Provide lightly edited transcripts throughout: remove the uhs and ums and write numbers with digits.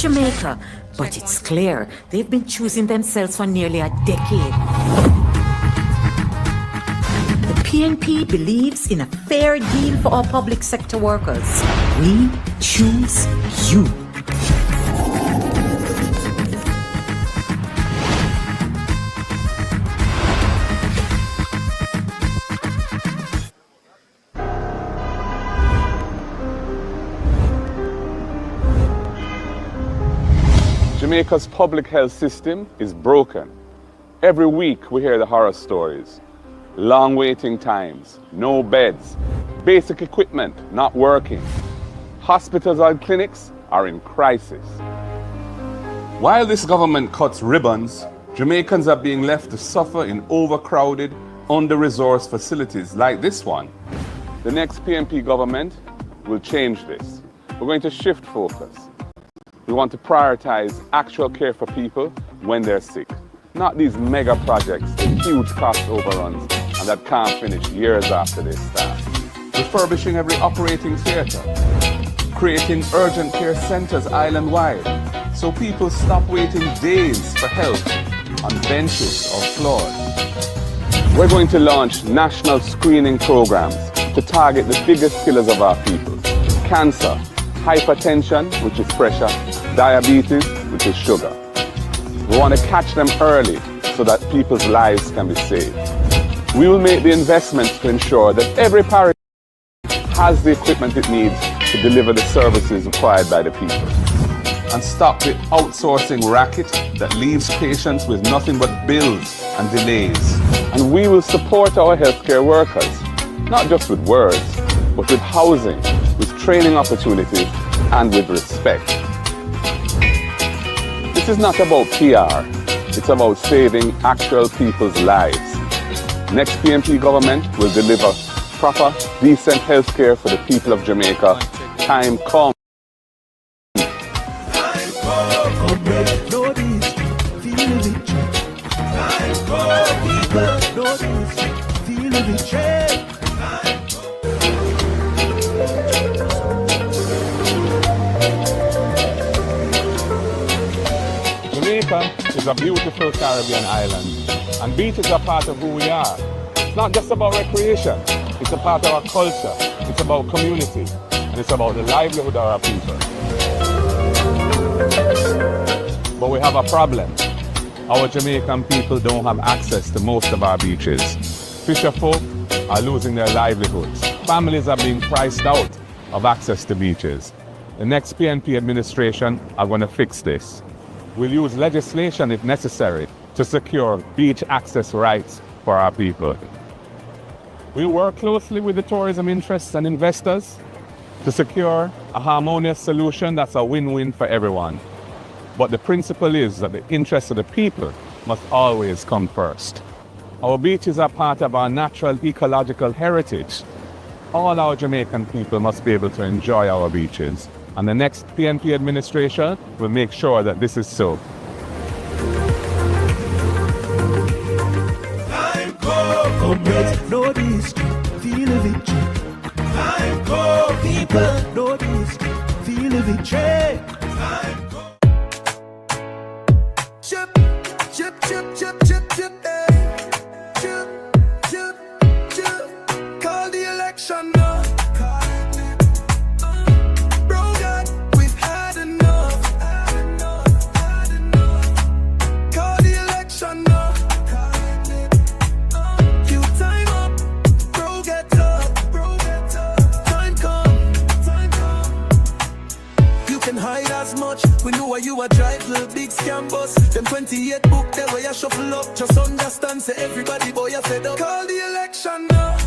Jamaica, but it's clear they've been choosing themselves for nearly a decade. The PNP believes in a fair deal for our public sector workers. We choose you. Jamaica's public health system is broken. Every week we hear the horror stories. Long waiting times, no beds, basic equipment not working. Hospitals and clinics are in crisis. While this government cuts ribbons, Jamaicans are being left to suffer in overcrowded, under-resourced facilities like this one. The next PNP government will change this. We're going to shift focus. We want to prioritize actual care for people when they're sick, not these mega projects with huge cost overruns and that can't finish years after they start. Refurbishing every operating theatre, creating urgent care centres island-wide so people stop waiting days for help on benches or floors. We're going to launch national screening programs to target the biggest killers of our people: cancer, hypertension, which is pressure, diabetes, which is sugar. We want to catch them early so that people's lives can be saved. We will make the investments to ensure that every parish has the equipment it needs to deliver the services required by the people. And stop the outsourcing racket that leaves patients with nothing but bills and delays. And we will support our healthcare workers, not just with words, but with housing, with training opportunities, and with respect. This is not about PR, it's about saving actual people's lives. Next PNP government will deliver proper, decent healthcare for the people of Jamaica. Time comes. Jamaica is a beautiful Caribbean island, and beaches are part of who we are. It's not just about recreation, it's a part of our culture, it's about community, and it's about the livelihood of our people. But we have a problem. Our Jamaican people don't have access to most of our beaches. Fisherfolk are losing their livelihoods. Families are being priced out of access to beaches. The next PNP administration are going to fix this. We'll use legislation if necessary to secure beach access rights for our people. We work closely with the tourism interests and investors to secure a harmonious solution that's a win-win for everyone. But the principle is that the interests of the people must always come first. Our beaches are part of our natural ecological heritage. All our Jamaican people must be able to enjoy our beaches. And the next PNP administration will make sure that this is so. Comrades, know this, feel the victory. Time go, people, know this, feel the victory. Time go. Chip, chip, chip, chip, chip, chip, hey. Chip, chip, chip. Call the election now. We know why you a drive the big scam bus. Them 28 book there where you shuffle up. Just understand, say everybody boy you fed up. Call the election now.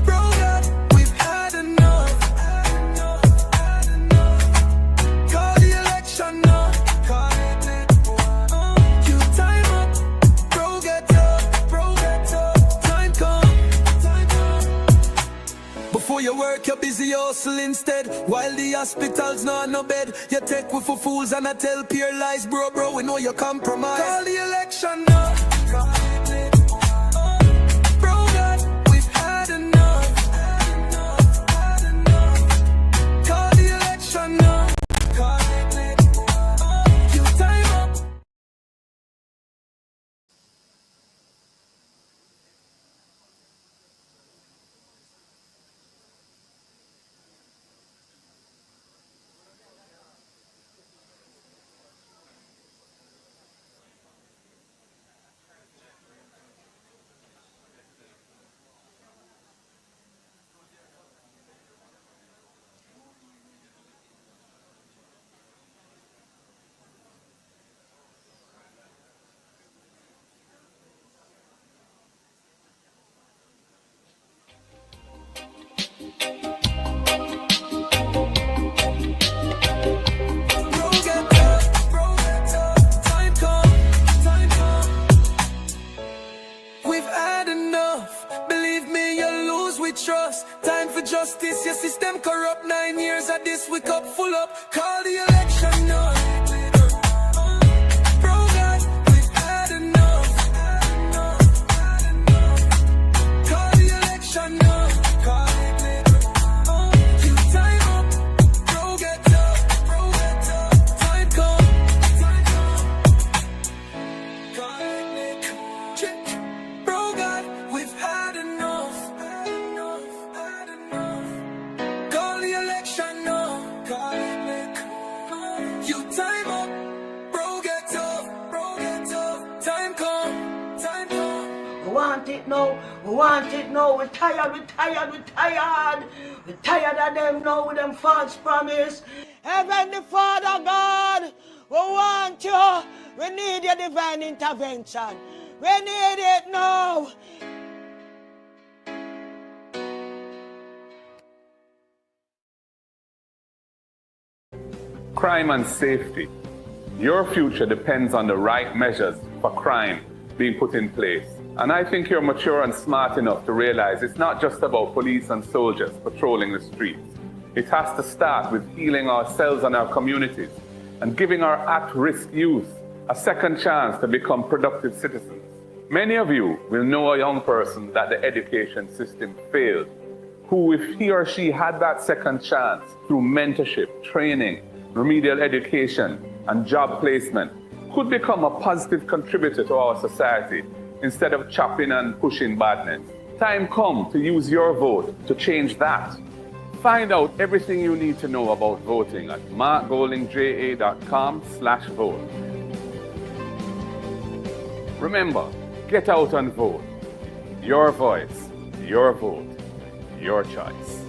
Bro, God, we've had enough. Call the election now. You time up. Bro, get up. Time come. Before you work, you're busy hustle instead. While the hospitals not no bed, you take with for fools and I tell pure lies, bro, we know you compromise. Call the election now. Bro, God, we've had enough. Call the election now. 9 years of this, we cup full up. Call the election now. Bro, God, we've had enough. Call the election now. Call it. You time up. Bro, get up. Bro, get up. Time come. Time come. Call it. Bro, God, we've had enough. Had enough. Had enough. Call the election now. Call it. You time up. Bro, get up. Bro, get up. Time come. Time come. We want it now, we want it now. We're tired, we're tired, we're tired. We're tired of them now with them false promise. Heavenly Father God, we want you. We need your divine intervention. We need it now. Crime and safety. Your future depends on the right measures for crime being put in place. And I think you're mature and smart enough to realize it's not just about police and soldiers patrolling the streets. It has to start with healing ourselves and our communities and giving our at-risk youth a second chance to become productive citizens. Many of you will know a young person that the education system failed, who, if he or she had that second chance through mentorship, training, remedial education, and job placement, could become a positive contributor to our society instead of chopping and pushing badness. Time come to use your vote to change that. Find out everything you need to know about voting at markgoldingja.com/vote. Remember, get out and vote. Your voice, your vote, your choice.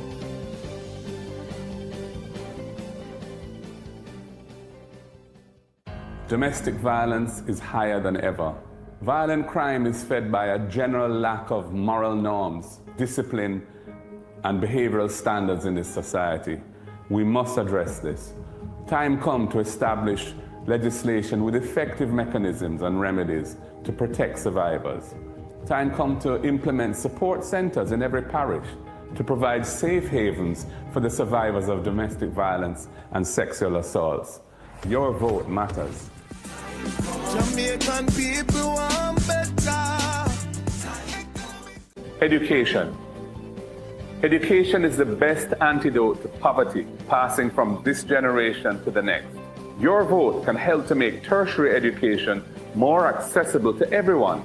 Domestic violence is higher than ever. Violent crime is fed by a general lack of moral norms, discipline, and behavioral standards in this society. We must address this. Time come to establish legislation with effective mechanisms and remedies to protect survivors. Time come to implement support centers in every parish to provide safe havens for the survivors of domestic violence and sexual assaults. Your vote matters. Jamaican people want better. Education. Education is the best antidote to poverty, passing from this generation to the next. Your vote can help to make tertiary education more accessible to everyone.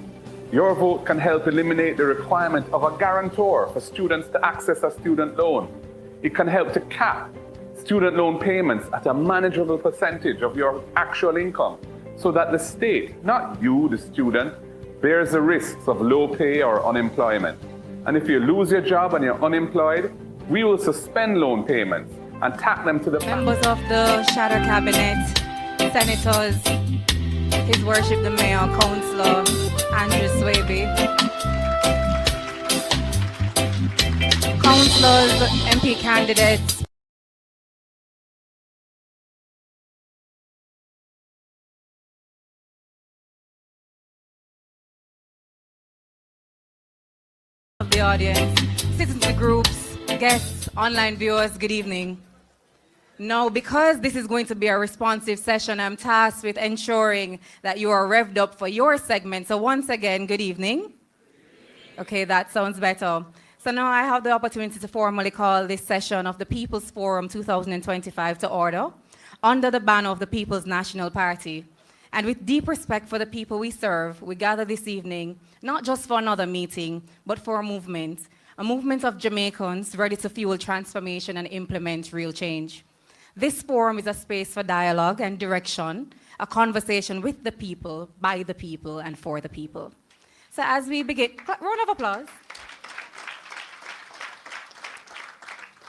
Your vote can help eliminate the requirement of a guarantor for students to access a student loan. It can help to cap student loan payments at a manageable percentage of your actual income, so that the state, not you, the student, bears the risks of low pay or unemployment. And if you lose your job and you're unemployed, we will suspend loan payments and tack them to the members of the Shadow Cabinet, Senators, His Worship the Mayor, Councillor Andrew Swaby, Councillors, MP candidates, of the audience, citizen groups, guests, online viewers, good evening. Now, because this is going to be a responsive session, I'm tasked with ensuring that you are revved up for your segment. So once again, good evening. Okay, that sounds better. So now I have the opportunity to formally call this session of the People's Forum 2025 to order under the banner of the People's National Party. And with deep respect for the people we serve, we gather this evening, not just for another meeting, but for a movement of Jamaicans ready to fuel transformation and implement real change. This forum is a space for dialogue and direction, a conversation with the people, by the people, and for the people. So as we begin, round of applause.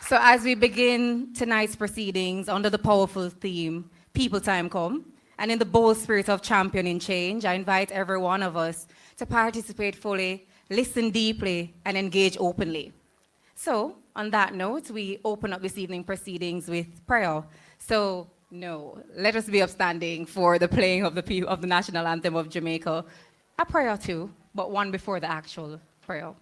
So as we begin tonight's proceedings under the powerful theme, People Time Come, and in the bold spirit of championing change, I invite every one of us to participate fully, listen deeply, and engage openly. So, on that note, we open up this evening proceedings with prayer. So, no, let us be upstanding for the playing of the national anthem of Jamaica. A prayer too, but one before the actual prayer.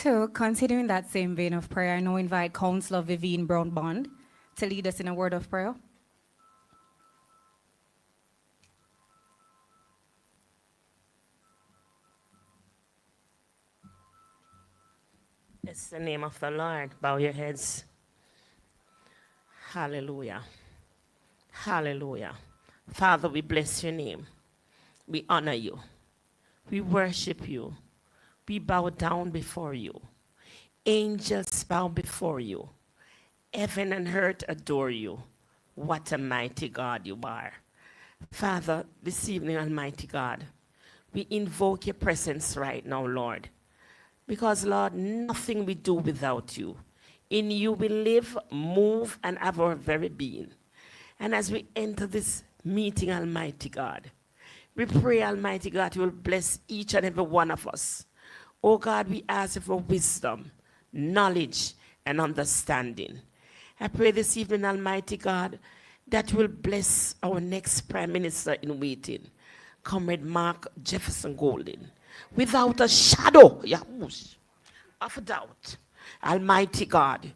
To continue in that same vein of prayer, I now invite Councillor Vivienne Brown Bond to lead us in a word of prayer. It's the name of the Lord. Bow your heads. Hallelujah. Hallelujah. Father, we bless your name. We honor you. We worship you. We bow down before you. Angels bow before you. Heaven and earth adore you. What a mighty God you are. Father, this evening, Almighty God, we invoke your presence right now, Lord. Because, Lord, nothing we do without you. In you we live, move, and have our very being. And as we enter this meeting, Almighty God, we pray, Almighty God, you will bless each and every one of us. Oh God, we ask for wisdom, knowledge, and understanding. I pray this evening, Almighty God, that you will bless our next Prime Minister in waiting, Comrade Mark Jefferson Golden, without a shadow of doubt. Almighty God,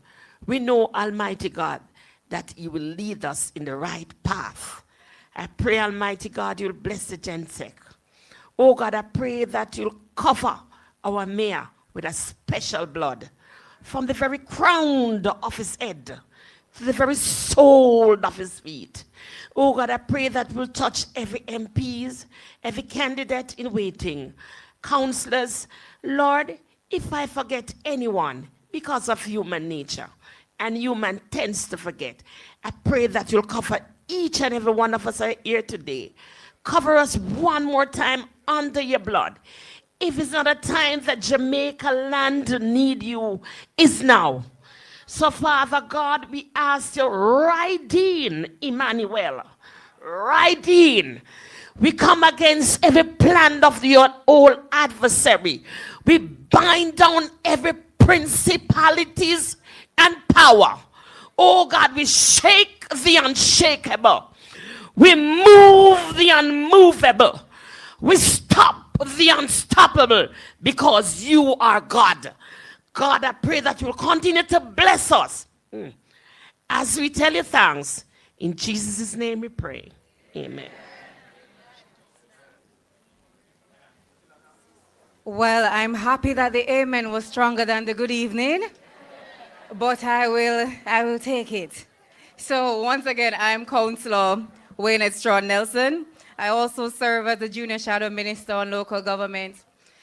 we know, Almighty God, that you will lead us in the right path. I pray, Almighty God, you'll bless the Gensec. Oh God, I pray that you'll cover our mayor with a special blood from the very crown of his head to the very sole of his feet. Oh God, I pray that we'll touch every MPs, every candidate in waiting, councillors. Lord, if I forget anyone because of human nature, and human tends to forget, I pray that you'll cover each and every one of us here today. Cover us one more time under your blood. If it's not a time that Jamaica land need you, is now. So, Father God, we ask you, ride in, Emmanuel. Ride in. We come against every plan of your old adversary. We bind down every principalities and power. Oh God, we shake the unshakable. We move the unmovable. We stop the unstoppable because you are God. God, I pray that you will continue to bless us as we tell you thanks. In Jesus' name we pray. Amen. Well, I'm happy that the amen was stronger than the good evening, but I will take it. So once again, I'm Councillor Waynette Nelson. I also serve as the Junior Shadow Minister on Local Government.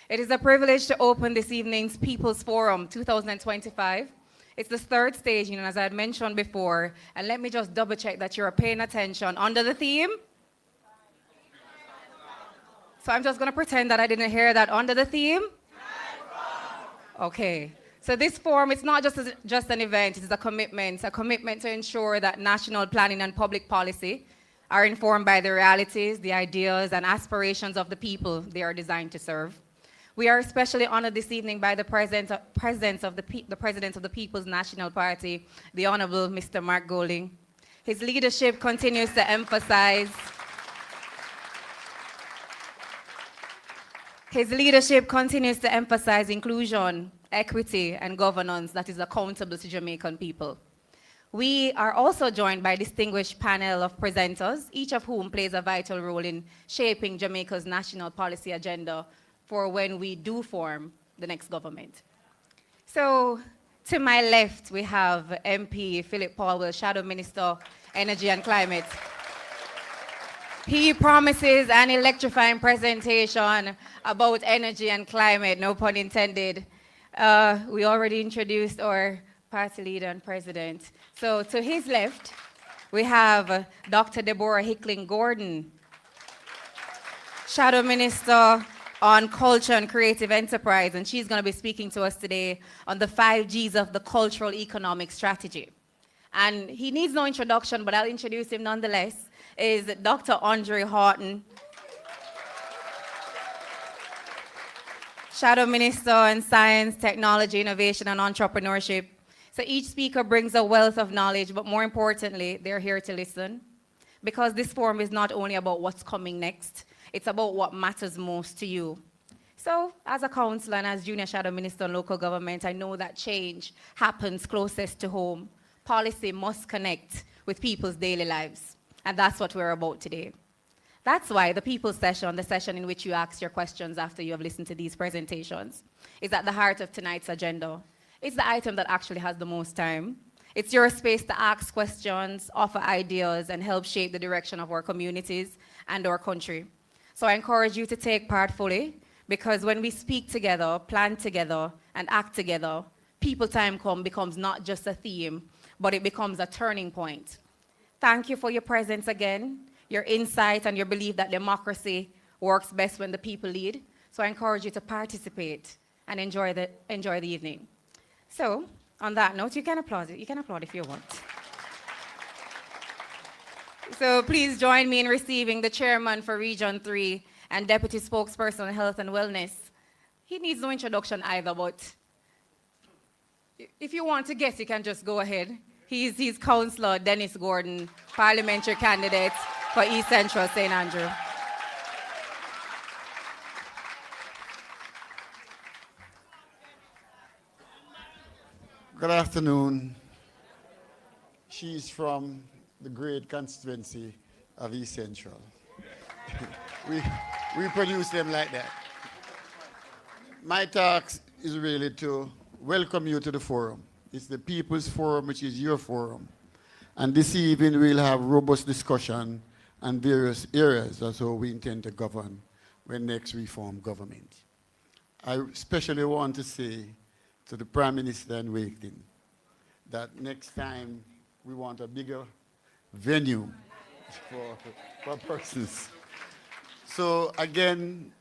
It is a privilege to open this evening's People's Forum 2025. It's the third staging, and as I had mentioned before, and let me just double check that you're paying attention. Under the theme? So I'm just going to pretend that I didn't hear that. Under the theme? Okay. So this forum, it's not just an event, it's a commitment to ensure that national planning and public policy are informed by the realities, the ideas, and aspirations of the people they are designed to serve. We are especially honored this evening by the President of the People's National Party, the Honorable Mr. Mark Golding. His leadership continues to emphasize inclusion equity, and governance that is accountable to Jamaican people. We are also joined by a distinguished panel of presenters, each of whom plays a vital role in shaping Jamaica's national policy agenda for when we do form the next government. So, to my left, we have MP Phillip Paulwell, Shadow Minister, Energy and Climate. He promises an electrifying presentation about energy and climate, no pun intended. We already introduced our party leader and president. So to his left, we have Dr. Deborah Hickling Gordon, Shadow Minister on Culture and Creative Enterprise, and she's going to be speaking to us today on the 5 Gs of the Cultural Economic Strategy. And he needs no introduction, but I'll introduce him nonetheless, is Dr. Haughton, Shadow Minister on Science, Technology, Innovation, and Entrepreneurship. So each speaker brings a wealth of knowledge, but more importantly, they're here to listen. Because this forum is not only about what's coming next, it's about what matters most to you. So, as a councillor and as Junior Shadow Minister on local government, I know that change happens closest to home. Policy must connect with people's daily lives. And that's what we're about today. That's why the People's Session, the session in which you ask your questions after you have listened to these presentations, is at the heart of tonight's agenda. It's the item that actually has the most time. It's your space to ask questions, offer ideas, and help shape the direction of our communities and our country. So I encourage you to take part fully, because when we speak together, plan together, and act together, People Time Come becomes not just a theme, but it becomes a turning point. Thank you for your presence again, your insight, and your belief that democracy works best when the people lead. So I encourage you to participate and enjoy the evening. So, on that note, you can applaud it. You can applaud if you want. So please join me in receiving the chairman for Region 3 and Deputy Spokesperson on Health and Wellness. He needs no introduction either, but if you want to guess, you can just go ahead. He's Councillor Dennis Gordon, parliamentary candidate for East Central St. Andrew. Good afternoon. She's from the great constituency of East Central. we produce them like that. My task is really to welcome you to the forum. It's the People's Forum, which is your forum. And this evening we'll have robust discussion on various areas as how we intend to govern when next we form government. I especially want to say to the Prime Minister and Waynette that next time we want a bigger venue for persons. So again,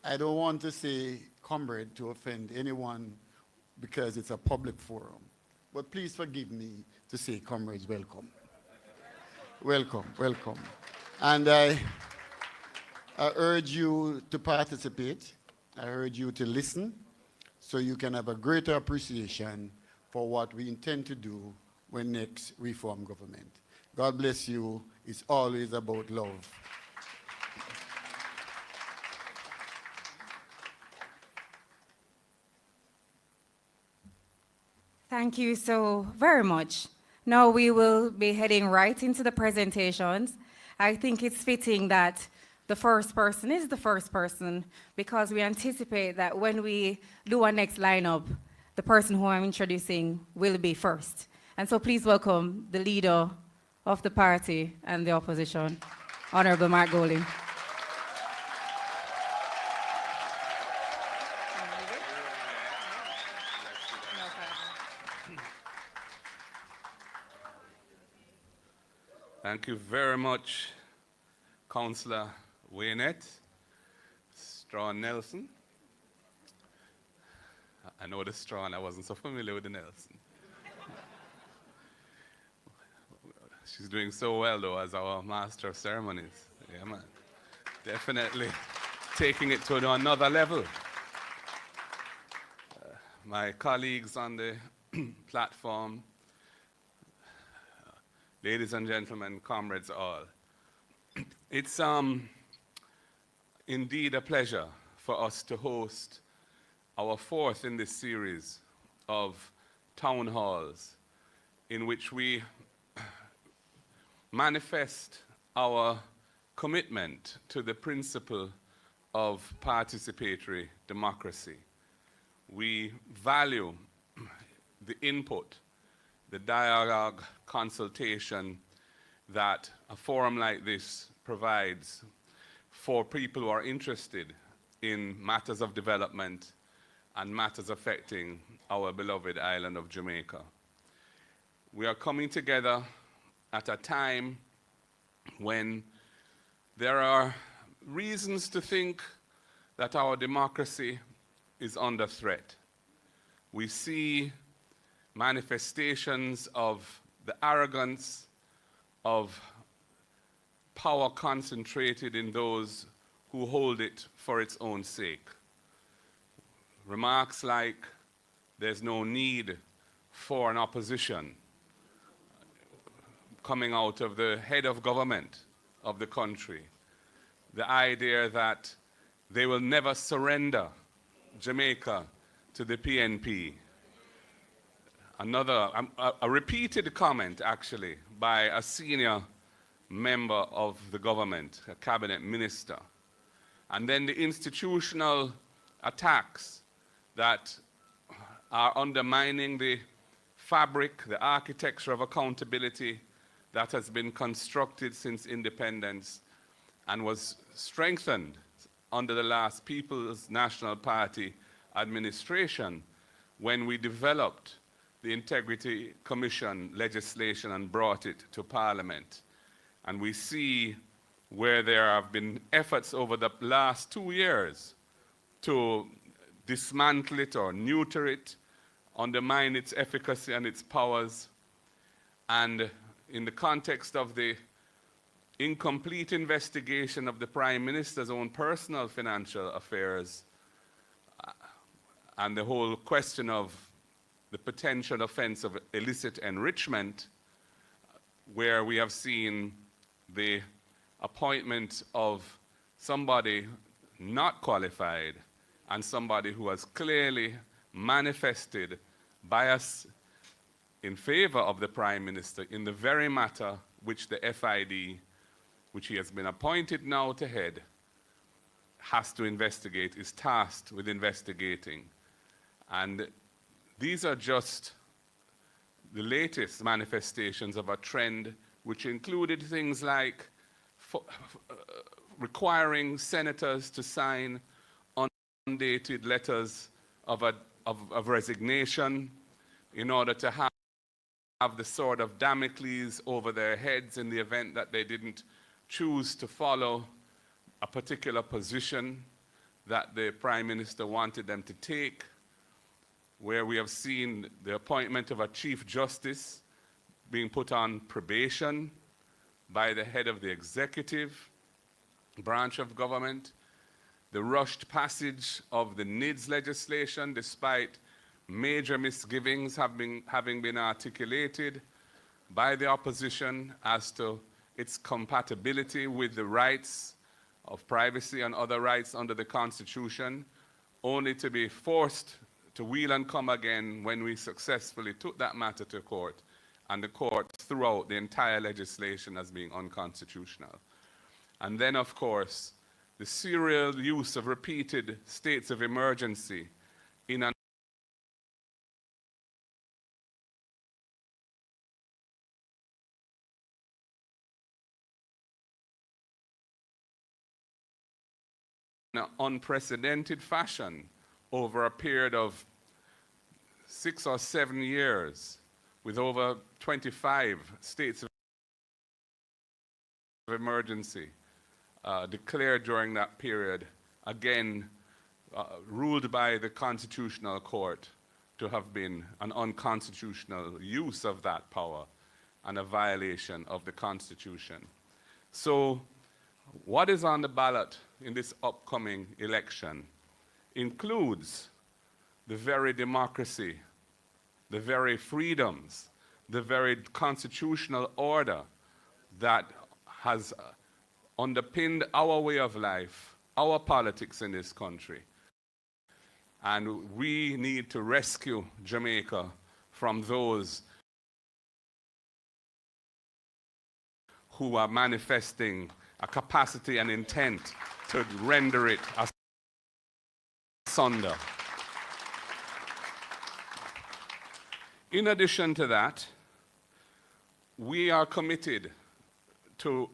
I don't want to say comrade to offend anyone because it's a public forum. But please forgive me to say comrades, welcome. Welcome, welcome. And I urge you to participate. I urge you to listen so you can have a greater appreciation for what we intend to do when next we form government. God bless you. It's always about love. Thank you so very much. Now we will be heading right into the presentations. I think it's fitting that the first person is the first person because we anticipate that when we do our next lineup, the person who I'm introducing will be first. And so please welcome the leader of the party and the opposition, Honorable Mark Golding. Thank you very much, Councillor Waynette, Strachan Nelson. I know the Strachan, I wasn't so familiar with the Nelson. She's doing so well, though, as our Master of Ceremonies. Yeah, man. Definitely taking it to another level. My colleagues on the platform, ladies and gentlemen, comrades all, it's indeed a pleasure for us to host our fourth in this series of town halls in which we manifest our commitment to the principle of participatory democracy. We value the input, the dialogue, consultation that a forum like this provides for people who are interested in matters of development and matters affecting our beloved island of Jamaica. We are coming together at a time when there are reasons to think that our democracy is under threat. We see manifestations of the arrogance of power concentrated in those who hold it for its own sake. Remarks like, there's no need for an opposition, coming out of the head of government of the country. The idea that they will never surrender Jamaica to the PNP. A repeated comment, actually, by a senior member of the government, a cabinet minister. And then the institutional attacks that are undermining the fabric, the architecture of accountability that has been constructed since independence and was strengthened under the last People's National Party administration when we developed the Integrity Commission legislation and brought it to Parliament. And we see where there have been efforts over the last 2 years to dismantle it or neuter it, undermine its efficacy and its powers. And in the context of the incomplete investigation of the Prime Minister's own personal financial affairs and the whole question of the potential offense of illicit enrichment, where we have seen the appointment of somebody not qualified and somebody who has clearly manifested bias in favor of the Prime Minister in the very matter which the FID, which he has been appointed now to head, has to investigate, is tasked with investigating. And these are just the latest manifestations of a trend which included things like requiring senators to sign undated letters of resignation in order to have the sword of Damocles over their heads in the event that they didn't choose to follow a particular position that the Prime Minister wanted them to take, where we have seen the appointment of a Chief Justice being put on probation by the head of the executive branch of government, the rushed passage of the NIDS legislation despite major misgivings having been articulated by the opposition as to its compatibility with the rights of privacy and other rights under the Constitution, only to be forced to wheel and come again when we successfully took that matter to court, and the court threw out the entire legislation as being unconstitutional. And then, of course, the serial use of repeated states of emergency in an unprecedented fashion over a period of 6 or 7 years, with over 25 states of emergency declared during that period, again ruled by the Constitutional Court to have been an unconstitutional use of that power and a violation of the Constitution. So what is on the ballot in this upcoming election includes the very democracy, the very freedoms, the very constitutional order that has underpinned our way of life, our politics in this country. And we need to rescue Jamaica from those who are manifesting a capacity and intent to render it asunder. In addition to that, we are committed to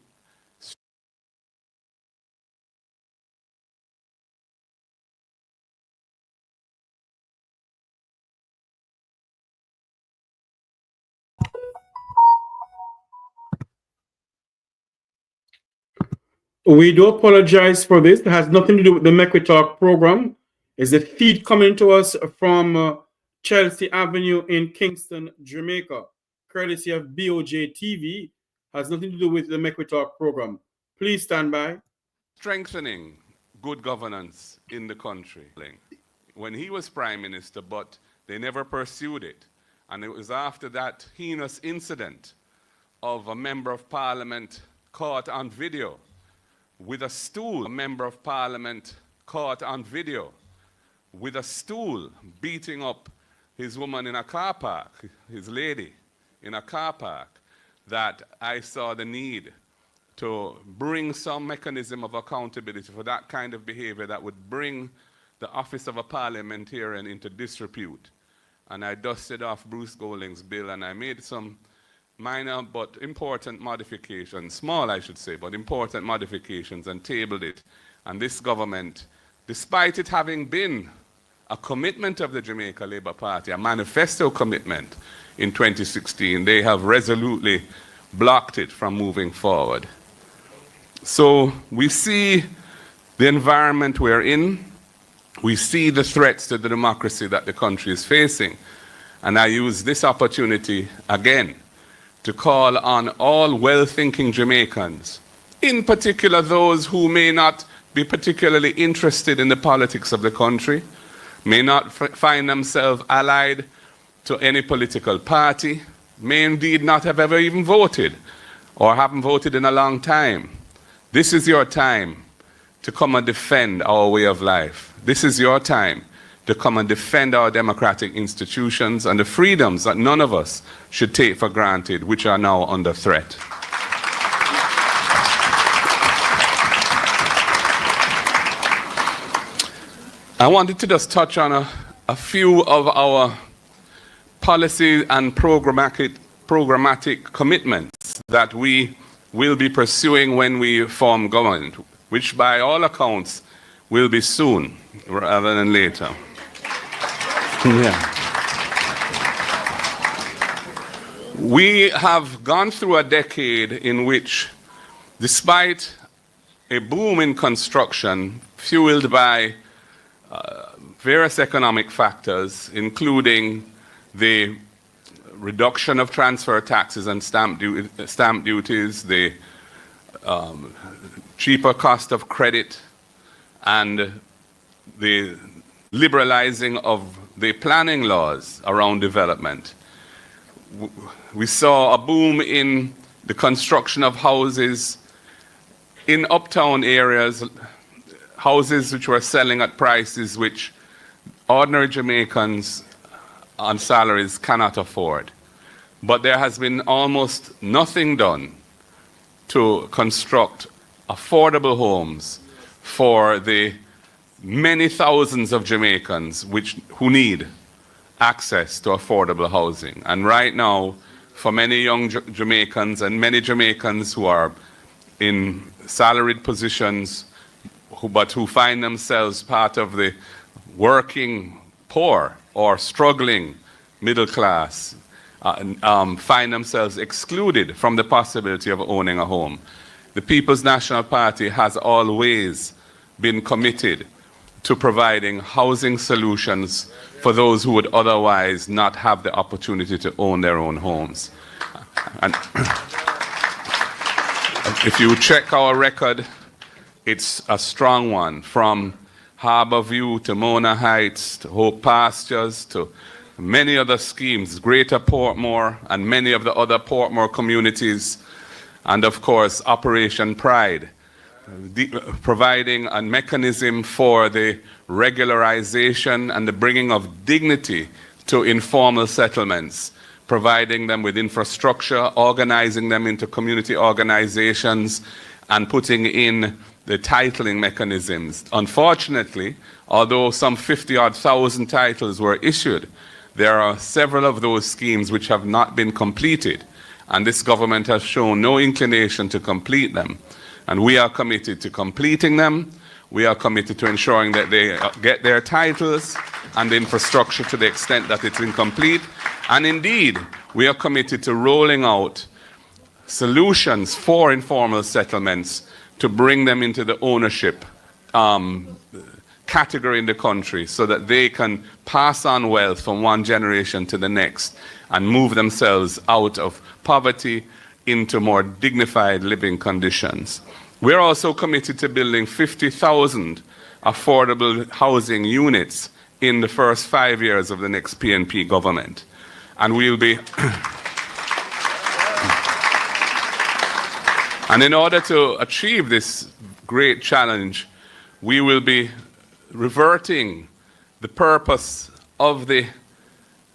We do apologize for this. It has nothing to do with the Make We Talk program. It's a feed coming to us from Chelsea Avenue in Kingston, Jamaica, courtesy of BOJ TV. Has nothing to do with the Make We Talk program. Please stand by. strengthening good governance in the country. When he was Prime Minister, but they never pursued it. And it was after that heinous incident of a member of Parliament caught on video with a stool, a member of Parliament caught on video with a stool beating up his woman in a car park, his lady in a car park, that I saw the need to bring some mechanism of accountability for that kind of behavior that would bring the office of a parliamentarian into disrepute. And I dusted off Bruce Golding's bill and I made some minor but important modifications, small I should say, but important modifications, and tabled it. And this government, despite it having been a commitment of the Jamaica Labour Party, a manifesto commitment in 2016, they have resolutely blocked it from moving forward. So we see the environment we're in, we see the threats to the democracy that the country is facing, and I use this opportunity again to call on all well-thinking Jamaicans, in particular those who may not be particularly interested in the politics of the country, may not find themselves allied to any political party, may indeed not have ever even voted or haven't voted in a long time. This is your time to come and defend our way of life. This is your time to come and defend our democratic institutions and the freedoms that none of us should take for granted, which are now under threat. I wanted to just touch on a few of our policy and programmatic commitments that we will be pursuing when we form government, which by all accounts will be soon rather than later. Yeah. We have gone through a decade in which, despite a boom in construction fueled by various economic factors, including the reduction of transfer taxes and stamp duties, the cheaper cost of credit, and the liberalizing of the planning laws around development. We saw a boom in the construction of houses in uptown areas, houses which were selling at prices which ordinary Jamaicans on salaries cannot afford. But there has been almost nothing done to construct affordable homes for the many thousands of Jamaicans who need access to affordable housing. And right now, for many young Jamaicans and many Jamaicans who are in salaried positions, but who find themselves part of the working poor or struggling middle class, find themselves excluded from the possibility of owning a home. The People's National Party has always been committed to providing housing solutions for those who would otherwise not have the opportunity to own their own homes. And if you check our record, it's a strong one, from Harbour View to Mona Heights to Hope Pastures to many other schemes, Greater Portmore and many of the other Portmore communities, and of course Operation Pride, providing a mechanism for the regularization and the bringing of dignity to informal settlements, providing them with infrastructure, organizing them into community organizations, and putting in the titling mechanisms. Unfortunately, although some 50-odd thousand titles were issued, there are several of those schemes which have not been completed, and this government has shown no inclination to complete them. And we are committed to completing them. We are committed to ensuring that they get their titles and the infrastructure to the extent that it's incomplete. And indeed, we are committed to rolling out solutions for informal settlements to bring them into the ownership category in the country so that they can pass on wealth from one generation to the next and move themselves out of poverty into more dignified living conditions. We're also committed to building 50,000 affordable housing units in the first 5 years of the next PNP government. And we'll be... And in order to achieve this great challenge, we will be reverting the purpose of the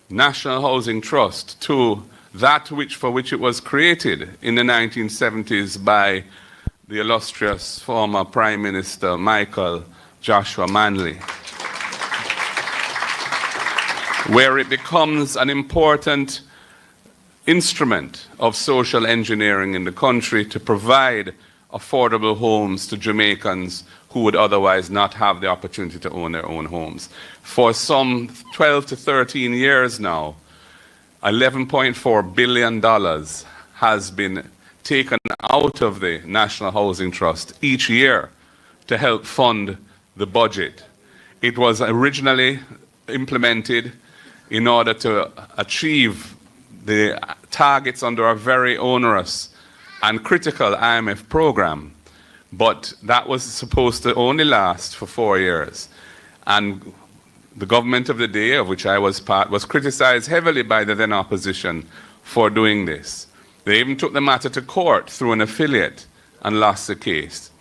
National Housing Trust to that for which it was created in the 1970s by the illustrious former Prime Minister Michael Joshua Manley, where it becomes an important instrument of social engineering in the country to provide affordable homes to Jamaicans who would otherwise not have the opportunity to own their own homes. For some 12 to 13 years now, $11.4 billion has been taken out of the National Housing Trust each year to help fund the budget. It was originally implemented in order to achieve the targets under a very onerous and critical IMF program, but that was supposed to only last for 4 years. And the government of the day, of which I was part, was criticized heavily by the then opposition for doing this. They even took the matter to court through an affiliate and lost the case.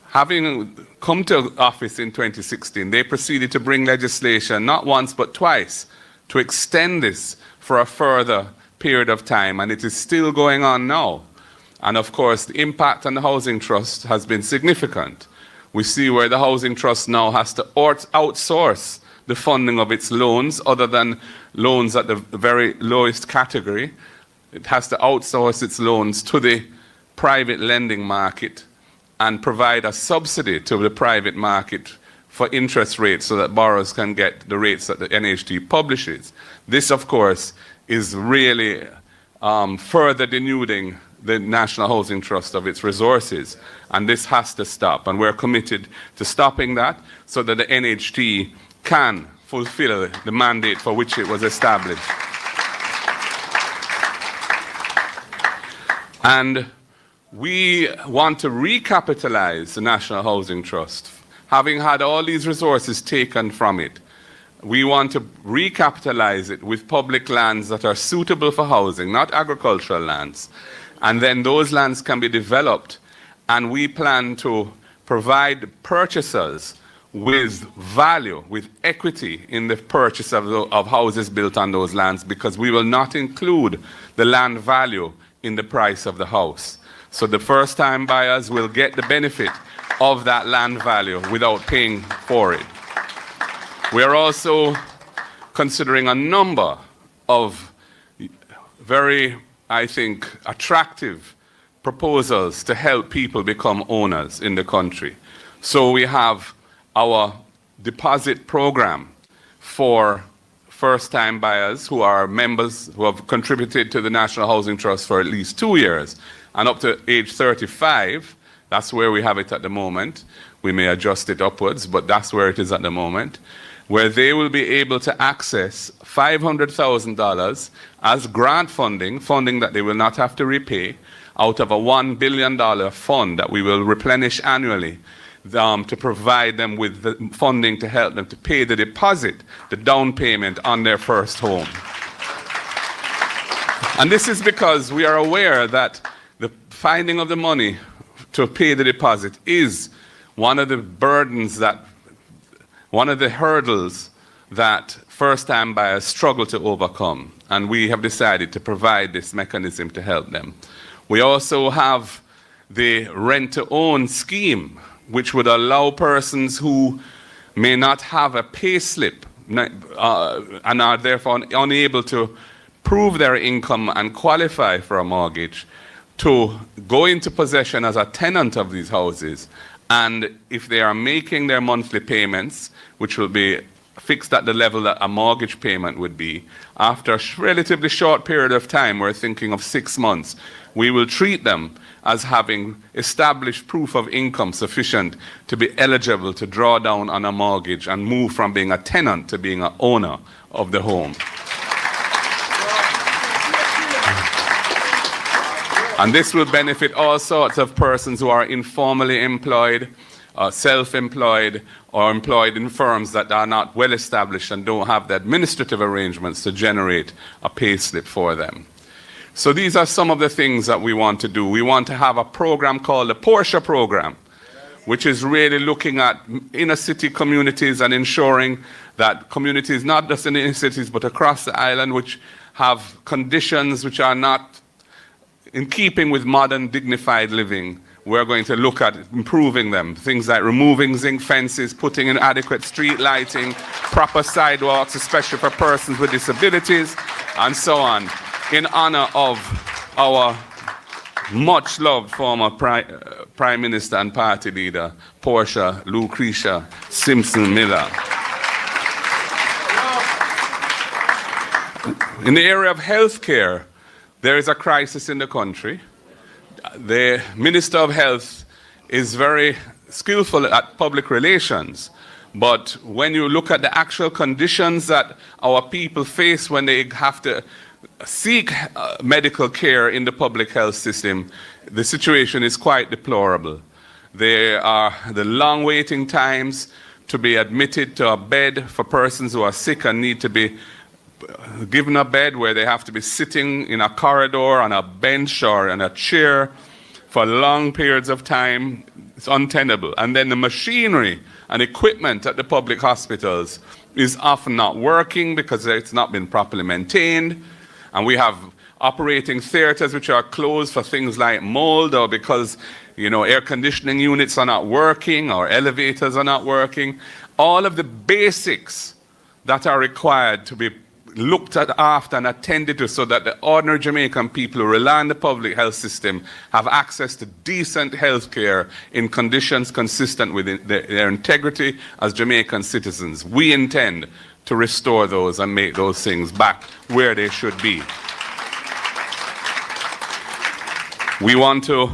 Having come to office in 2016, they proceeded to bring legislation not once but twice to extend this for a further period of time, and it is still going on now. And of course, the impact on the Housing Trust has been significant. We see where the Housing Trust now has to outsource the funding of its loans, other than loans at the very lowest category. It has to outsource its loans to the private lending market and provide a subsidy to the private market for interest rates so that borrowers can get the rates that the NHT publishes. This, of course, is really further denuding the National Housing Trust of its resources, and this has to stop, and we're committed to stopping that so that the NHT can fulfill the mandate for which it was established. And we want to recapitalize the National Housing Trust. Having had all these resources taken from it, we want to recapitalize it with public lands that are suitable for housing, not agricultural lands. And then those lands can be developed, and we plan to provide purchasers with value, with equity in the purchase of houses built on those lands, because we will not include the land value in the price of the house. So the first-time buyers will get the benefit of that land value without paying for it. We are also considering a number of very, I think, attractive proposals to help people become owners in the country. So we have our deposit program for first-time buyers who are members who have contributed to the National Housing Trust for at least 2 years and up to age 35. That's where we have it at the moment. We may adjust it upwards, but that's where it is at the moment, where they will be able to access $500,000 as grant funding, funding that they will not have to repay, out of a $1 billion fund that we will replenish annually, to provide them with the funding to help them to pay the deposit, the down payment on their first home. And this is because we are aware that the finding of the money to pay the deposit is one of the hurdles that first-time buyers struggle to overcome. And we have decided to provide this mechanism to help them. We also have the rent-to-own scheme, which would allow persons who may not have a pay slip and are therefore unable to prove their income and qualify for a mortgage to go into possession as a tenant of these houses. And if they are making their monthly payments, which will be fixed at the level that a mortgage payment would be, after a relatively short period of time, we're thinking of 6 months, we will treat them as having established proof of income sufficient to be eligible to draw down on a mortgage and move from being a tenant to being an owner of the home. And this will benefit all sorts of persons who are informally employed, self-employed, or employed in firms that are not well established and don't have the administrative arrangements to generate a pay slip for them. So these are some of the things that we want to do. We want to have a program called the Porsche program, which is really looking at inner city communities and ensuring that communities, not just in the inner cities, but across the island, which have conditions which are not in keeping with modern dignified living, we're going to look at improving them. Things like removing zinc fences, putting in adequate street lighting, proper sidewalks, especially for persons with disabilities, and so on, in honor of our much loved former Prime Minister and party leader, Portia Lucretia Simpson Miller. In the area of healthcare, there is a crisis in the country. The Minister of Health is very skillful at public relations, but when you look at the actual conditions that our people face when they have to seek medical care in the public health system, the situation is quite deplorable. There are the long waiting times to be admitted to a bed for persons who are sick and need to be given a bed, where they have to be sitting in a corridor on a bench or in a chair for long periods of time. It's untenable. And then the machinery and equipment at the public hospitals is often not working because it's not been properly maintained. And we have operating theaters which are closed for things like mold, or because, air conditioning units are not working or elevators are not working. All of the basics that are required to be looked at after and attended to, so that the ordinary Jamaican people who rely on the public health system have access to decent health care in conditions consistent with their integrity as Jamaican citizens. We intend to restore those and make those things back where they should be. We want to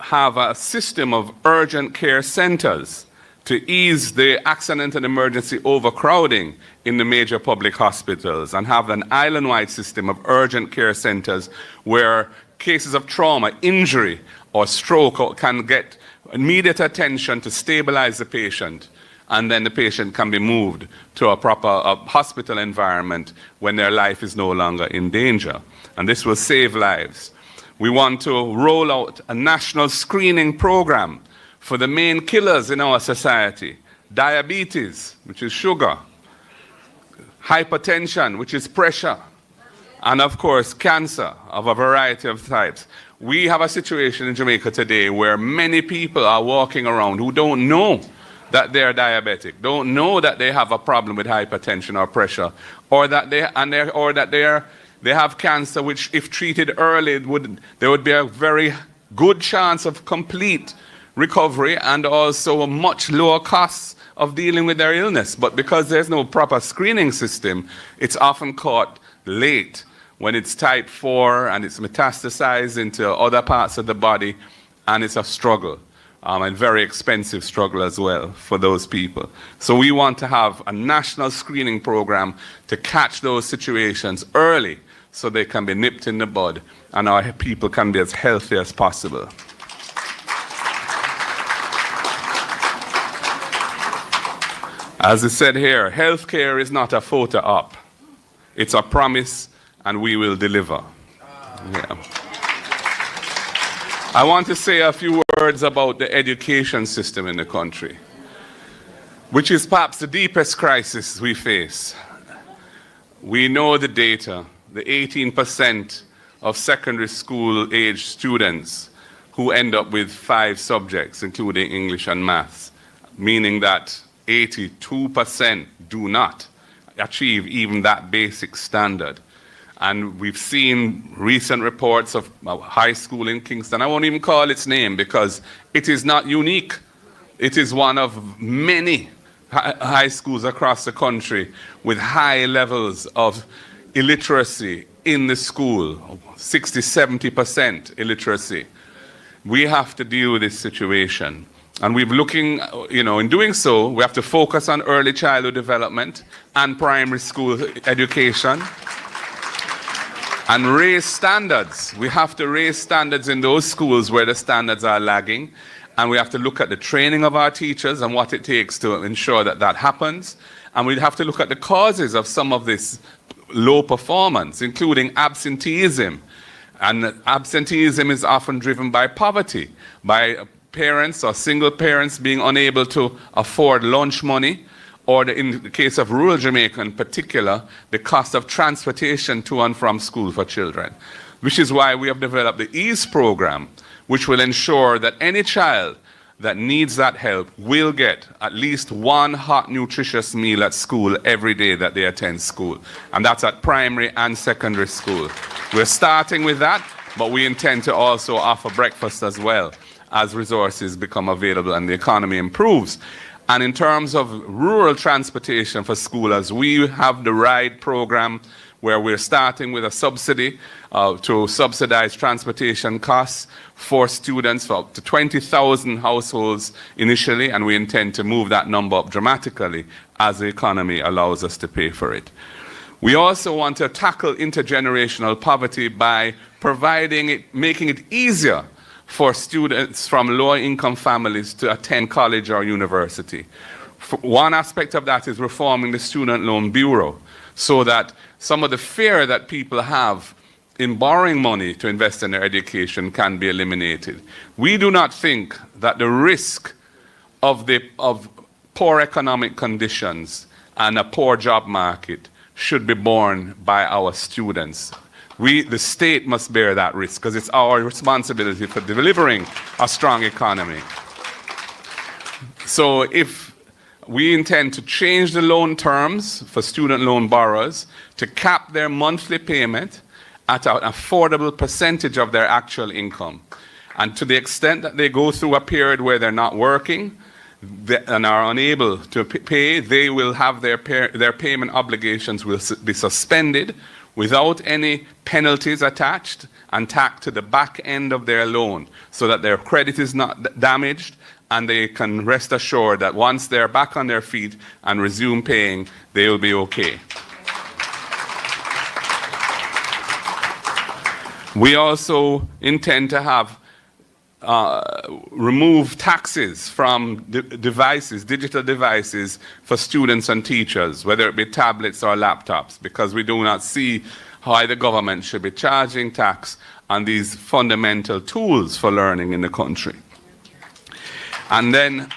have a system of urgent care centers to ease the accident and emergency overcrowding in the major public hospitals, and have an island-wide system of urgent care centers where cases of trauma, injury, or stroke can get immediate attention to stabilize the patient, and then the patient can be moved to a proper hospital environment when their life is no longer in danger. And this will save lives. We want to roll out a national screening program for the main killers in our society: diabetes, which is sugar, hypertension, which is pressure, and of course cancer of a variety of types. We have a situation in Jamaica today where many people are walking around who don't know that they're diabetic, don't know that they have a problem with hypertension or pressure, or that they have cancer, which if treated early, there would be a very good chance of complete recovery and also a much lower cost of dealing with their illness. But because there's no proper screening system, it's often caught late when it's type 4 and it's metastasized into other parts of the body, and it's a struggle, and very expensive struggle as well for those people. So we want to have a national screening program to catch those situations early so they can be nipped in the bud and our people can be as healthy as possible. As it said here, healthcare is not a photo op. It's a promise, and we will deliver. Yeah. I want to say a few words about the education system in the country, which is perhaps the deepest crisis we face. We know the data, the 18% of secondary school age students who end up with 5 subjects, including English and maths, meaning that 82% do not achieve even that basic standard. And we've seen recent reports of a high school in Kingston. I won't even call its name because it is not unique. It is one of many high schools across the country with high levels of illiteracy in the school, 60, 70% illiteracy. We have to deal with this situation. And we're looking, in doing so, we have to focus on early childhood development and primary school education and raise standards. We have to raise standards in those schools where the standards are lagging. And we have to look at the training of our teachers and what it takes to ensure that that happens. And we have to look at the causes of some of this low performance, including absenteeism. And absenteeism is often driven by poverty, by parents or single parents being unable to afford lunch money, or in the case of rural Jamaica in particular, the cost of transportation to and from school for children. Which is why we have developed the EASE program, which will ensure that any child that needs that help will get at least one hot, nutritious meal at school every day that they attend school. And that's at primary and secondary school. We're starting with that, but we intend to also offer breakfast as well as resources become available and the economy improves. And in terms of rural transportation for schoolers, we have the RIDE program where we're starting with a subsidy to subsidize transportation costs for students for up to 20,000 households initially, and we intend to move that number up dramatically as the economy allows us to pay for it. We also want to tackle intergenerational poverty by making it easier for students from lower-income families to attend college or university. One aspect of that is reforming the Student Loan Bureau so that some of the fear that people have in borrowing money to invest in their education can be eliminated. We do not think that the risk of poor economic conditions and a poor job market should be borne by our students. The state must bear that risk because it's our responsibility for delivering a strong economy. So if we intend to change the loan terms for student loan borrowers to cap their monthly payment at an affordable percentage of their actual income. And to the extent that they go through a period where they're not working and are unable to pay, they will have their payment obligations will be suspended without any penalties attached and tacked to the back end of their loan so that their credit is not damaged and they can rest assured that once they're back on their feet and resume paying, they will be okay. We also intend to have remove taxes from digital devices for students and teachers, whether it be tablets or laptops, because we do not see why the government should be charging tax on these fundamental tools for learning in the country. And then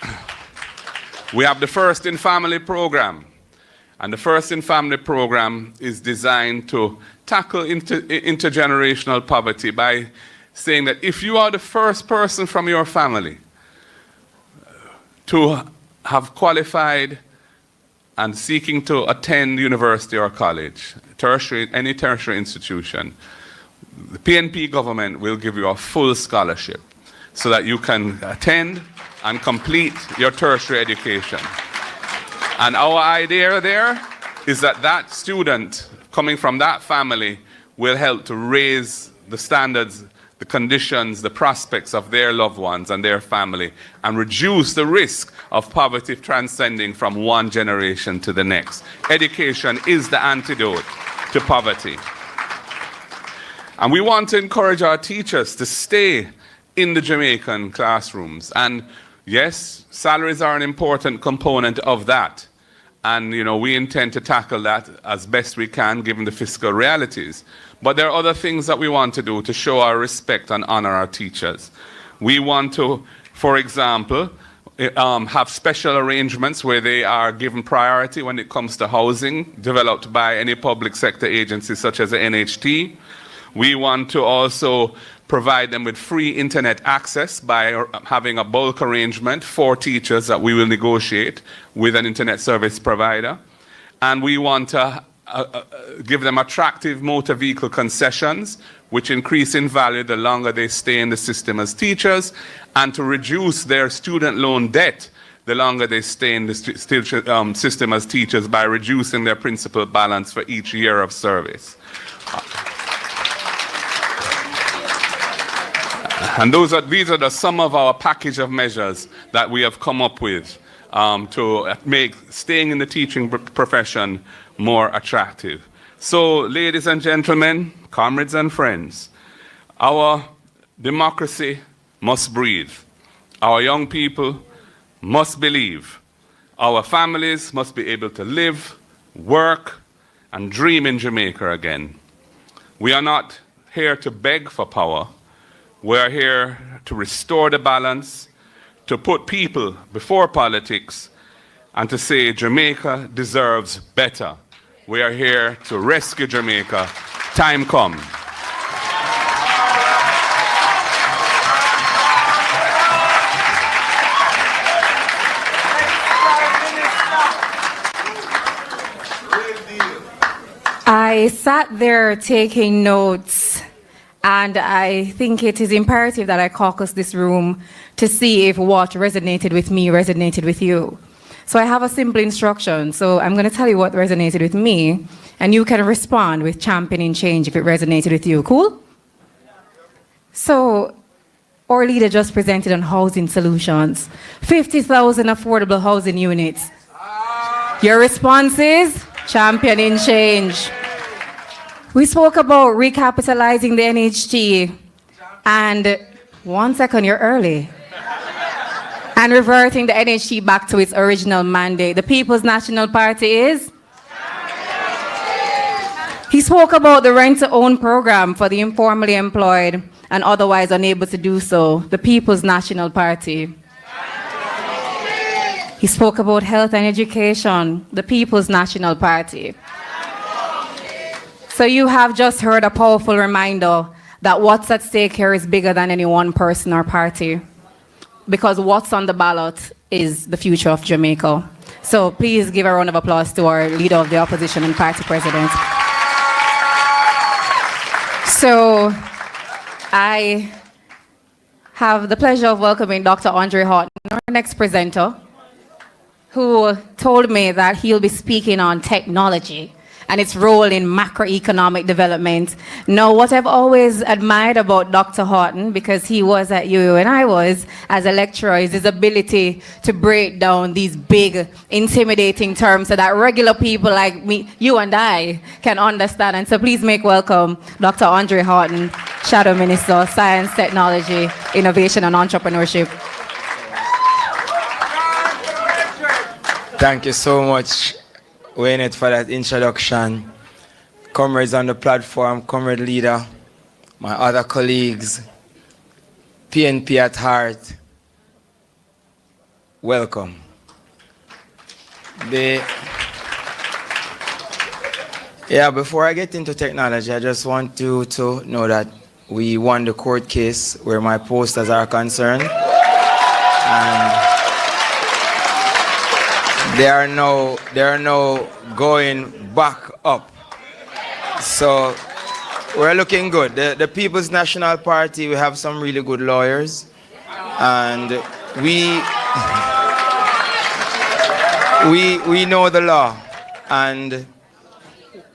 we have the First in Family program. And the First in Family program is designed to tackle intergenerational poverty by saying that if you are the first person from your family to have qualified and seeking to attend university or college, any tertiary institution, the PNP government will give you a full scholarship so that you can attend and complete your tertiary education. And our idea there is that that student coming from that family will help to raise the standards, the conditions, the prospects of their loved ones and their family, and reduce the risk of poverty transcending from one generation to the next. Education is the antidote to poverty. And we want to encourage our teachers to stay in the Jamaican classrooms. And yes, salaries are an important component of that. And, we intend to tackle that as best we can, given the fiscal realities. But there are other things that we want to do to show our respect and honor our teachers. We want to, for example, have special arrangements where they are given priority when it comes to housing developed by any public sector agencies such as the NHT. We want to also provide them with free internet access by having a bulk arrangement for teachers that we will negotiate with an internet service provider. And we want to give them attractive motor vehicle concessions, which increase in value the longer they stay in the system as teachers, and to reduce their student loan debt the longer they stay in the system as teachers by reducing their principal balance for each year of service. And these are some of our package of measures that we have come up with to make staying in the teaching profession more attractive. So, ladies and gentlemen, comrades and friends, our democracy must breathe. Our young people must believe. Our families must be able to live, work, and dream in Jamaica again. We are not here to beg for power. We are here to restore the balance, to put people before politics, and to say Jamaica deserves better. We are here to rescue Jamaica. Time come. I sat there taking notes, and I think it is imperative that I caucus this room to see if what resonated with me resonated with you. So I have a simple instruction. So I'm going to tell you what resonated with me, and you can respond with championing change if it resonated with you. Cool? So our leader just presented on housing solutions. 50,000 affordable housing units. Your response is championing change. We spoke about recapitalizing the NHT, and 1 second, you're early. And reverting the NHT back to its original mandate. The People's National Party is? He spoke about the rent-to-own program for the informally employed and otherwise unable to do so. The People's National Party. He spoke about health and education. The People's National Party. So you have just heard a powerful reminder that what's at stake here is bigger than any one person or party. Because what's on the ballot is the future of Jamaica. So please give a round of applause to our leader of the opposition and party president. So I have the pleasure of welcoming Dr. Andre Haughton, our next presenter, who told me that he'll be speaking on technology and its role in macroeconomic development. Now, what I've always admired about Dr. Haughton, because he was at UU and I was as a lecturer, is his ability to break down these big, intimidating terms so that regular people like me, you and I, can understand. And so please make welcome Dr. Andre Haughton, Shadow Minister, Science, Technology, Innovation and Entrepreneurship. Thank you so much, Waynette, for that introduction. Comrades on the platform, comrade leader, my other colleagues, PNP at heart, welcome. Before I get into technology, I just want you to know that we won the court case where my posters are concerned. And they are now going back up. So we're looking good. The People's National Party, we have some really good lawyers. And we know the law. And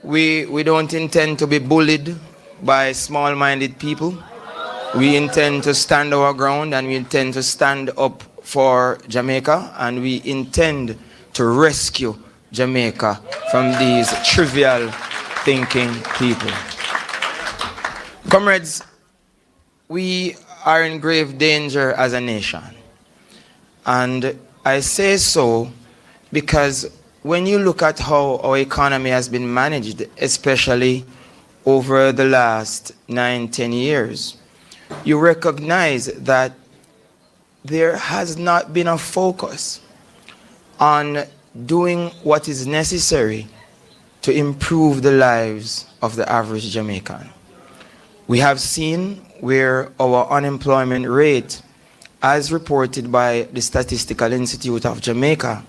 we don't intend to be bullied by small-minded people. We intend to stand our ground, and we intend to stand up for Jamaica, and we intend to rescue Jamaica from these trivial thinking people. Comrades, we are in grave danger as a nation. And I say so because when you look at how our economy has been managed, especially over the last 9-10 years, you recognize that there has not been a focus on doing what is necessary to improve the lives of the average Jamaican. We have seen where our unemployment rate, as reported by the Statistical Institute of Jamaica,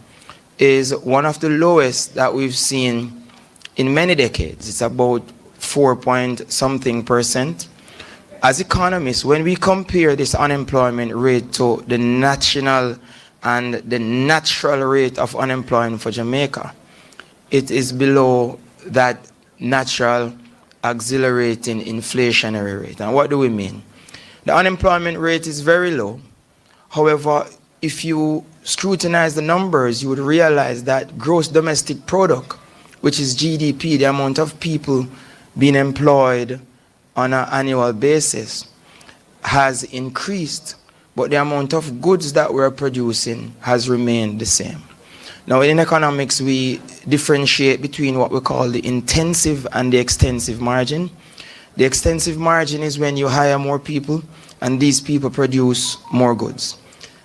is one of the lowest that we've seen in many decades. It's about 4-point-something%. As economists, when we compare this unemployment rate to the national and the natural rate of unemployment for Jamaica, it is below that natural accelerating inflationary rate. And what do we mean? The unemployment rate is very low. However, if you scrutinize the numbers, you would realize that gross domestic product, which is GDP, the amount of people being employed on an annual basis, has increased, but the amount of goods that we're producing has remained the same. Now, in economics, we differentiate between what we call the intensive and the extensive margin. The extensive margin is when you hire more people and these people produce more goods.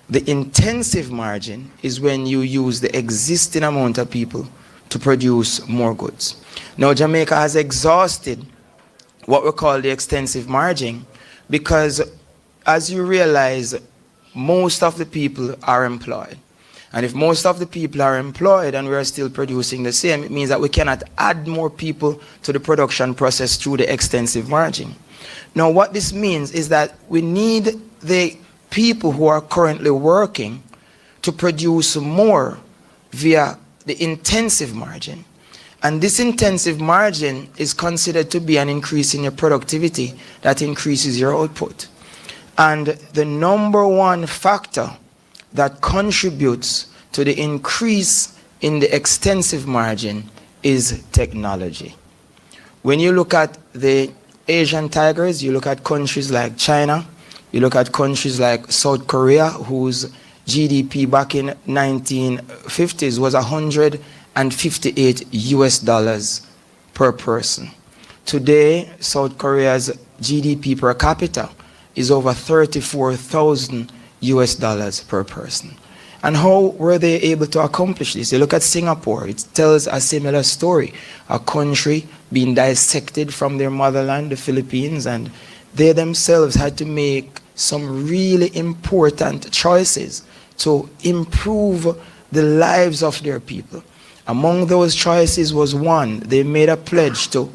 The intensive margin is when you use the existing amount of people to produce more goods. Now, Jamaica has exhausted what we call the extensive margin because, as you realize, most of the people are employed. And if most of the people are employed and we are still producing the same, it means that we cannot add more people to the production process through the extensive margin. Now, what this means is that we need the people who are currently working to produce more via the intensive margin. And this intensive margin is considered to be an increase in your productivity that increases your output. And the number one factor that contributes to the increase in the extensive margin is technology. When you look at the Asian tigers, you look at countries like China, you look at countries like South Korea, whose GDP back in 1950s was $158 per person. Today, South Korea's GDP per capita is over $34,000 per person. And how were they able to accomplish this? You look at Singapore, it tells a similar story. A country being dissected from their motherland, the Philippines, and they themselves had to make some really important choices to improve the lives of their people. Among those choices was one, they made a pledge to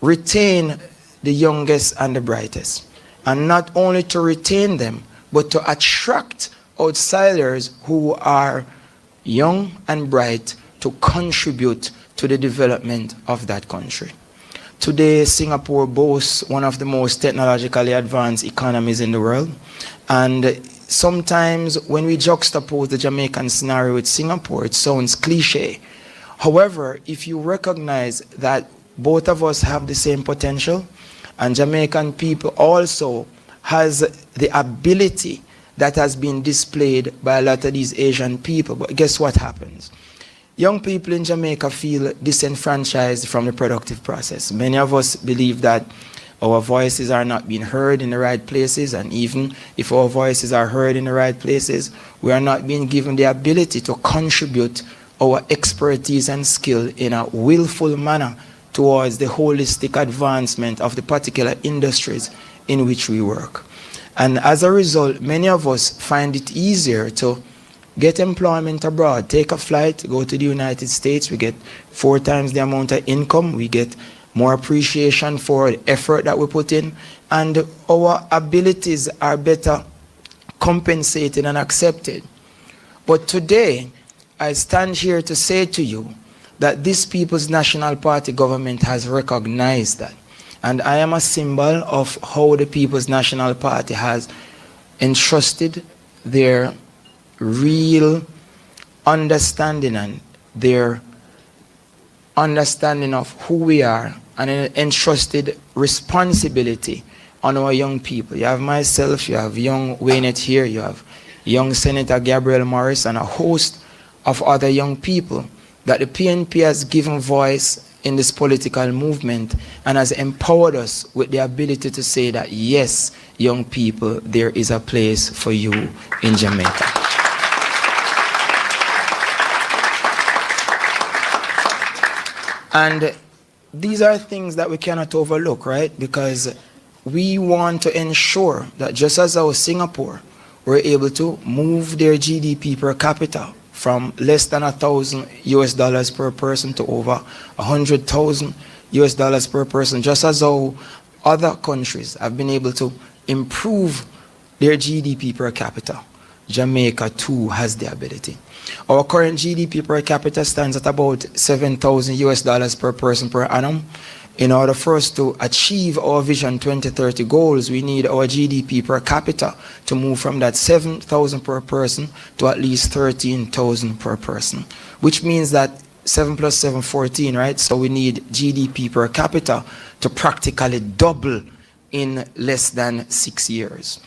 retain the youngest and the brightest. And not only to retain them, but to attract outsiders who are young and bright to contribute to the development of that country. Today, Singapore boasts one of the most technologically advanced economies in the world. And sometimes when we juxtapose the Jamaican scenario with Singapore, it sounds cliche. However, if you recognize that both of us have the same potential, and Jamaican people also has the ability that has been displayed by a lot of these Asian people. But guess what happens? Young people in Jamaica feel disenfranchised from the productive process. Many of us believe that our voices are not being heard in the right places, and even if our voices are heard in the right places, we are not being given the ability to contribute our expertise and skill in a willful manner towards the holistic advancement of the particular industries in which we work. And as a result, many of us find it easier to get employment abroad, take a flight, go to the United States, we get 4 times the amount of income, we get more appreciation for the effort that we put in, and our abilities are better compensated and accepted. But today, I stand here to say to you that this People's National Party government has recognized that. And I am a symbol of how the People's National Party has entrusted their real understanding and their understanding of who we are, and entrusted responsibility on our young people. You have myself, you have young Waynette here, you have young Senator Gabriel Morris, and a host of other young people that the PNP has given voice in this political movement and has empowered us with the ability to say that, yes, young people, there is a place for you in Jamaica. And these are things that we cannot overlook, right? Because we want to ensure that just as our Singapore were able to move their GDP per capita from less than $1,000 per person to over $100,000 per person, just as how other countries have been able to improve their GDP per capita, Jamaica too has the ability. Our current GDP per capita stands at about $7,000 per person per annum. In order for us to achieve our Vision 2030 goals, we need our GDP per capita to move from that 7,000 per person to at least 13,000 per person, which means that 7 plus 7, 14, right? So we need GDP per capita to practically double in less than 6 years.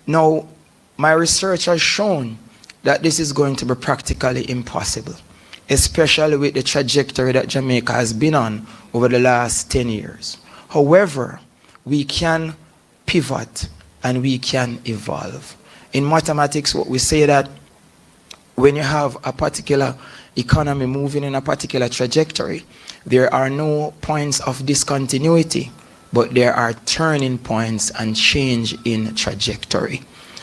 Now, my research has shown that this is going to be practically impossible, especially with the trajectory that Jamaica has been on over the last 10 years. However, we can pivot and we can evolve. In mathematics, what we say that when you have a particular economy moving in a particular trajectory, there are no points of discontinuity, but there are turning points and change in trajectory.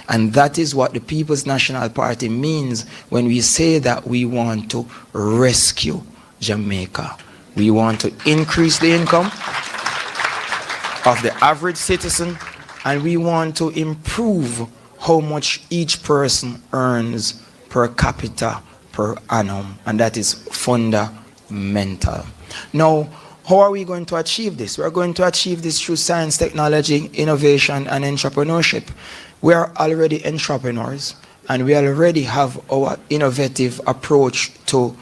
And that is what the People's National Party means when we say that we want to rescue Jamaica. We want to increase the income of the average citizen, and we want to improve how much each person earns per capita per annum, and that is fundamental. Now, how are we going to achieve this? We're going to achieve this through science, technology, innovation, and entrepreneurship. We are already entrepreneurs, and we already have our innovative approach to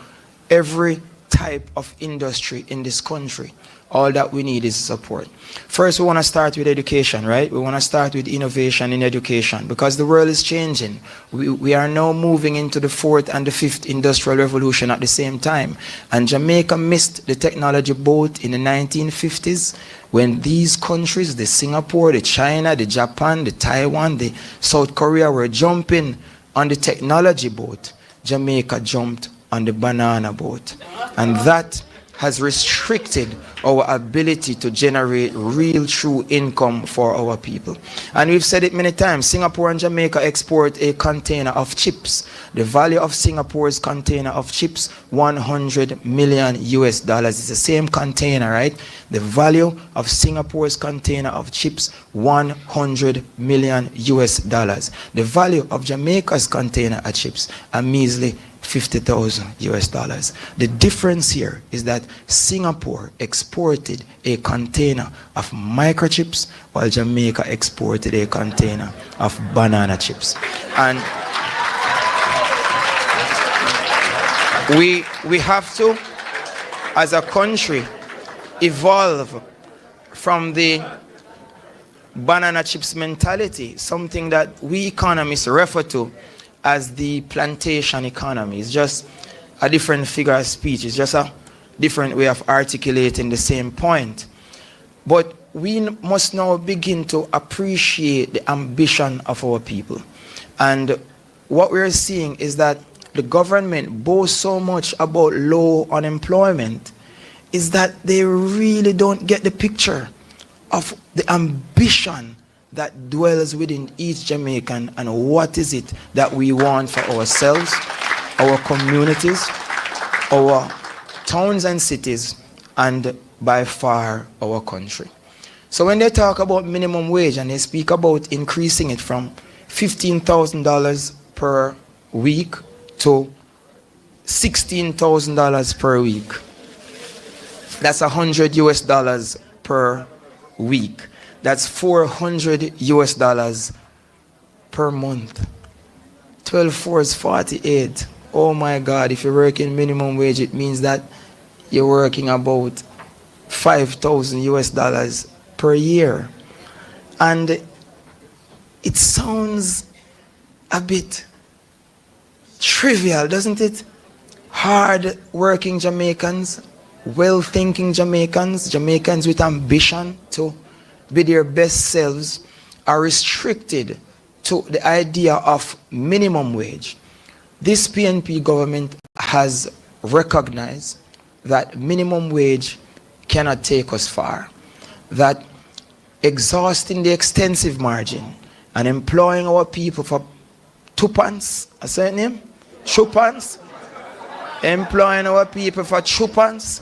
every type of industry in this country. All that we need is support. First, we want to start with education, right? We want to start with innovation in education because the world is changing. We are now moving into the 4th and the 5th industrial revolution at the same time. And Jamaica missed the technology boat in the 1950s when these countries, the Singapore, the China, the Japan, the Taiwan, the South Korea were jumping on the technology boat. Jamaica jumped on the banana boat. And that has restricted our ability to generate real true income for our people. And we've said it many times, Singapore and Jamaica export a container of chips. The value of Singapore's container of chips, $100 million. It's the same container, right? The value of Singapore's container of chips, $100 million. The value of Jamaica's container of chips, a measly $50,000. The difference here is that Singapore exported a container of microchips while Jamaica exported a container of banana chips. And we have to, as a country, evolve from the banana chips mentality, something that we economists refer to as the plantation economy. It's just a different figure of speech. It's just a different way of articulating the same point. But we must now begin to appreciate the ambition of our people. And what we're seeing is that the government boasts so much about low unemployment is that they really don't get the picture of the ambition that dwells within each Jamaican and what is it that we want for ourselves, our communities, our towns and cities, and by far our country. So when they talk about minimum wage and they speak about increasing it from $15,000 per week to $16,000 per week, that's $100 per week. That's $400 per month. 12 4 is 48. Oh my God, if you're working minimum wage, it means that you're working about $5,000 per year. And it sounds a bit trivial, doesn't it? hard-working Jamaicans, well-thinking Jamaicans, Jamaicans with ambition to be their best selves, are restricted to the idea of minimum wage. This PNP government has recognized that minimum wage cannot take us far, that exhausting the extensive margin and employing our people for twopence, a certain name? Twopence? Employing our people for twopence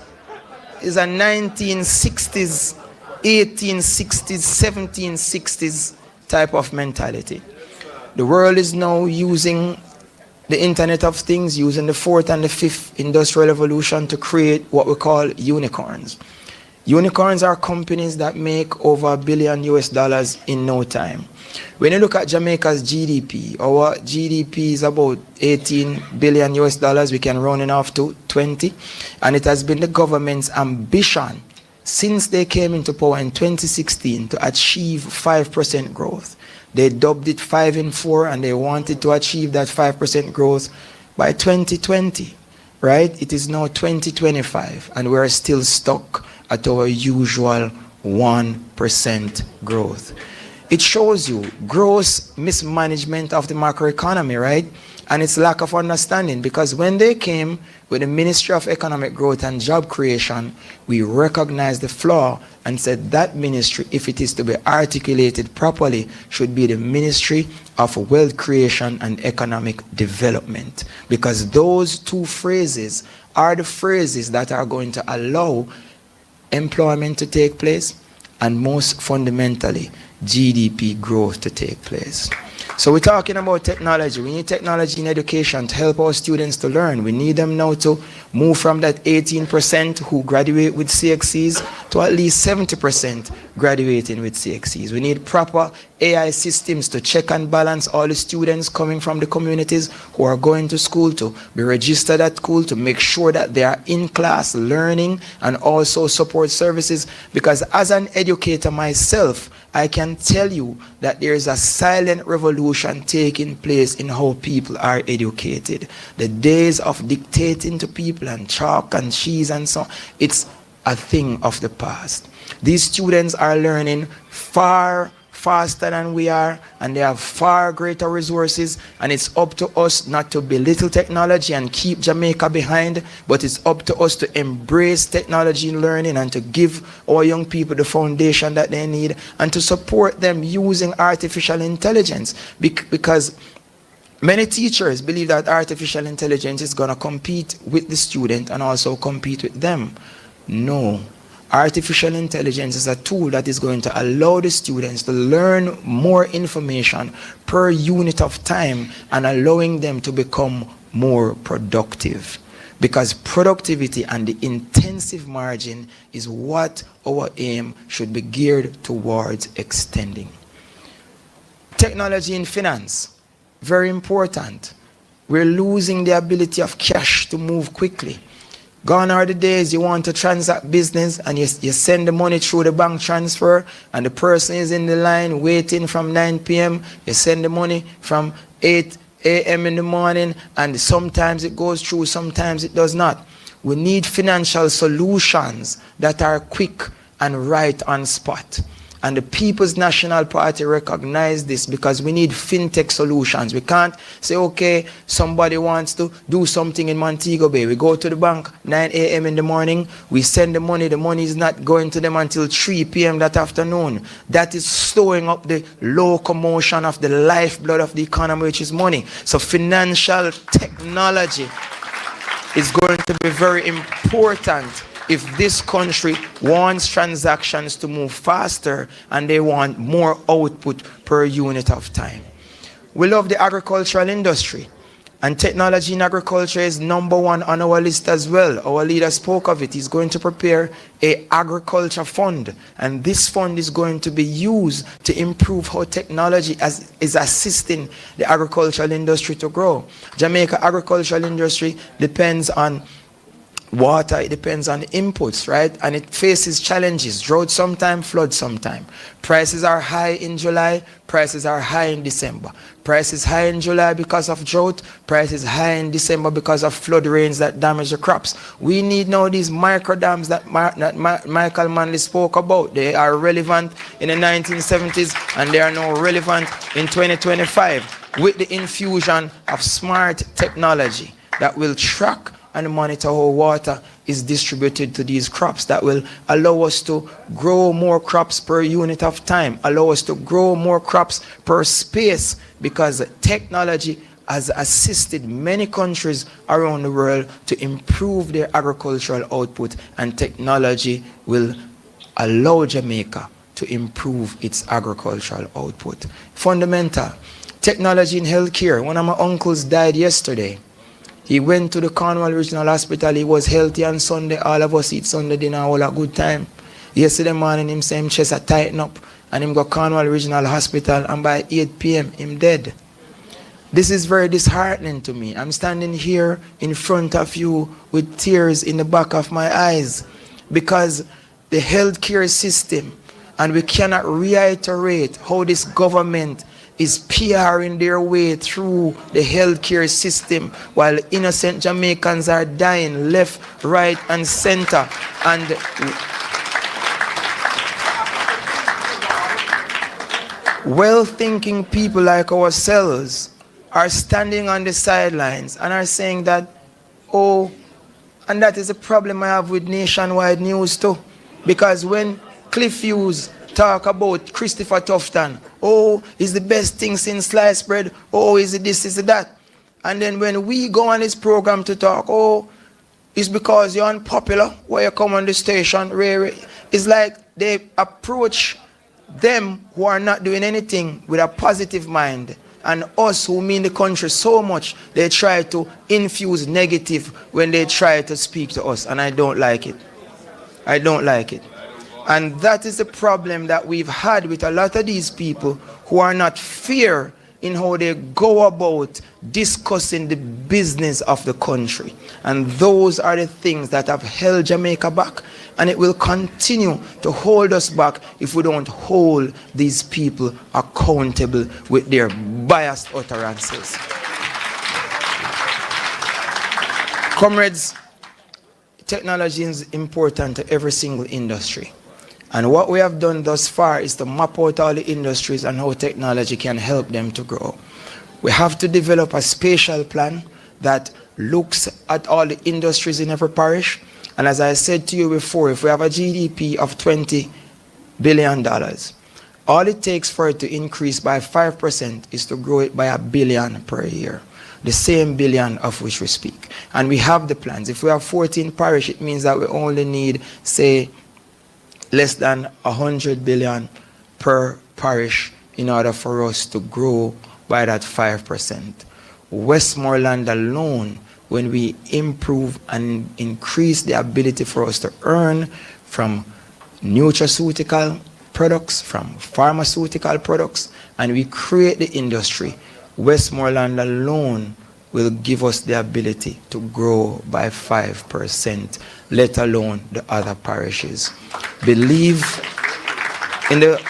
is a 1960s, 1860s, 1760s type of mentality. The world is now using the Internet of Things, using the fourth and the fifth industrial revolution to create what we call unicorns. Unicorns are companies that make over $1 billion in no time. When you look at Jamaica's GDP, our GDP is about $18 billion. We can round it off to 20. And it has been the government's ambition since they came into power in 2016 to achieve 5% growth. They dubbed it 5 in 4, and they wanted to achieve that 5% growth by 2020, right? It is now 2025, and we're still stuck at our usual 1% growth. It shows you gross mismanagement of the macroeconomy, right? And its lack of understanding, because when they came with the Ministry of Economic Growth and Job Creation, we recognized the flaw and said that ministry, if it is to be articulated properly, should be the Ministry of Wealth Creation and Economic Development, because those two phrases are the phrases that are going to allow employment to take place and, most fundamentally, GDP growth to take place. So we're talking about technology. We need technology in education to help our students to learn. We need them now to move from that 18% who graduate with CXCs to at least 70% graduating with CXCs. We need proper AI systems to check and balance all the students coming from the communities who are going to school, to be registered at school, to make sure that they are in class learning, and also support services. Because as an educator myself, I can tell you that there is a silent revolution taking place in how people are educated. The days of dictating to people and chalk and cheese and so on, it's a thing of the past. These students are learning far faster than we are, and they have far greater resources, and it's up to us not to belittle technology and keep Jamaica behind, but it's up to us to embrace technology learning and to give our young people the foundation that they need, and to support them using artificial intelligence, because many teachers believe that artificial intelligence is going to compete with the student and also compete with them. No. Artificial intelligence is a tool that is going to allow the students to learn more information per unit of time and allowing them to become more productive. Because productivity and the intensive margin is what our aim should be geared towards extending. Technology in finance, very important. We're losing the ability of cash to move quickly. Gone are the days you want to transact business and you send the money through the bank transfer and the person is in the line waiting from 9 p.m. You send the money from 8 a.m. in the morning, and sometimes it goes through, sometimes it does not. We need financial solutions that are quick and right on spot. And the People's National Party recognize this, because we need fintech solutions. We can't say, okay, somebody wants to do something in Montego Bay. We go to the bank 9 a.m. in the morning. We send the money is not going to them until 3 p.m. that afternoon. That is slowing up the locomotion of the lifeblood of the economy, which is money. So financial technology is going to be very important if this country wants transactions to move faster and they want more output per unit of time. We love the agricultural industry, and technology in agriculture is #1 on our list as well. Our leader spoke of it. He's going to prepare an agriculture fund, and this fund is going to be used to improve how technology is assisting the agricultural industry to grow. Jamaica agricultural industry depends on Water, it depends on the inputs, right? And it faces challenges. Drought sometime, flood sometime. Prices are high in July, prices are high in December. Prices high in July because of drought, prices high in December because of flood rains that damage the crops. We need now these micro dams that Michael Manley spoke about. They are relevant in the 1970s and they are now relevant in 2025 with the infusion of smart technology that will track and monitor how water is distributed to these crops. That will allow us to grow more crops per unit of time, allow us to grow more crops per space, because technology has assisted many countries around the world to improve their agricultural output, and technology will allow Jamaica to improve its agricultural output. Fundamental. Technology in healthcare. One of my uncles died yesterday. He went to the Cornwall Regional Hospital. He was healthy on Sunday. All of us eat Sunday dinner, all a good time. Yesterday morning, him say him chest a tighten up, and him go Cornwall Regional Hospital, and by 8 p.m. him dead. This is very disheartening to me. I'm standing here in front of you with tears in the back of my eyes, because the healthcare system, and we cannot reiterate how this government is PRing their way through the healthcare system while innocent Jamaicans are dying left, right, and center. And well-thinking people like ourselves are standing on the sidelines and are saying that, oh, and that is a problem I have with nationwide news too. Because when Cliff Hughes talk about Christopher Tufton, oh, is the best thing since sliced bread, oh, is it this, is it that? And then when we go on this program to talk, oh, it's because you're unpopular, where you come on the station, it's like they approach them who are not doing anything with a positive mind, and us who mean the country so much, they try to infuse negative when they try to speak to us, and I don't like it. I don't like it. And that is the problem that we've had with a lot of these people who are not fair in how they go about discussing the business of the country. And those are the things that have held Jamaica back, and it will continue to hold us back if we don't hold these people accountable with their biased utterances. Comrades, technology is important to every single industry. And what we have done thus far is to map out all the industries and how technology can help them to grow. We have to develop a spatial plan that looks at all the industries in every parish. And as I said to you before, if we have a GDP of $20 billion, all it takes for it to increase by 5% is to grow it by $1 billion per year. The same billion of which we speak. And we have the plans. If we have 14 parish, it means that we only need, say, less than 100 billion per parish in order for us to grow by that 5%. Westmoreland alone, when we improve and increase the ability for us to earn from nutraceutical products, from pharmaceutical products, and we create the industry, Westmoreland alone will give us the ability to grow by 5%, let alone the other parishes. Believe in the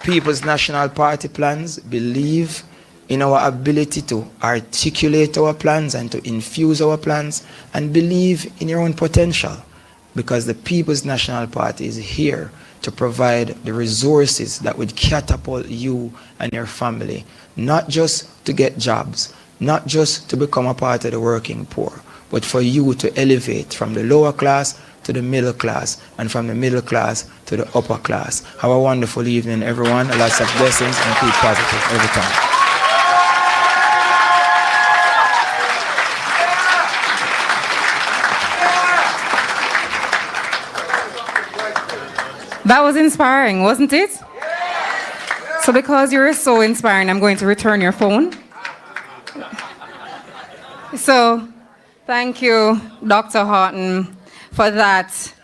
People's National Party plans, believe in our ability to articulate our plans and to infuse our plans, and believe in your own potential, because the People's National Party is here to provide the resources that would catapult you and your family, not just to get jobs, not just to become a part of the working poor, but for you to elevate from the lower class to the middle class, and from the middle class to the upper class. Have a wonderful evening, everyone. Lots of blessings, and keep positive every time. That was inspiring, wasn't it? So because you're so inspiring, I'm going to return your phone. So thank you, Dr. Haughton, for that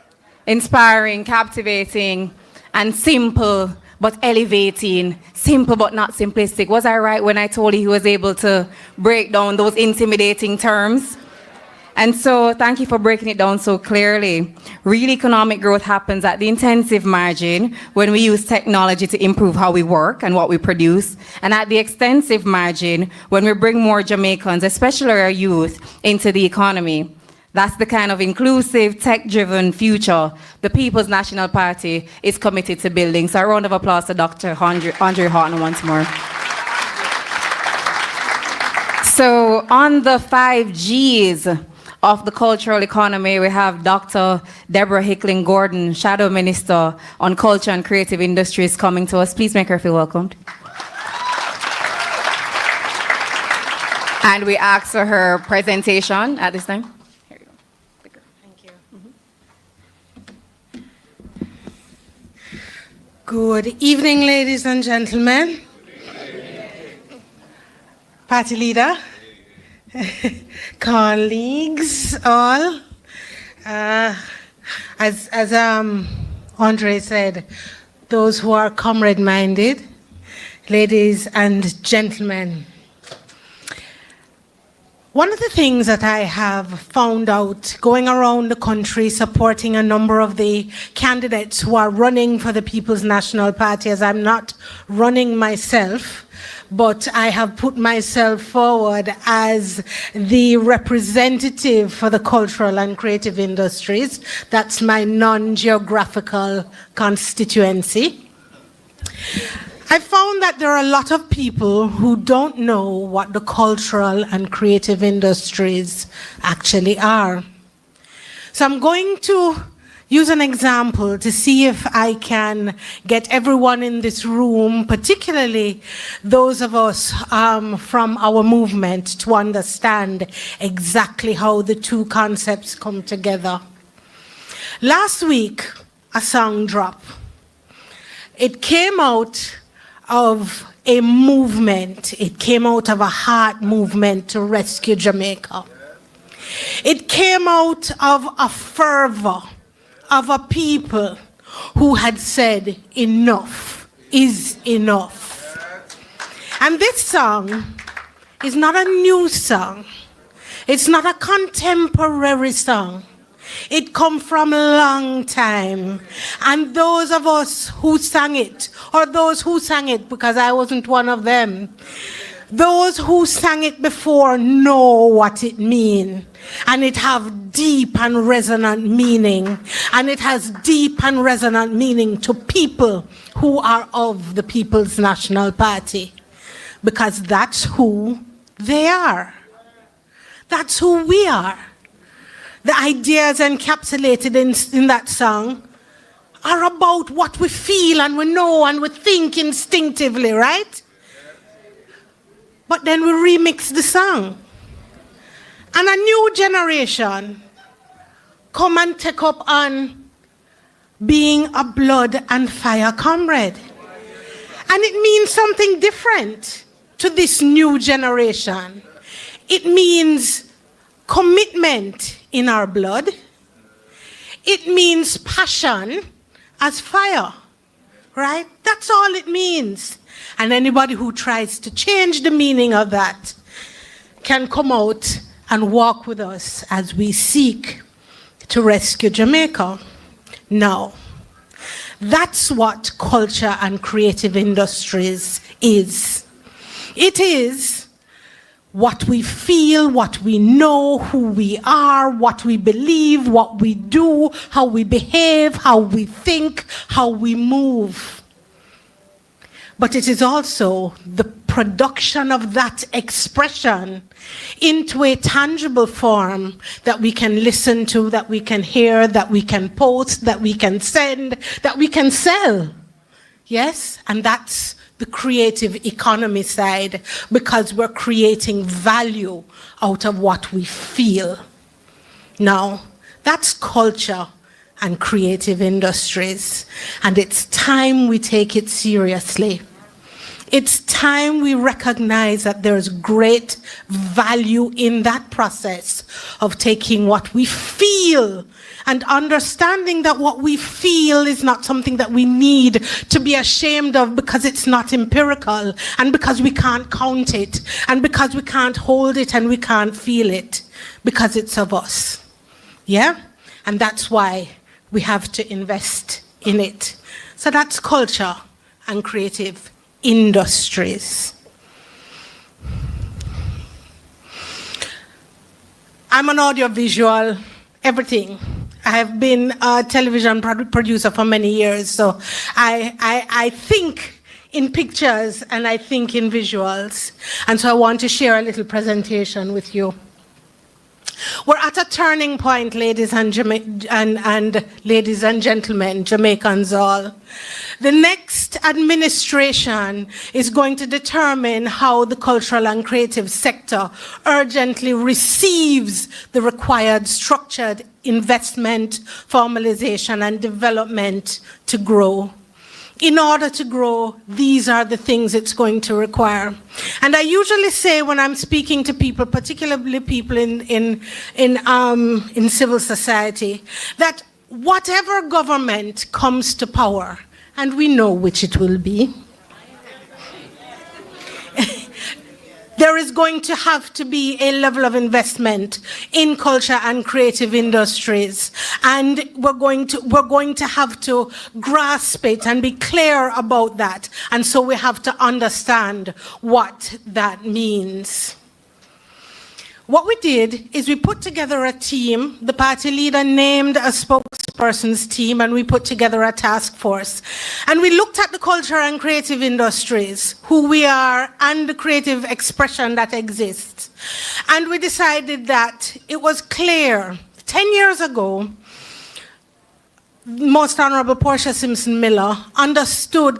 inspiring, captivating, and simple but elevating, simple but not simplistic. Was I right when I told you he was able to break down those intimidating terms? And so thank you for breaking it down so clearly. Real economic growth happens at the intensive margin when we use technology to improve how we work and what we produce, and at the extensive margin when we bring more Jamaicans, especially our youth, into the economy. That's the kind of inclusive, tech-driven future the People's National Party is committed to building. So a round of applause to Dr. Andre Haughton once more. So on the 5 Gs of the cultural economy, we have Dr. Deborah Hickling Gordon, Shadow Minister on Culture and Creative Industries, coming to us. Please make her feel welcomed. And we ask for her presentation at this time. Here you go. Thank you. Good evening, ladies and gentlemen. Party leader, colleagues, all. As Andre said, those who are comrade-minded, ladies and gentlemen. One of the things that I have found out going around the country supporting a number of the candidates who are running for the People's National Party, as I'm not running myself, but I have put myself forward as the representative for the cultural and creative industries. That's my non-geographical constituency. I found that there are a lot of people who don't know what the cultural and creative industries actually are. So I'm going to use an example to see if I can get everyone in this room, particularly those of us from our movement, to understand exactly how the two concepts come together. Last week, a song dropped. It came out of a movement. It came out of a heart movement to rescue Jamaica. It came out of a fervor of a people who had said enough is enough. And this song is not a new song. It's not a contemporary song. It come from a long time. And those of us who sang it, or those who sang it, because I wasn't one of them, those who sang it before know what it means. And it have deep and resonant meaning. And it has deep and resonant meaning to people who are of the People's National Party. Because that's who they are. That's who we are. The ideas encapsulated in that song are about what we feel and we know and we think instinctively, right? But then we remix the song. And a new generation come and take up on being a blood and fire comrade. And it means something different to this new generation. It means commitment in our blood. It means passion as fire, right? That's all it means. And anybody who tries to change the meaning of that can come out and walk with us as we seek to rescue Jamaica. Now, that's what culture and creative industries is. It is what we feel, what we know, who we are, what we believe, what we do, how we behave, how we think, how we move. But it is also the production of that expression into a tangible form that we can listen to, that we can hear, that we can post, that we can send, that we can sell. Yes? And that's the creative economy side, because we're creating value out of what we feel. Now, that's culture and creative industries, and it's time we take it seriously. It's time we recognize that there's great value in that process of taking what we feel and understanding that what we feel is not something that we need to be ashamed of because it's not empirical, and because we can't count it, and because we can't hold it and we can't feel it, because it's of us. Yeah? And that's why we have to invest in it. So that's culture and creative industries. I'm an audiovisual, everything. I have been a television producer for many years, so I think in pictures and I think in visuals. And so I want to share a little presentation with you. We're at a turning point, ladies and ladies and gentlemen, Jamaicans all. The next administration is going to determine how the cultural and creative sector urgently receives the required structured investment, formalization, and development to grow. In order to grow, these are the things it's going to require. And I usually say when I'm speaking to people, particularly people in civil society, that whatever government comes to power, and we know which it will be, there is going to have to be a level of investment in culture and creative industries. And we're going to have to grasp it and be clear about that. And so we have to understand what that means. What we did is we put together a team. The party leader named a spokespersons team, and we put together a task force. And we looked at the culture and creative industries, who we are, and the creative expression that exists. And we decided that it was clear, 10 years ago, Most Honorable Portia Simpson Miller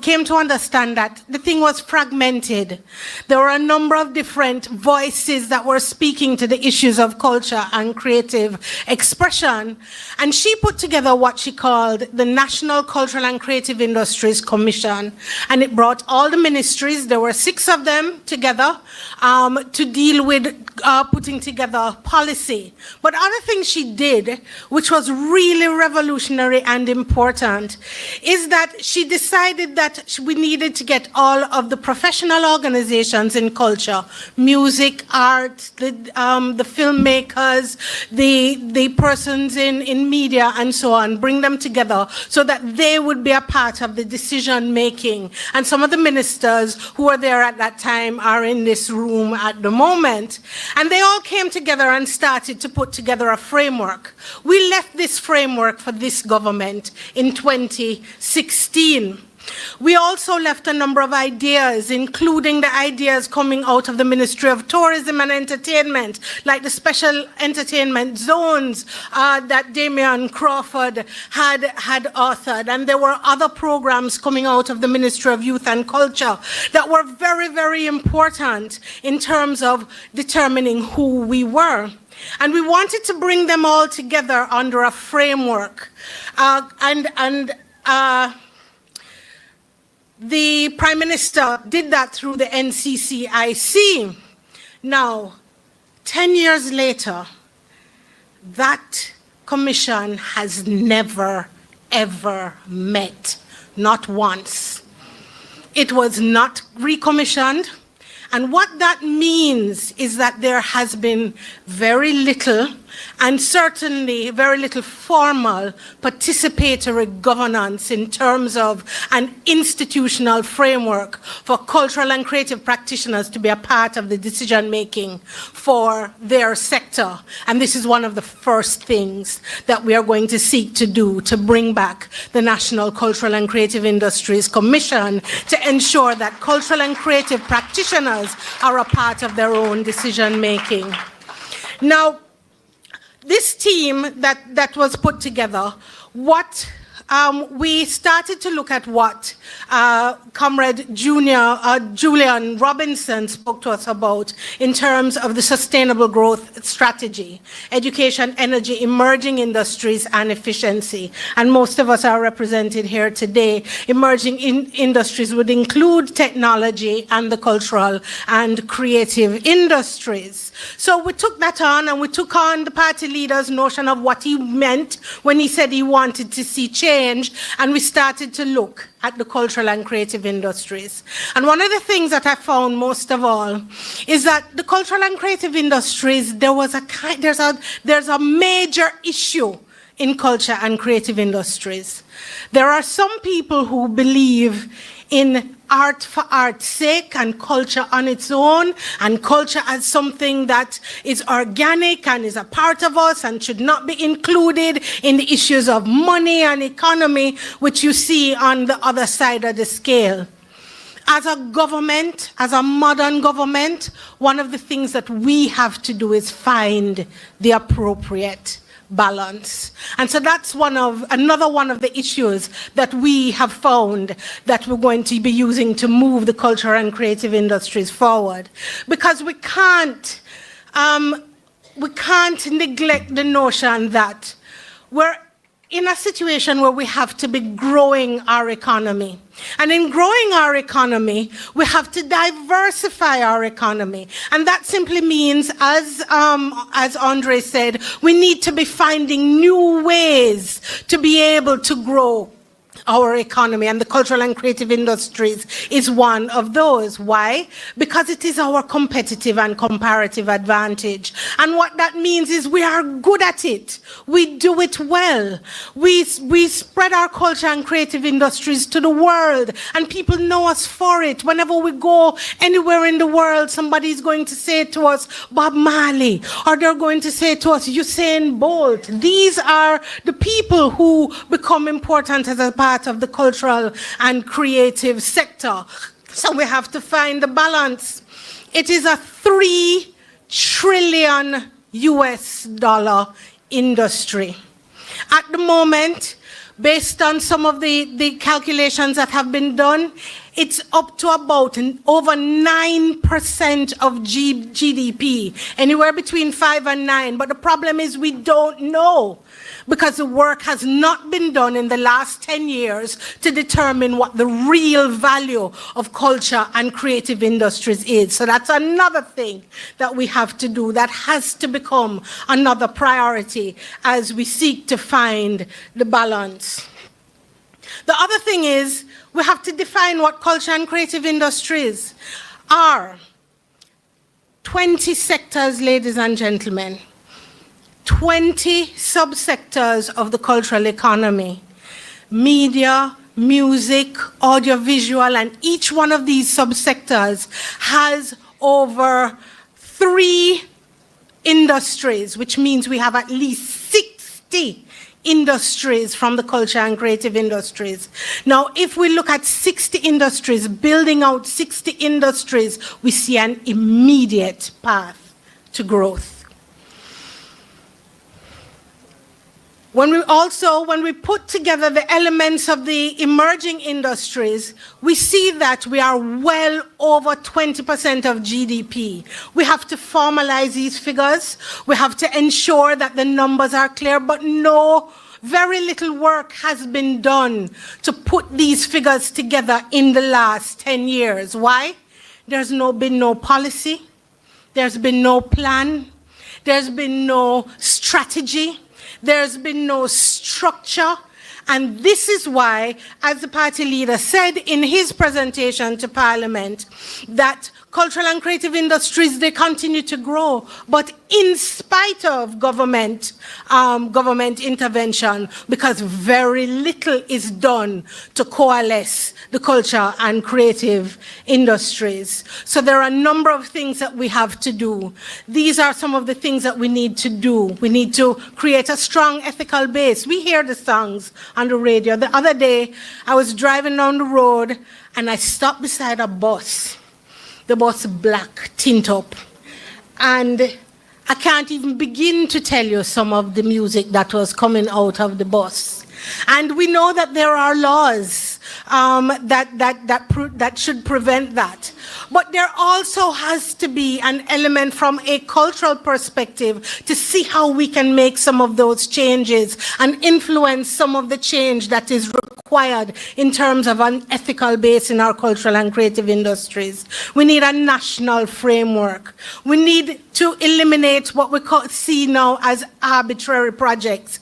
came to understand that the thing was fragmented. There were a number of different voices that were speaking to the issues of culture and creative expression. And she put together what she called the National Cultural and Creative Industries Commission. And it brought all the ministries, there were 6 of them together, to deal with putting together policy. But other things she did, which was really revolutionary and important, is that she decided that we needed to get all of the professional organizations in culture, music, art, the filmmakers, the persons in media and so on, bring them together so that they would be a part of the decision making. And some of the ministers who were there at that time are in this room at the moment. And they all came together and started to put together a framework. We left this framework for this government in 2016. We also left a number of ideas, including the ideas coming out of the Ministry of Tourism and Entertainment, like the special entertainment zones that Damian Crawford had authored. And there were other programs coming out of the Ministry of Youth and Culture that were very, very important in terms of determining who we were. And we wanted to bring them all together under a framework. The Prime Minister did that through the NCCIC. Now, 10 years later, that commission has never, ever met, not once. It was not recommissioned. And what that means is that there has been very little, and certainly very little formal participatory governance in terms of an institutional framework for cultural and creative practitioners to be a part of the decision making for their sector. And this is one of the first things that we are going to seek to do, to bring back the National Cultural and Creative Industries Commission to ensure that cultural and creative practitioners are a part of their own decision making. Now, this team that was put together, we started to look at what Comrade Julian Robinson spoke to us about in terms of the sustainable growth strategy, education, energy, emerging industries, and efficiency. And most of us are represented here today. Emerging industries would include technology and the cultural and creative industries. So we took that on, and we took on the party leader's notion of what he meant when he said he wanted to see change, and we started to look at the cultural and creative industries. And one of the things that I found most of all is that the cultural and creative industries, there's a major issue in culture and creative industries. There are some people who believe in art for art's sake and culture on its own, and culture as something that is organic and is a part of us and should not be included in the issues of money and economy, which you see on the other side of the scale. As a government, as a modern government, one of the things that we have to do is find the appropriate balance. And so that's another one of the issues that we have found that we're going to be using to move the culture and creative industries forward. Because we can't neglect the notion that we're in a situation where we have to be growing our economy. And in growing our economy, we have to diversify our economy. And that simply means, as Andre said, we need to be finding new ways to be able to grow our economy, and the cultural and creative industries is one of those. Why? Because it is our competitive and comparative advantage. And what that means is we are good at it. We do it well. We spread our culture and creative industries to the world, and people know us for it. Whenever we go anywhere in the world, somebody's going to say to us, Bob Marley, or they're going to say to us, Usain Bolt. These are the people who become important as a part of the cultural and creative sector. So we have to find the balance. It is a $3 trillion industry. At the moment, based on some of the calculations that have been done, it's up to about over 9% of GDP, anywhere between 5 and 9. But the problem is we don't know, because the work has not been done in the last 10 years to determine what the real value of culture and creative industries is. So that's another thing that we have to do, that has to become another priority as we seek to find the balance. The other thing is, we have to define what culture and creative industries are. 20 sectors, ladies and gentlemen. 20 subsectors of the cultural economy. Media, music, audiovisual, and each one of these subsectors has over 3 industries, which means we have at least 60 industries from the culture and creative industries. Now, if we look at 60 industries, building out 60 industries, we see an immediate path to growth. When we put together the elements of the emerging industries, we see that we are well over 20% of GDP. We have to formalize these figures. We have to ensure that the numbers are clear, but very little work has been done to put these figures together in the last 10 years. Why? There's been no policy. There's been no plan. There's been no strategy. There's been no structure. And this is why, as the party leader said in his presentation to Parliament, that cultural and creative industries, they continue to grow, but in spite of government intervention, because very little is done to coalesce the culture and creative industries. So there are a number of things that we have to do. These are some of the things that we need to do. We need to create a strong ethical base. We hear the songs on the radio. The other day, I was driving down the road and I stopped beside a bus. The bus black, tint up. And I can't even begin to tell you some of the music that was coming out of the bus. And we know that there are laws that should prevent that. But there also has to be an element from a cultural perspective to see how we can make some of those changes and influence some of the change that is required in terms of an ethical base in our cultural and creative industries. We need a national framework. We need to eliminate what we see now as arbitrary projects,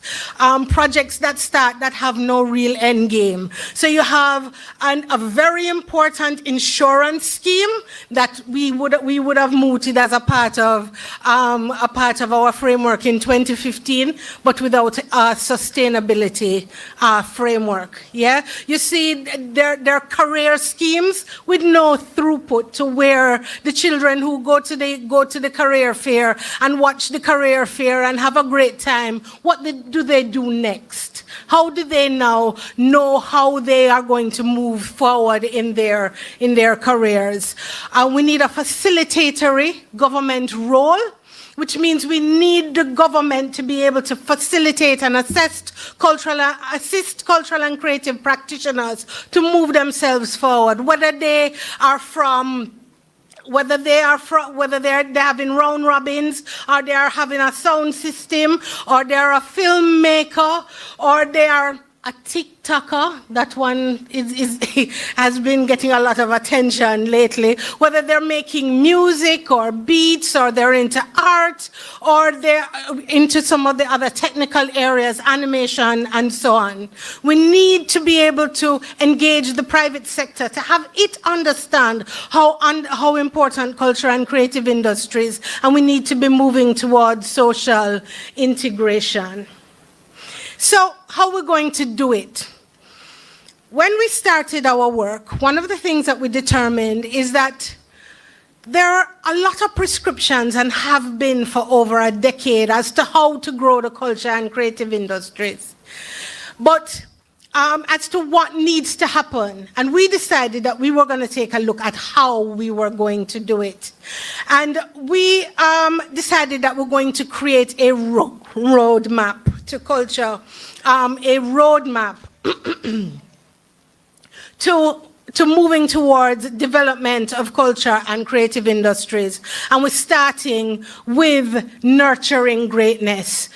projects that have no real end game. So you have a very important insurance scheme that we would have mooted as a part of our framework in 2015, but without a sustainability framework. Yeah, you see, there are career schemes with no throughput to where the children who go to the career fair and watch the career fair and have a great time, what do they do next? How do they now know how they are going to move forward in their careers? We need a facilitatory government role, which means we need the government to be able to facilitate and assist cultural and creative practitioners to move themselves forward, whether they have been round robins, or they are having a sound system, or they are a filmmaker, or they are a TikToker. That one has been getting a lot of attention lately. Whether they're making music or beats, or they're into art, or they're into some of the other technical areas, animation and so on. We need to be able to engage the private sector to have it understand how important culture and creative industries, and we need to be moving towards social integration. So how are we going to do it? When we started our work, one of the things that we determined is that there are a lot of prescriptions, and have been for over a decade, as to how to grow the culture and creative industries. But as to what needs to happen, and we decided that we were going to take a look at how we were going to do it. And we decided that we're going to create a roadmap to culture, a roadmap to moving towards development of culture and creative industries. And we're starting with nurturing greatness.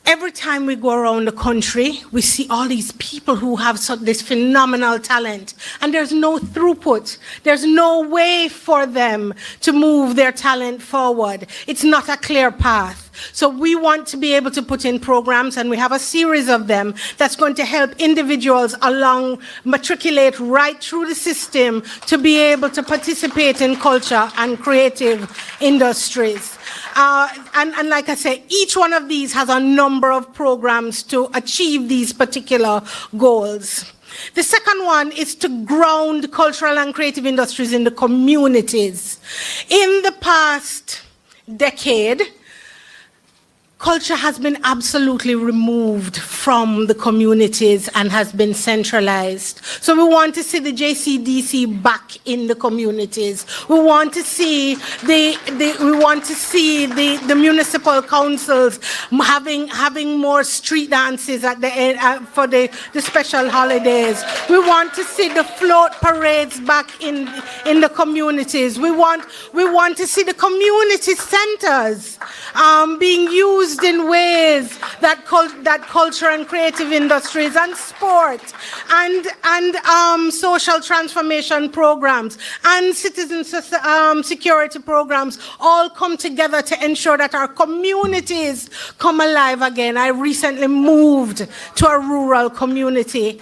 Every time we go around the country, we see all these people who have this phenomenal talent, and there's no throughput. There's no way for them to move their talent forward. It's not a clear path. So we want to be able to put in programs, and we have a series of them that's going to help individuals matriculate right through the system to be able to participate in culture and creative industries. And like I say, each one of these has a number of programs to achieve these particular goals. The second one is to ground cultural and creative industries in the communities. In the past decade, culture has been absolutely removed from the communities and has been centralized. So we want to see the JCDC back in the communities. We want to see the municipal councils having more street dances at the end for the special holidays. We want to see the float parades back in the communities. We want to see the community centers being used in ways that culture and creative industries and sport and social transformation programs and citizen security programs all come together to ensure that our communities come alive again. I recently moved to a rural community,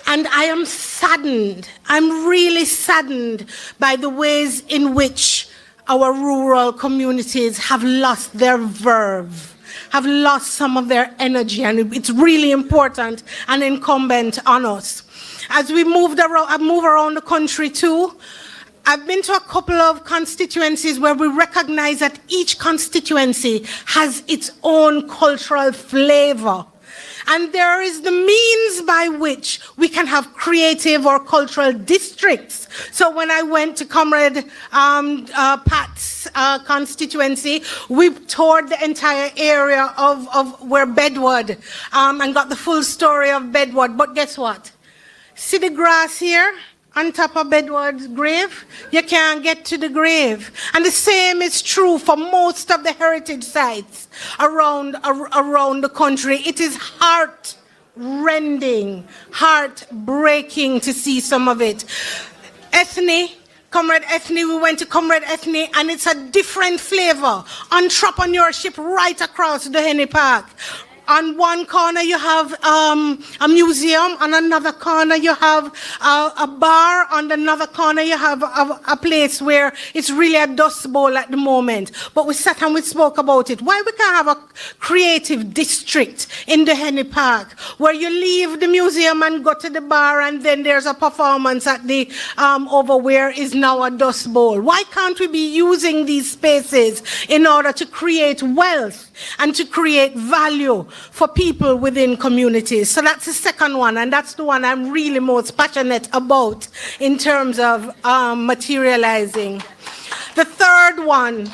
and I am saddened. I'm really saddened by the ways in which our rural communities have lost their verve, have lost some of their energy, and it's really important and incumbent on us. As we move around the country too, I've been to a couple of constituencies where we recognize that each constituency has its own cultural flavor. And there is the means by which we can have creative or cultural districts. So when I went to Comrade Pat's constituency, we toured the entire area of where Bedward and got the full story of Bedward. But guess what? See the grass here on top of Bedward's grave? You can't get to the grave. And the same is true for most of the heritage sites around the country. It is heart-rending, heart-breaking to see some of it. Comrade Ethne, we went to Comrade Ethne, and it's a different flavor. Entrepreneurship right across the Henny Park. On one corner you have a museum, on another corner you have a bar, on another corner you have a place where it's really a dust bowl at the moment. But we sat and we spoke about it. Why we can't have a creative district in the Henny Park where you leave the museum and go to the bar, and then there's a performance at the over where is now a dust bowl? Why can't we be using these spaces in order to create wealth and to create value for people within communities? So that's the second one, and that's the one I'm really most passionate about in terms of materializing. The third one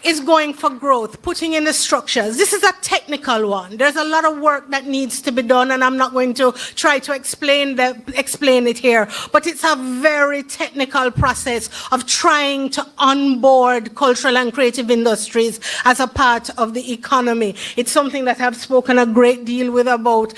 is going for growth, putting in the structures. This is a technical one. There's a lot of work that needs to be done, and I'm not going to try to explain it here, but it's a very technical process of trying to onboard cultural and creative industries as a part of the economy. It's something that I've spoken a great deal with about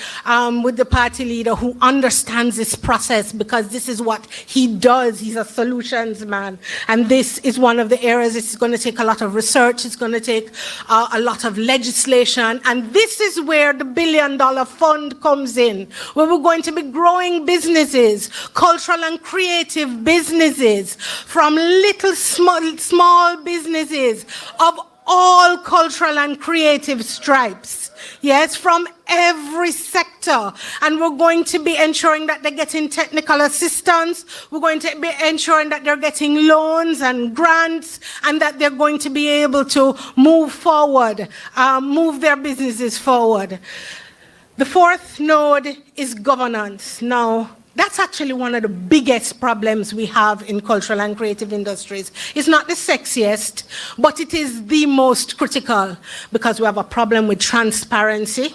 with the party leader, who understands this process, because this is what he does. He's a solutions man, and this is one of the areas. It's going to take a lot of research. It's going to take a lot of legislation, and this is where the $1 billion fund comes in, where we're going to be growing businesses, cultural and creative businesses, from little small businesses of all cultural and creative stripes. Yes, from every sector. And we're going to be ensuring that they're getting technical assistance. We're going to be ensuring that they're getting loans and grants, and that they're going to be able to move forward, move their businesses forward. The fourth node is governance. Now, that's actually one of the biggest problems we have in cultural and creative industries. It's not the sexiest, but it is the most critical, because we have a problem with transparency,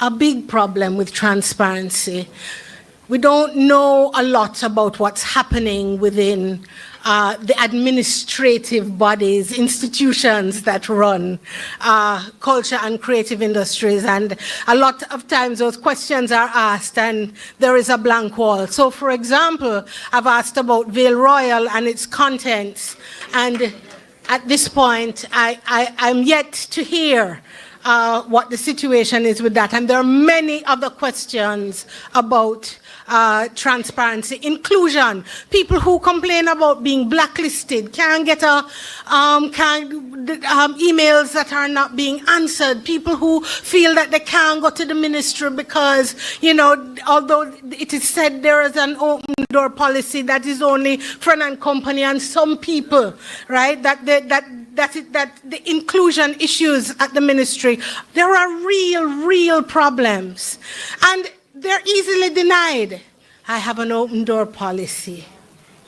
a big problem with transparency. We don't know a lot about what's happening within the administrative bodies, institutions that run culture and creative industries. And a lot of times those questions are asked and there is a blank wall. So, for example, I've asked about Vale Royal and its contents. And at this point, I'm yet to hear what the situation is with that. And there are many other questions about transparency, inclusion. People who complain about being blacklisted can't get emails that are not being answered. People who feel that they can't go to the ministry because, you know, although it is said there is an open door policy that is only friend and company, and some people, right, that the inclusion issues at the ministry, there are real problems. And they're easily denied. I have an open door policy.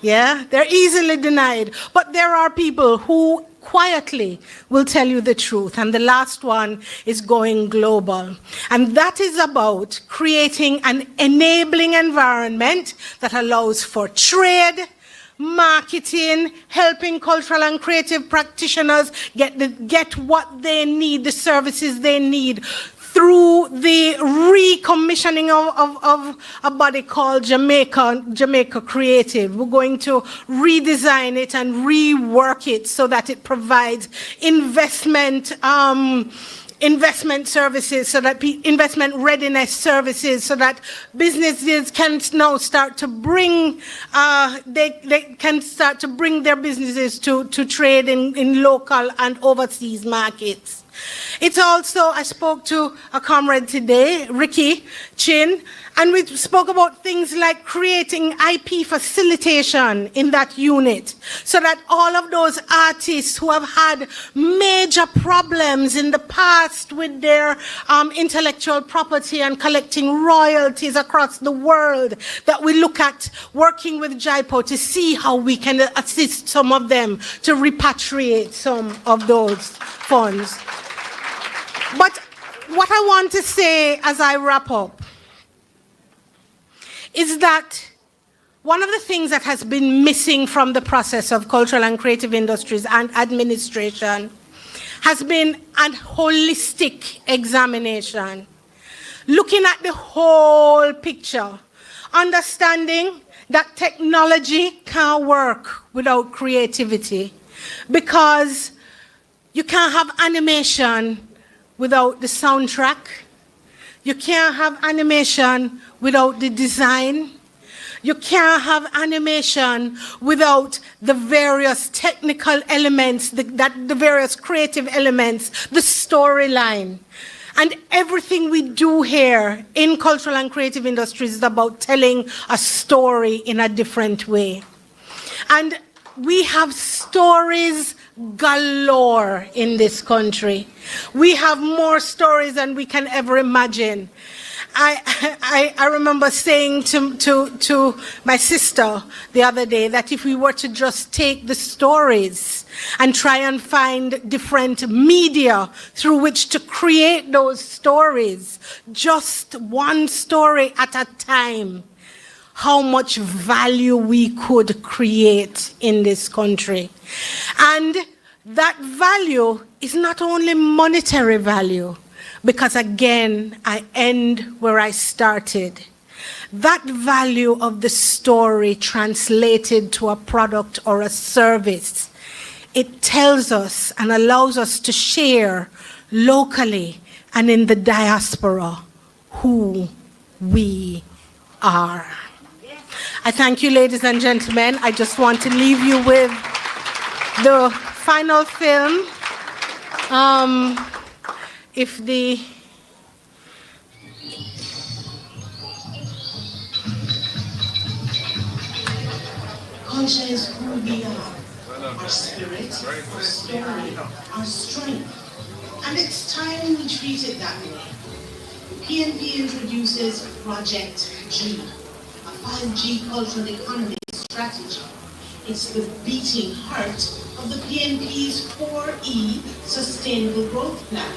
Yeah, they're easily denied. But there are people who quietly will tell you the truth. And the last one is going global. And that is about creating an enabling environment that allows for trade, marketing, helping cultural and creative practitioners get what they need, the services they need, through the recommissioning of a body called Jamaica Creative. We're going to redesign it and rework it so that it provides investment services, so that investment readiness services, so that businesses can now start to bring they can start to bring their businesses to trade in local and overseas markets. It's also, I spoke to a comrade today, Ricky Chin, and we spoke about things like creating IP facilitation in that unit, so that all of those artists who have had major problems in the past with their intellectual property and collecting royalties across the world, that we look at working with JIPO to see how we can assist some of them to repatriate some of those funds. But what I want to say as I wrap up is that one of the things that has been missing from the process of cultural and creative industries and administration has been a holistic examination, looking at the whole picture, understanding that technology can't work without creativity, because you can't have animation without the soundtrack. You can't have animation without the design. You can't have animation without the various technical elements, the various creative elements, the storyline. And everything we do here in cultural and creative industries is about telling a story in a different way. And we have stories galore in this country. We have more stories than we can ever imagine. I remember saying to my sister the other day that if we were to just take the stories and try and find different media through which to create those stories, just one story at a time, how much value we could create in this country. And that value is not only monetary value, because again, I end where I started. That value of the story translated to a product or a service, it tells us and allows us to share locally and in the diaspora who we are. I thank you, ladies and gentlemen. I just want to leave you with the final film. If the culture is who we are, our spirit, our story, our strength, and it's time we treat it that way. PNP introduces Project G, a 5G cultural economy strategy. It's the beating heart of the PNP's 4E Sustainable Growth Plan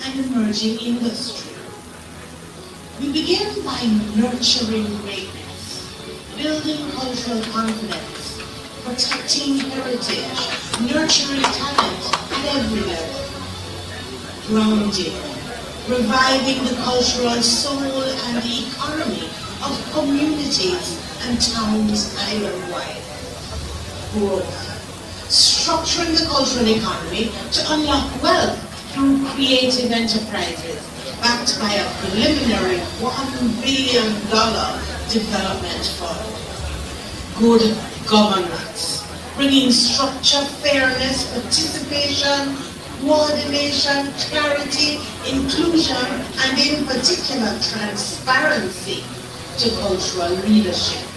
and emerging industry. We begin by nurturing greatness, building cultural confidence, protecting heritage, nurturing talent at every level, grounding, reviving the cultural soul and the economy of communities and towns island-wide. Growth, structuring the cultural economy to unlock wealth through creative enterprises, backed by a preliminary $1 billion development fund. Good governance, bringing structure, fairness, participation, coordination, clarity, inclusion, and in particular transparency to cultural leadership.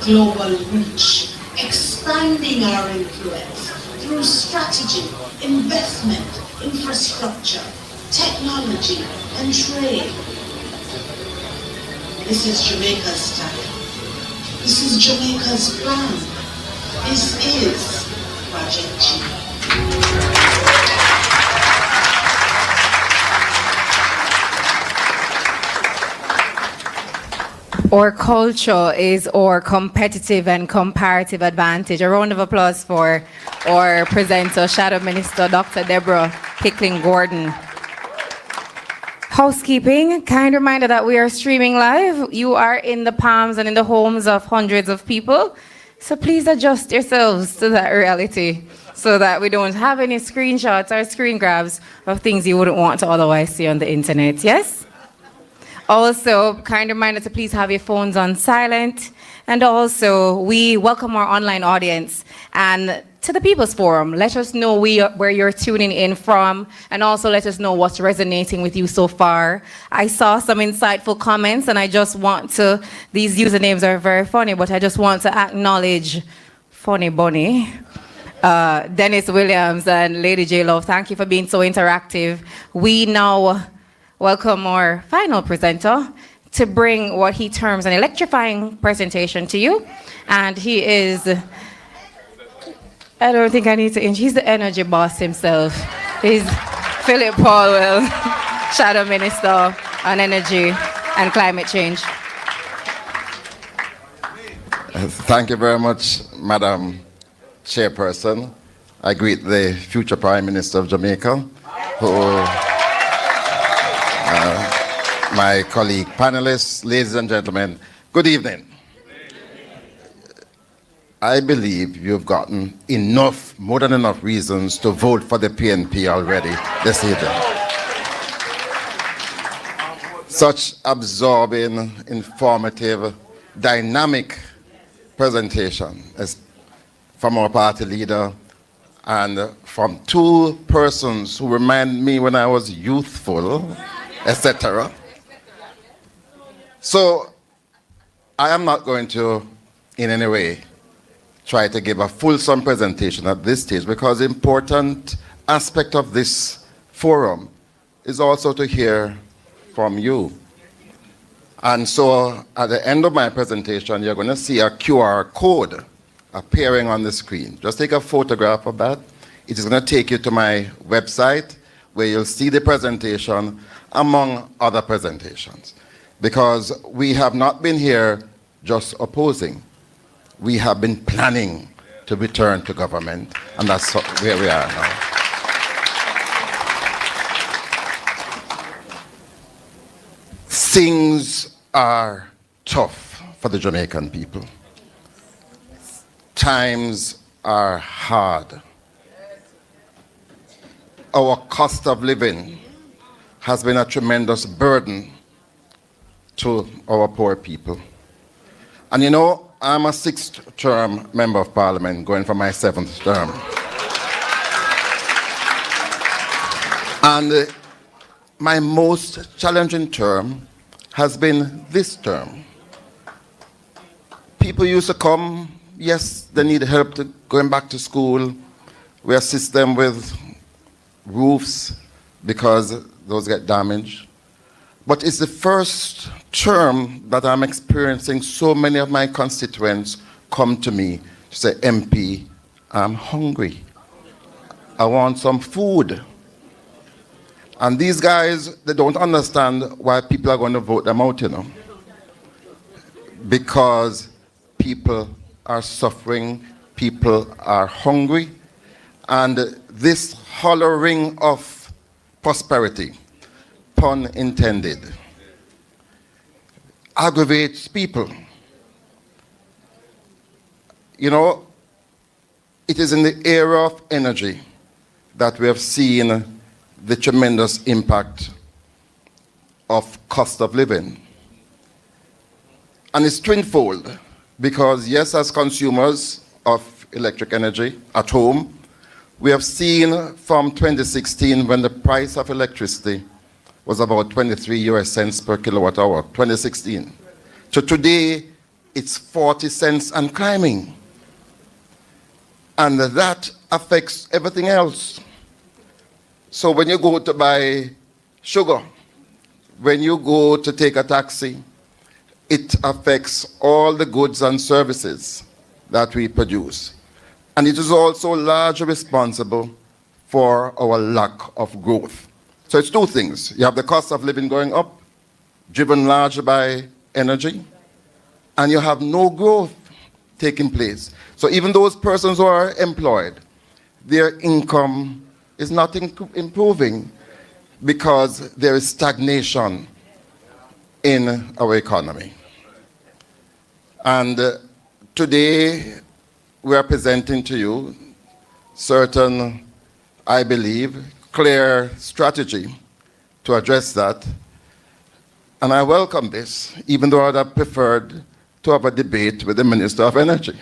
Global reach, expanding our influence through strategy, investment, infrastructure, technology, and trade. This is Jamaica's time. This is Jamaica's plan. This is Project G. Our culture is our competitive and comparative advantage. A round of applause for our presenter, Shadow Minister Dr. Deborah Hickling Gordon. Housekeeping, kind reminder that we are streaming live. You are in the palms and in the homes of hundreds of people. So please adjust yourselves to that reality so that we don't have any screenshots or screen grabs of things you wouldn't want to otherwise see on the internet, yes? Also, kind reminder to please have your phones on silent. And also, we welcome our online audience and to the People's Forum. Let us know where you're tuning in from, and also let us know what's resonating with you so far. I saw some insightful comments, and I just want to, these usernames are very funny, but I just want to acknowledge Funny Bunny, Dennis Williams, and Lady J Love. Thank you for being so interactive. We now welcome our final presenter to bring what he terms an electrifying presentation to you. And he is, I don't think I need to he's the energy boss himself. He's Phillip Paulwell, Shadow Minister on Energy and Climate Change. Thank you very much, Madam Chairperson. I greet the future Prime Minister of Jamaica, my colleague panelists, ladies and gentlemen, good evening. I believe you've gotten enough, more than enough reasons to vote for the PNP already this evening. Such absorbing, informative, dynamic presentation as from our party leader and from two persons who remind me when I was youthful, etc. So I am not going to in any way try to give a fulsome presentation at this stage, because the important aspect of this forum is also to hear from you. And so at the end of my presentation, you're going to see a QR code appearing on the screen. Just take a photograph of that. It is going to take you to my website where you'll see the presentation among other presentations. Because we have not been here just opposing. We have been planning to return to government, and that's where we are now. Things are tough for the Jamaican people. Times are hard. Our cost of living has been a tremendous burden to our poor people. And you know, I'm a 6th term member of parliament, going for my 7th term. And my most challenging term has been this term. People used to come, yes, they need help to going back to school. We assist them with roofs because those get damaged. But it's the first term that I'm experiencing so many of my constituents come to me to say, MP, I'm hungry. I want some food. And these guys, they don't understand why people are going to vote them out, you know. Because people are suffering, people are hungry, and this hollow ring of prosperity, pun intended, aggravates people. You know, it is in the era of energy that we have seen the tremendous impact of cost of living. And it's twofold, because yes, as consumers of electric energy at home, we have seen from 2016, when the price of electricity was about 23 US cents per kilowatt hour, 2016. So today, it's 40 cents and climbing. And that affects everything else. So when you go to buy sugar, when you go to take a taxi, it affects all the goods and services that we produce. And it is also largely responsible for our lack of growth. So it's two things. You have the cost of living going up, driven largely by energy, and you have no growth taking place. So even those persons who are employed, their income is not improving because there is stagnation in our economy. And today we are presenting to you certain, I believe, clear strategy to address that. And I welcome this, even though I'd have preferred to have a debate with the Minister of Energy.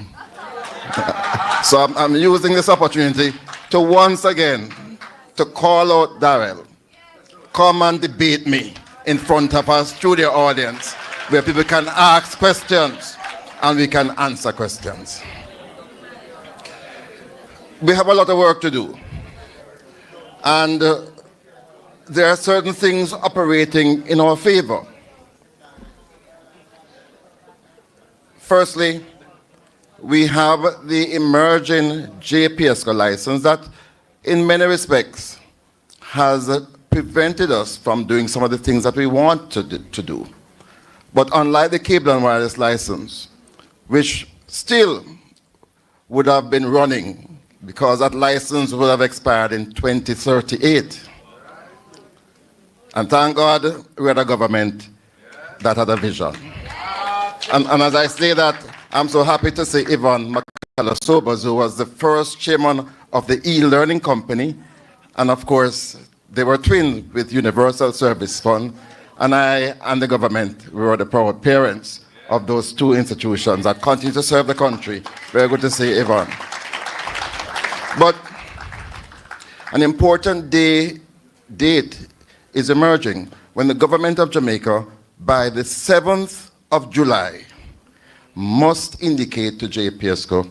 So I'm using this opportunity to once again to call out Darrell. Come and debate me in front of our studio audience where people can ask questions and we can answer questions. We have a lot of work to do. And there are certain things operating in our favor. Firstly, we have the emerging JPSCO license that, in many respects, has prevented us from doing some of the things that we want to do. But unlike the cable and wireless license, which still would have been running because that license would have expired in 2038. And thank God we had a government that had a vision. And as I say that, I'm so happy to see Yvonne McCullough-Sobers, who was the first chairman of the e-learning company. And of course, they were twins with Universal Service Fund. And I and the government, we were the proud parents of those two institutions that continue to serve the country. Very good to see Yvonne. But an important date is emerging when the government of Jamaica, by the 7th of July, must indicate to JPSCO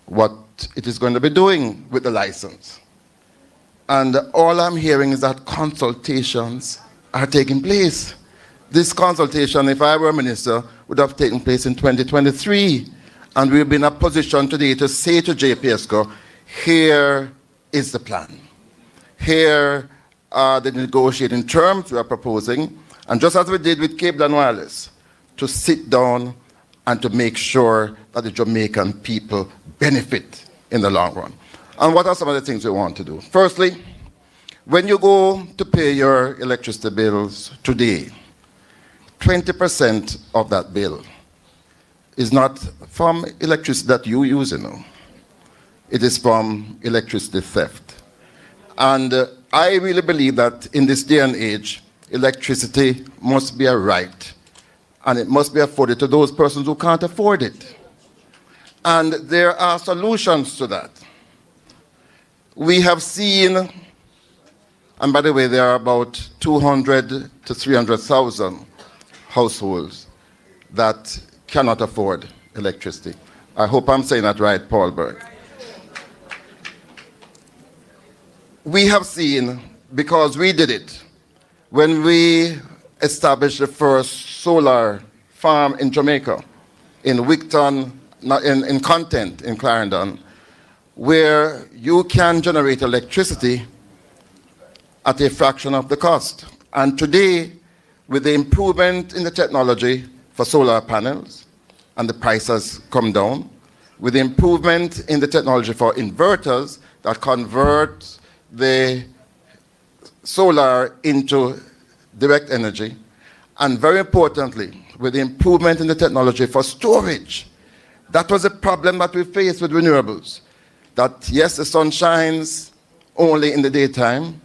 what it is going to be doing with the license. And all I'm hearing is that consultations are taking place. This consultation, if I were a minister, would have taken place in 2023. And we'll be in a position today to say to JPSCO, here is the plan. Here are the negotiating terms we are proposing. And just as we did with Cape Dan Wireless, to sit down and to make sure that the Jamaican people benefit in the long run. And what are some of the things we want to do? Firstly, when you go to pay your electricity bills today, 20% of that bill is not from electricity that you use, you know. It is from electricity theft. And I really believe that in this day and age, electricity must be a right, and it must be afforded to those persons who can't afford it. And there are solutions to that. We have seen, and by the way, there are about 200 to 300,000 households that cannot afford electricity. I hope I'm saying that right, Paulberg. We have seen, because we did it, when we established the first solar farm in Jamaica, in Wickton, in Content, in Clarendon, where you can generate electricity at a fraction of the cost. And today, with the improvement in the technology for solar panels, and the price has come down, with the improvement in the technology for inverters that convert the solar into direct energy, and very importantly, with the improvement in the technology for storage. That was a problem that we faced with renewables. That yes, the sun shines only in the daytime,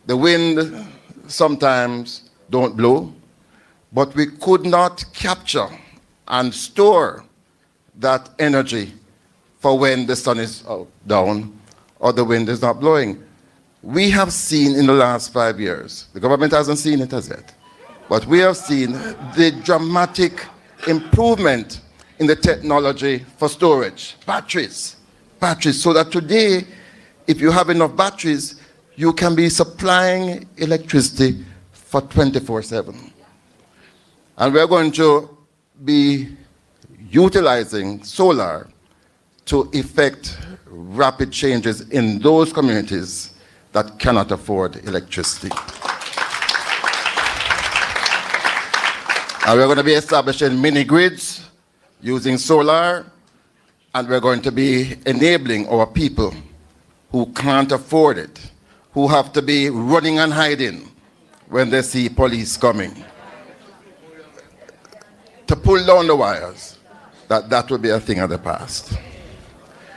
the wind sometimes don't blow, but we could not capture and store that energy for when the sun is down or the wind is not blowing. We have seen in the last 5 years, the government hasn't seen it as yet, but we have seen the dramatic improvement in the technology for storage, batteries, so that today, if you have enough batteries, you can be supplying electricity for 24/7. And we're going to be utilizing solar to effect rapid changes in those communities that cannot afford electricity. And we're going to be establishing mini grids using solar, and we're going to be enabling our people who can't afford it, who have to be running and hiding when they see police coming, to pull down the wires. That will be a thing of the past.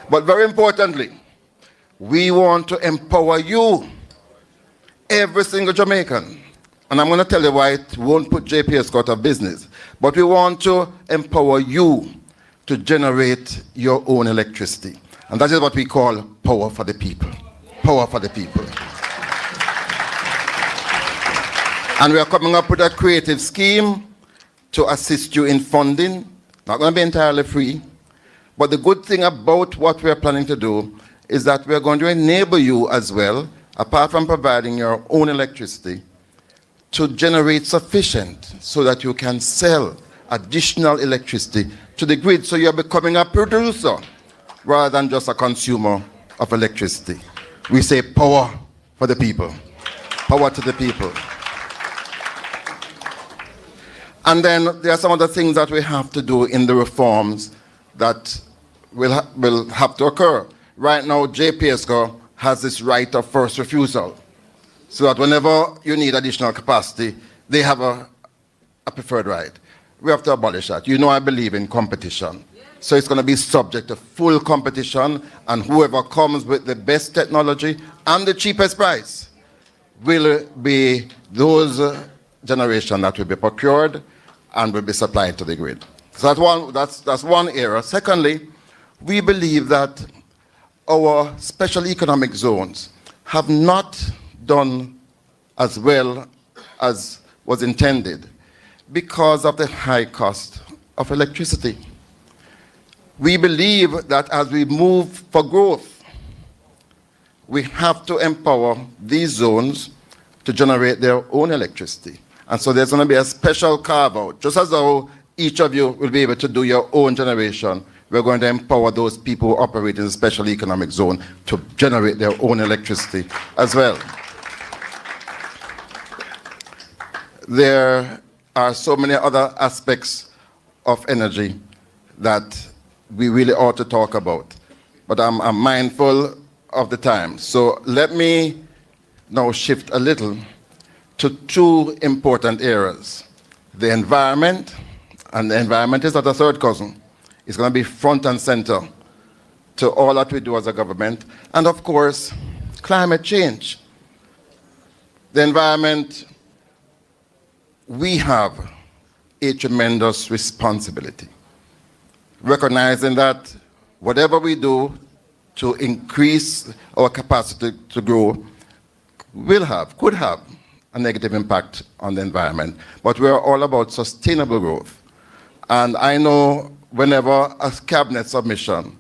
But very importantly, we want to empower you, every single Jamaican. And I'm going to tell you why it won't put JPS out of business. But we want to empower you to generate your own electricity. And that is what we call power for the people. Power for the people. And we are coming up with a creative scheme to assist you in funding. Not going to be entirely free. But the good thing about what we are planning to do is that we are going to enable you as well, apart from providing your own electricity, to generate sufficient so that you can sell additional electricity to the grid. So you're becoming a producer rather than just a consumer of electricity. We say power for the people. Power to the people. And then there are some other things that we have to do in the reforms that will have to occur. Right now, JPSCO has this right of first refusal, so that whenever you need additional capacity, they have a preferred right. We have to abolish that. You know I believe in competition. So it's going to be subject to full competition, and whoever comes with the best technology and the cheapest price will be those generation that will be procured and will be supplied to the grid. So that's one area. Secondly, we believe that our special economic zones have not done as well as was intended because of the high cost of electricity. We believe that as we move for growth, we have to empower these zones to generate their own electricity. And so there's going to be a special carve-out. Just as though each of you will be able to do your own generation, we're going to empower those people who operate in the special economic zone to generate their own electricity as well. There are so many other aspects of energy that we really ought to talk about, but I'm mindful of the time. So let me now shift a little to two important areas. The environment, and the environment is not a third cousin. It's going to be front and center to all that we do as a government. And of course, climate change. The environment, we have a tremendous responsibility, recognizing that whatever we do to increase our capacity to grow could have a negative impact on the environment. But we're all about sustainable growth. And I know whenever a cabinet submission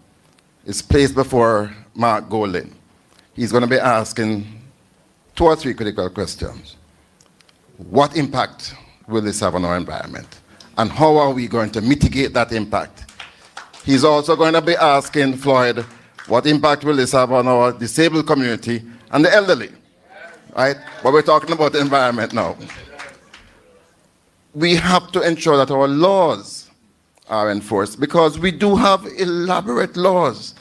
is placed before Mark Golding, he's going to be asking 2 or 3 critical questions. What impact will this have on our environment? And how are we going to mitigate that impact? He's also going to be asking Floyd, what impact will this have on our disabled community and the elderly? Right? But we're talking about the environment now. We have to ensure that our laws are enforced, because we do have elaborate laws,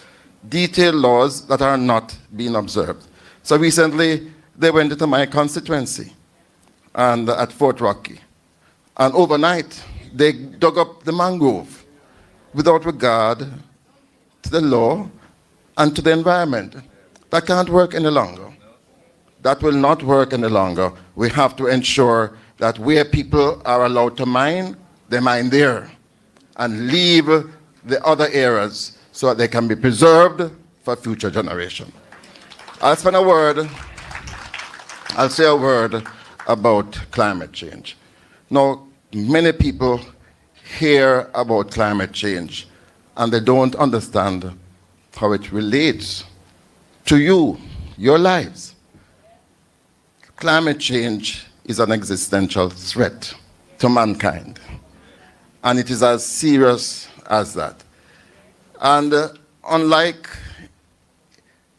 detailed laws that are not being observed. So recently, they went into my constituency and at Fort Rocky. And overnight, they dug up the mangrove without regard to the law and to the environment. That can't work any longer. That will not work any longer. We have to ensure that where people are allowed to mine, they mine there and leave the other areas so that they can be preserved for future generation. I'll say a word about climate change. Now, many people hear about climate change and they don't understand how it relates to you, your lives. Climate change is an existential threat to mankind, and it is as serious as that. And unlike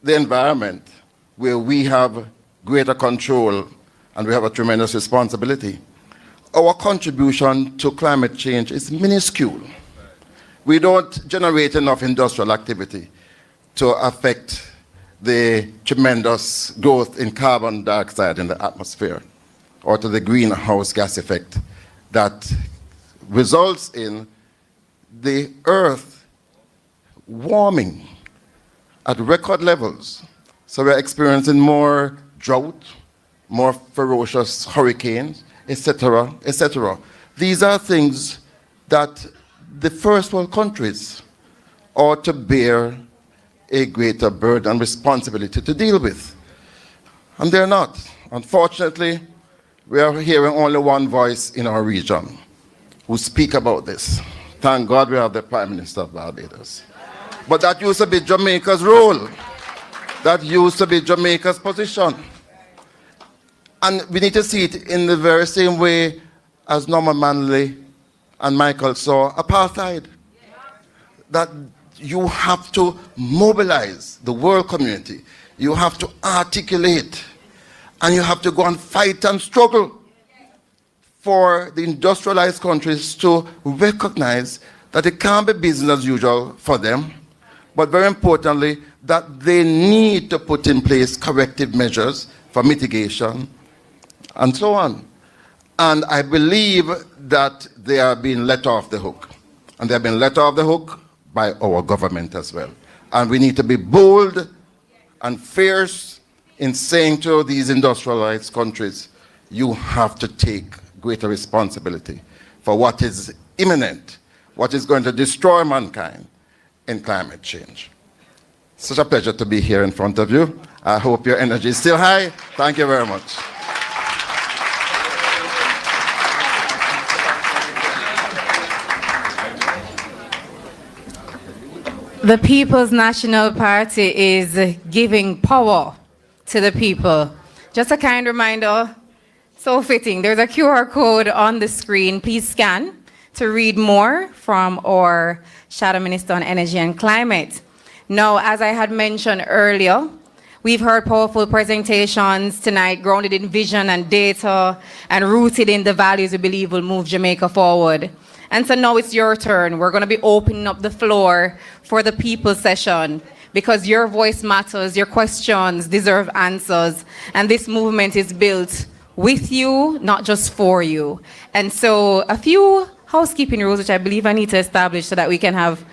the environment, where we have greater control and we have a tremendous responsibility, our contribution to climate change is minuscule. We don't generate enough industrial activity to affect the tremendous growth in carbon dioxide in the atmosphere, or to the greenhouse gas effect that results in the earth warming at record levels. So we're experiencing more drought, more ferocious hurricanes, etc., etc. These are things that the first world countries ought to bear a greater burden and responsibility to deal with. And they're not. Unfortunately, we are hearing only one voice in our region who speak about this. Thank God we have the Prime Minister of Barbados. But that used to be Jamaica's role. That used to be Jamaica's position. And we need to see it in the very same way as Norman Manley and Michael saw apartheid. That you have to mobilize the world community. You have to articulate, and you have to go and fight and struggle for the industrialized countries to recognize that it can't be business as usual for them, but very importantly, that they need to put in place corrective measures for mitigation and so on. And I believe that they are being let off the hook. And they have been let off the hook by our government as well. And we need to be bold and fierce in saying to these industrialized countries, you have to take greater responsibility for what is imminent, what is going to destroy mankind in climate change. Such a pleasure to be here in front of you. I hope your energy is still high. Thank you very much. The People's National Party is giving power to the people. Just a kind reminder, so fitting, there's a QR code on the screen. Please scan to read more from our Shadow Minister on Energy and Climate. Now, as I had mentioned earlier, we've heard powerful presentations tonight, grounded in vision and data, and rooted in the values we believe will move Jamaica forward. And so now it's your turn. We're going to be opening up the floor for the people session, because your voice matters, your questions deserve answers, and this movement is built with you, not just for you. And so a few housekeeping rules, which I believe I need to establish so that we can have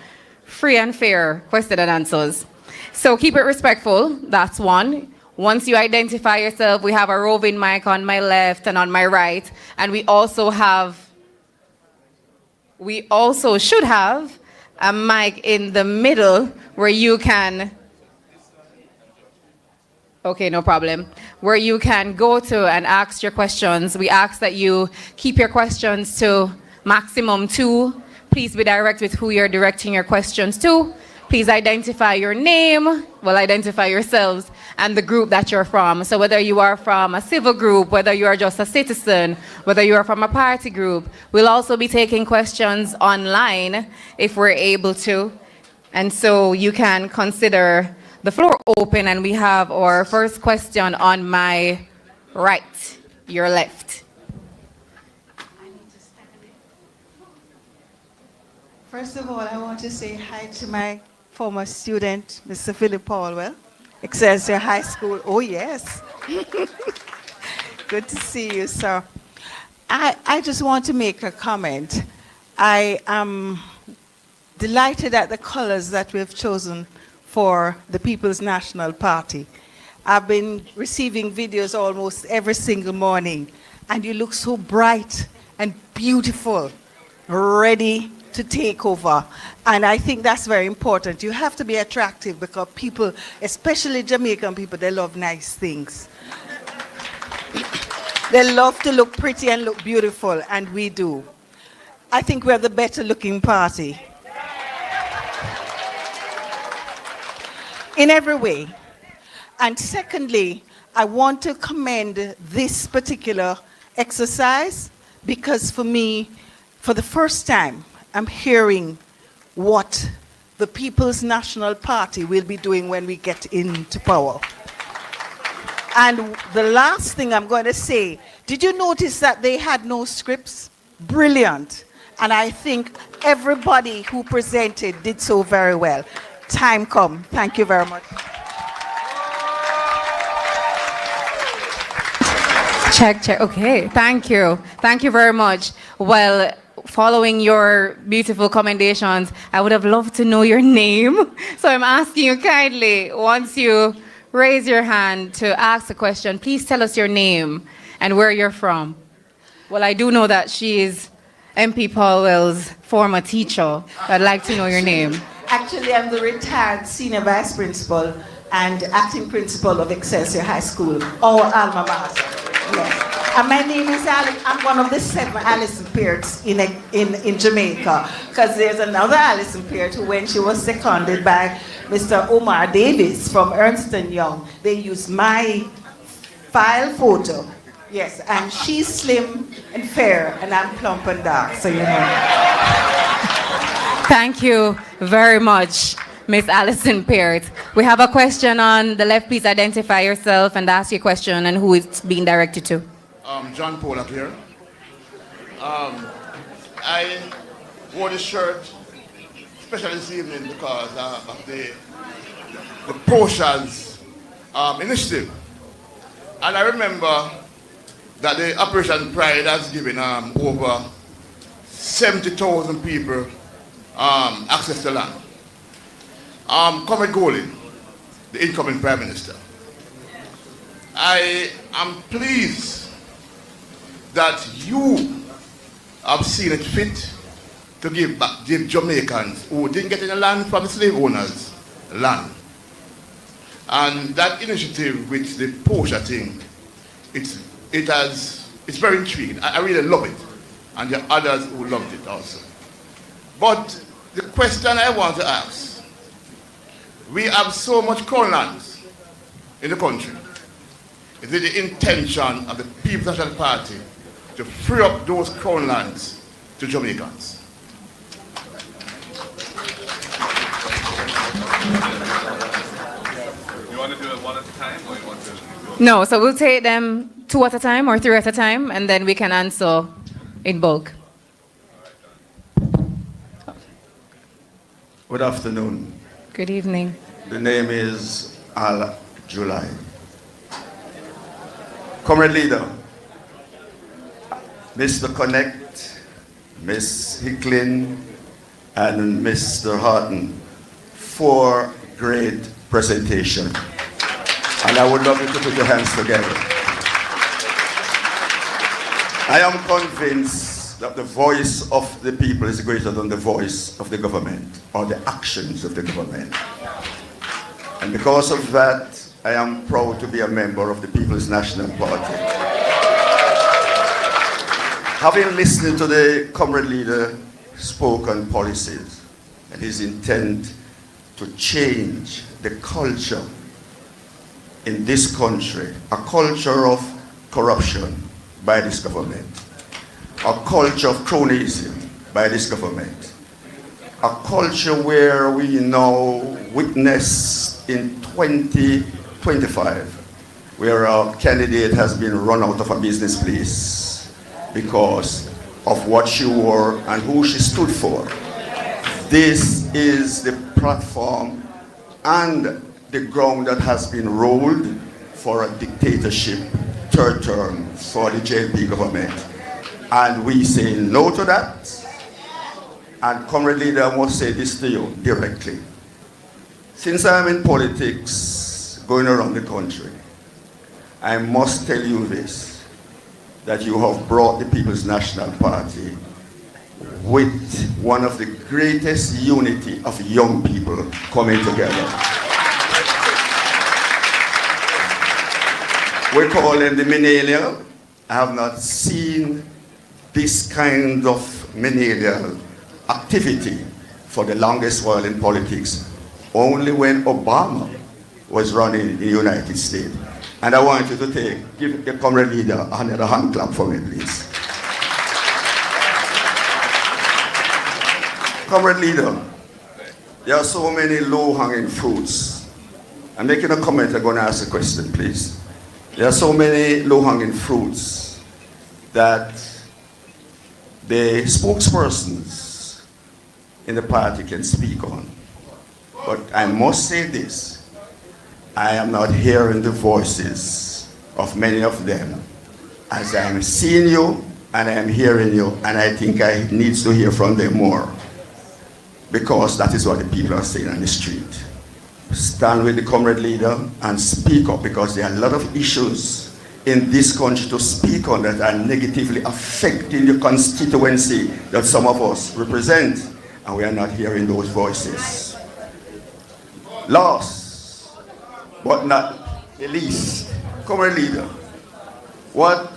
free and fair question and answers. So keep it respectful, that's one. Once you identify yourself, we have a roving mic on my left and on my right, and we also should have a mic in the middle where you can, okay, no problem, where you can go to and ask your questions. We ask that you keep your questions to maximum 2. Please be direct with who you're directing your questions to. Please identify your name, well, identify yourselves and the group that you're from. So whether you are from a civil group, whether you are just a citizen, whether you are from a party group, we'll also be taking questions online if we're able to. And so you can consider the floor open, and we have our first question on my right, your left. First of all, I want to say hi to my former student, Mr. Phillip Paulwell, Excelsior High School. Oh, yes. Good to see you, sir. I just want to make a comment. I am delighted at the colors that we've chosen for the People's National Party. I've been receiving videos almost every single morning, and you look so bright and beautiful, ready to take over. And I think that's very important. You have to be attractive, because people, especially Jamaican people, they love nice things. They love to look pretty and look beautiful, and we do. I think we're the better looking party. In every way. And secondly, I want to commend this particular exercise, because for me, for the first time, I'm hearing what the People's National Party will be doing when we get into power. And the last thing I'm going to say, did you notice that they had no scripts? Brilliant. And I think everybody who presented did so very well. Time come. Thank you very much. Check. Okay, thank you. Thank you very much. Well, following your beautiful commendations, I would have loved to know your name. So I'm asking you kindly, once you raise your hand to ask a question, please tell us your name and where you're from. Well, I do know that she is MP Paulwell's former teacher. I'd like to know your name. Actually, I'm the retired senior vice principal and acting principal of Excelsior High School, our alma mater. Yes. And my name is I'm one of the 7 Alison Pearts in Jamaica, because there's another Alison Peart who, when she was seconded by Mr. Omar Davis from Ernst & Young, they used my file photo. Yes, and she's slim and fair, and I'm plump and dark, so you know. Thank you very much, Miss Alison Peart. We have a question on the left. Please identify yourself and ask your question and who it's being directed to. John Paul up here. I wore this shirt especially this evening because of the Portia's initiative. And I remember that the Operation Pride has given over 70,000 people access to land. Comrade Golin, the incoming Prime Minister, I am pleased that you have seen it fit to give Jamaicans who didn't get any land from the slave owners land. And that initiative with the Portia thing, it's very intriguing. I really love it. And there are others who loved it also. But the question I want to ask, we have so much crown lands in the country. Is it the intention of the People's National Party to free up those crown lands to Jamaicans? You want to do it one at a time, or you want to? No, so we'll take them 2 at a time or 3 at a time, and then we can answer in bulk. Good afternoon. Good evening. The name is Al July. Comrade Leader, Mr. Connect, Miss Hickling, and Mr. Haughton, for great presentation. And I would love you to put your hands together. I am convinced that the voice of the people is greater than the voice of the government or the actions of the government. And because of that, I am proud to be a member of the People's National Party. Having listened to the Comrade Leader spoken policies and his intent to change the culture in this country, a culture of corruption by this government, a culture of cronyism by this government, a culture where we now witness in 2025, where a candidate has been run out of a business place because of what she wore and who she stood for. This is the platform and the ground that has been rolled for a dictatorship, third term for the JLP government. And we say no to that. And Comrade Leader, I must say this to you directly. Since I'm in politics, going around the country, I must tell you this, that you have brought the People's National Party with one of the greatest unity of young people coming together. We call them the millennial. I have not seen this kind of millennial activity for the longest while in politics, only when Obama was running in the United States. And I want you to give the Comrade Leader another hand clap for me, please. Comrade Leader, there are so many low-hanging fruits. I'm making a comment, I'm going to ask a question, please. There are so many low-hanging fruits that the spokespersons in the party can speak on. But I must say this, I am not hearing the voices of many of them as I am seeing you and I am hearing you, and I think I need to hear from them more, because that is what the people are saying on the street. Stand with the Comrade Leader and speak up, because there are a lot of issues in this country to speak on that are negatively affecting the constituency that some of us represent, and we are not hearing those voices. Last but not the least, Comrade Leader, what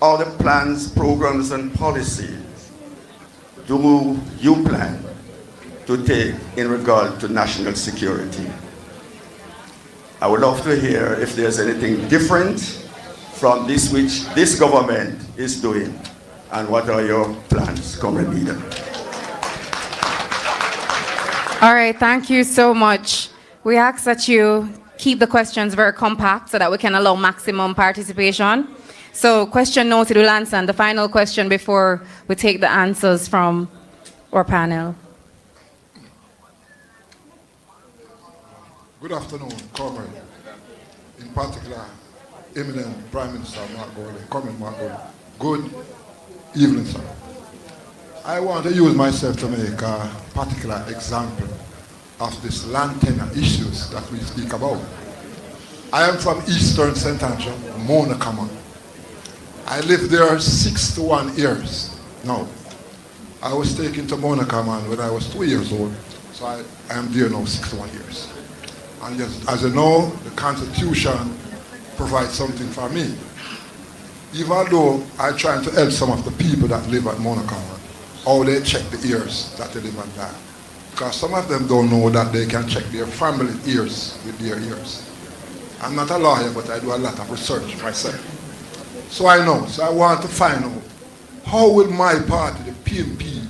are the plans, programs, and policies do you plan to take in regard to national security? I would love to hear if there's anything different from this which this government is doing, and what are your plans, Comrade Leader? All right, thank you so much. We ask that you keep the questions very compact so that we can allow maximum participation. So question noted, we'll answer, and the final question before we take the answers from our panel. Good afternoon, comrade. In particular, eminent Prime Minister Mark Gordon, Comrade Mark Gordon. Good evening, sir. I want to use myself to make a particular example of this land tenure issues that we speak about. I am from Eastern St. Andrew, Mona Common. I lived there 61 years. Now, I was taken to Mona Common when I was 2 years old, so I am there now 61 years. And just, as you know, the Constitution provides something for me. Even though I try to help some of the people that live at Mona Common, how they check the ears that they live at that. Because some of them don't know that they can check their family ears with their ears. I'm not a lawyer, but I do a lot of research myself. So I know, so I want to find out, how will my party, the PNP,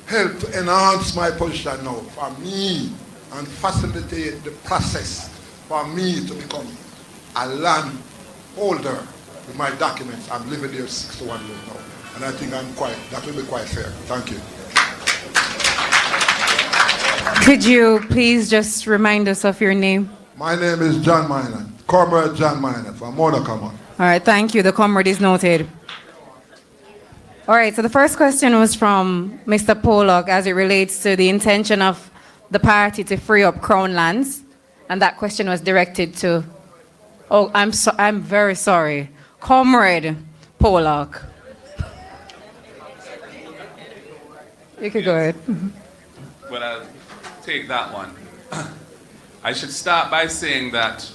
help to enhance my position now for me and facilitate the process for me to become a land holder with my documents. I'm living there 61 years now. And I think that will be quite fair. Thank you. Could you please just remind us of your name? My name is John Minor, Comrade John Minor from Mona Common. All right, thank you. The comrade is noted. All right, so the first question was from Mr. Pollock as it relates to the intention of the party to free up Crown lands. And that question was directed to, I'm very sorry, Comrade Pollock. You could go ahead. Well, I'll take that one. I should start by saying that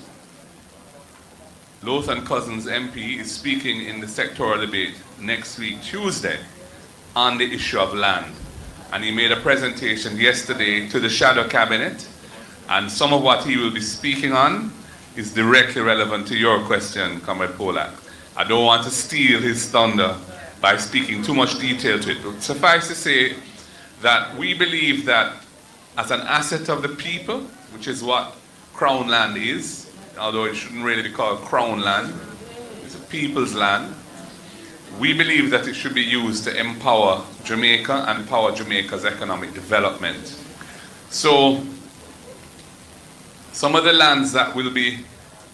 Lothan Cousins MP is speaking in the sectoral debate next week, Tuesday, on the issue of land. And he made a presentation yesterday to the Shadow Cabinet, and some of what he will be speaking on is directly relevant to your question, Comrade Polak. I don't want to steal his thunder by speaking too much detail to it, but suffice to say that we believe that as an asset of the people, which is what Crown land is, although it shouldn't really be called Crown land, it's a people's land, we believe that it should be used to empower Jamaica and power Jamaica's economic development. So, some of the lands that will be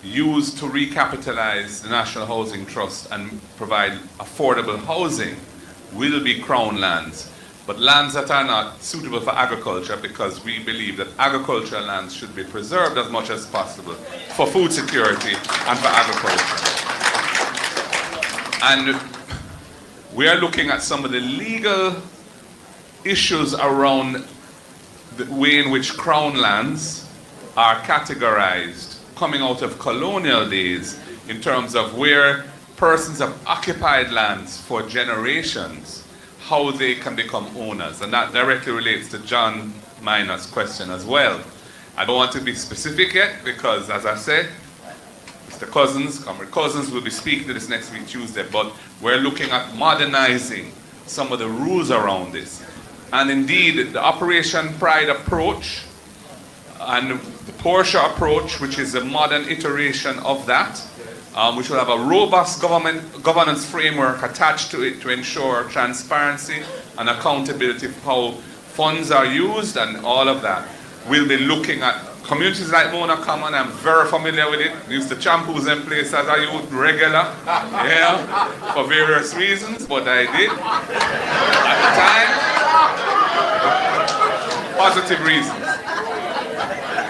used to recapitalize the National Housing Trust and provide affordable housing will be Crown lands, but lands that are not suitable for agriculture, because we believe that agricultural lands should be preserved as much as possible for food security and for agriculture. And we are looking at some of the legal issues around the way in which Crown lands are categorized coming out of colonial days in terms of where persons have occupied lands for generations, how they can become owners. And that directly relates to John Minor's question as well. I don't want to be specific yet because, as I said, Mr. Cousins, Comrade Cousins, will be speaking to this next week, Tuesday, but we're looking at modernizing some of the rules around this. And indeed, the Operation Pride approach and the Porsche approach, which is a modern iteration of that, which will have a robust governance framework attached to it to ensure transparency and accountability for how funds are used and all of that. We'll be looking at communities like Mona Common. I'm very familiar with it. We used to champus and places as a youth regular, yeah, for various reasons, but I did at the time. Positive reasons.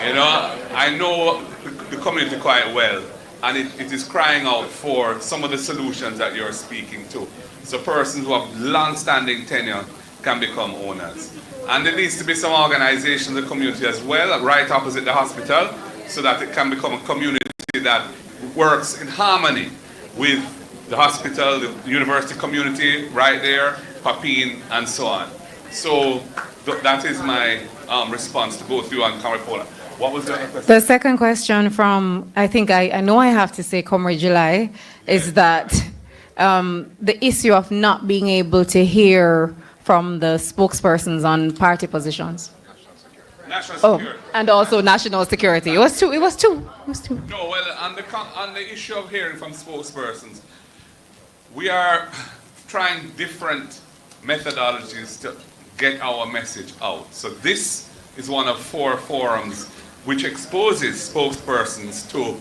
You know, I know the community quite well, and it is crying out for some of the solutions that you're speaking to. So persons who have long-standing tenure can become owners. And there needs to be some organization in the community as well, right opposite the hospital, so that it can become a community that works in harmony with the hospital, the university community right there, Papine, and so on. So that is my response to both you and Comrade Paula. What was the other question? The second question from, I think I know I have to say Comrade July, is that the issue of not being able to hear from the spokespersons on party positions. National security. And also national security. It was two. No, well, on the issue of hearing from spokespersons, we are trying different methodologies to get our message out. So this is one of 4 forums which exposes spokespersons to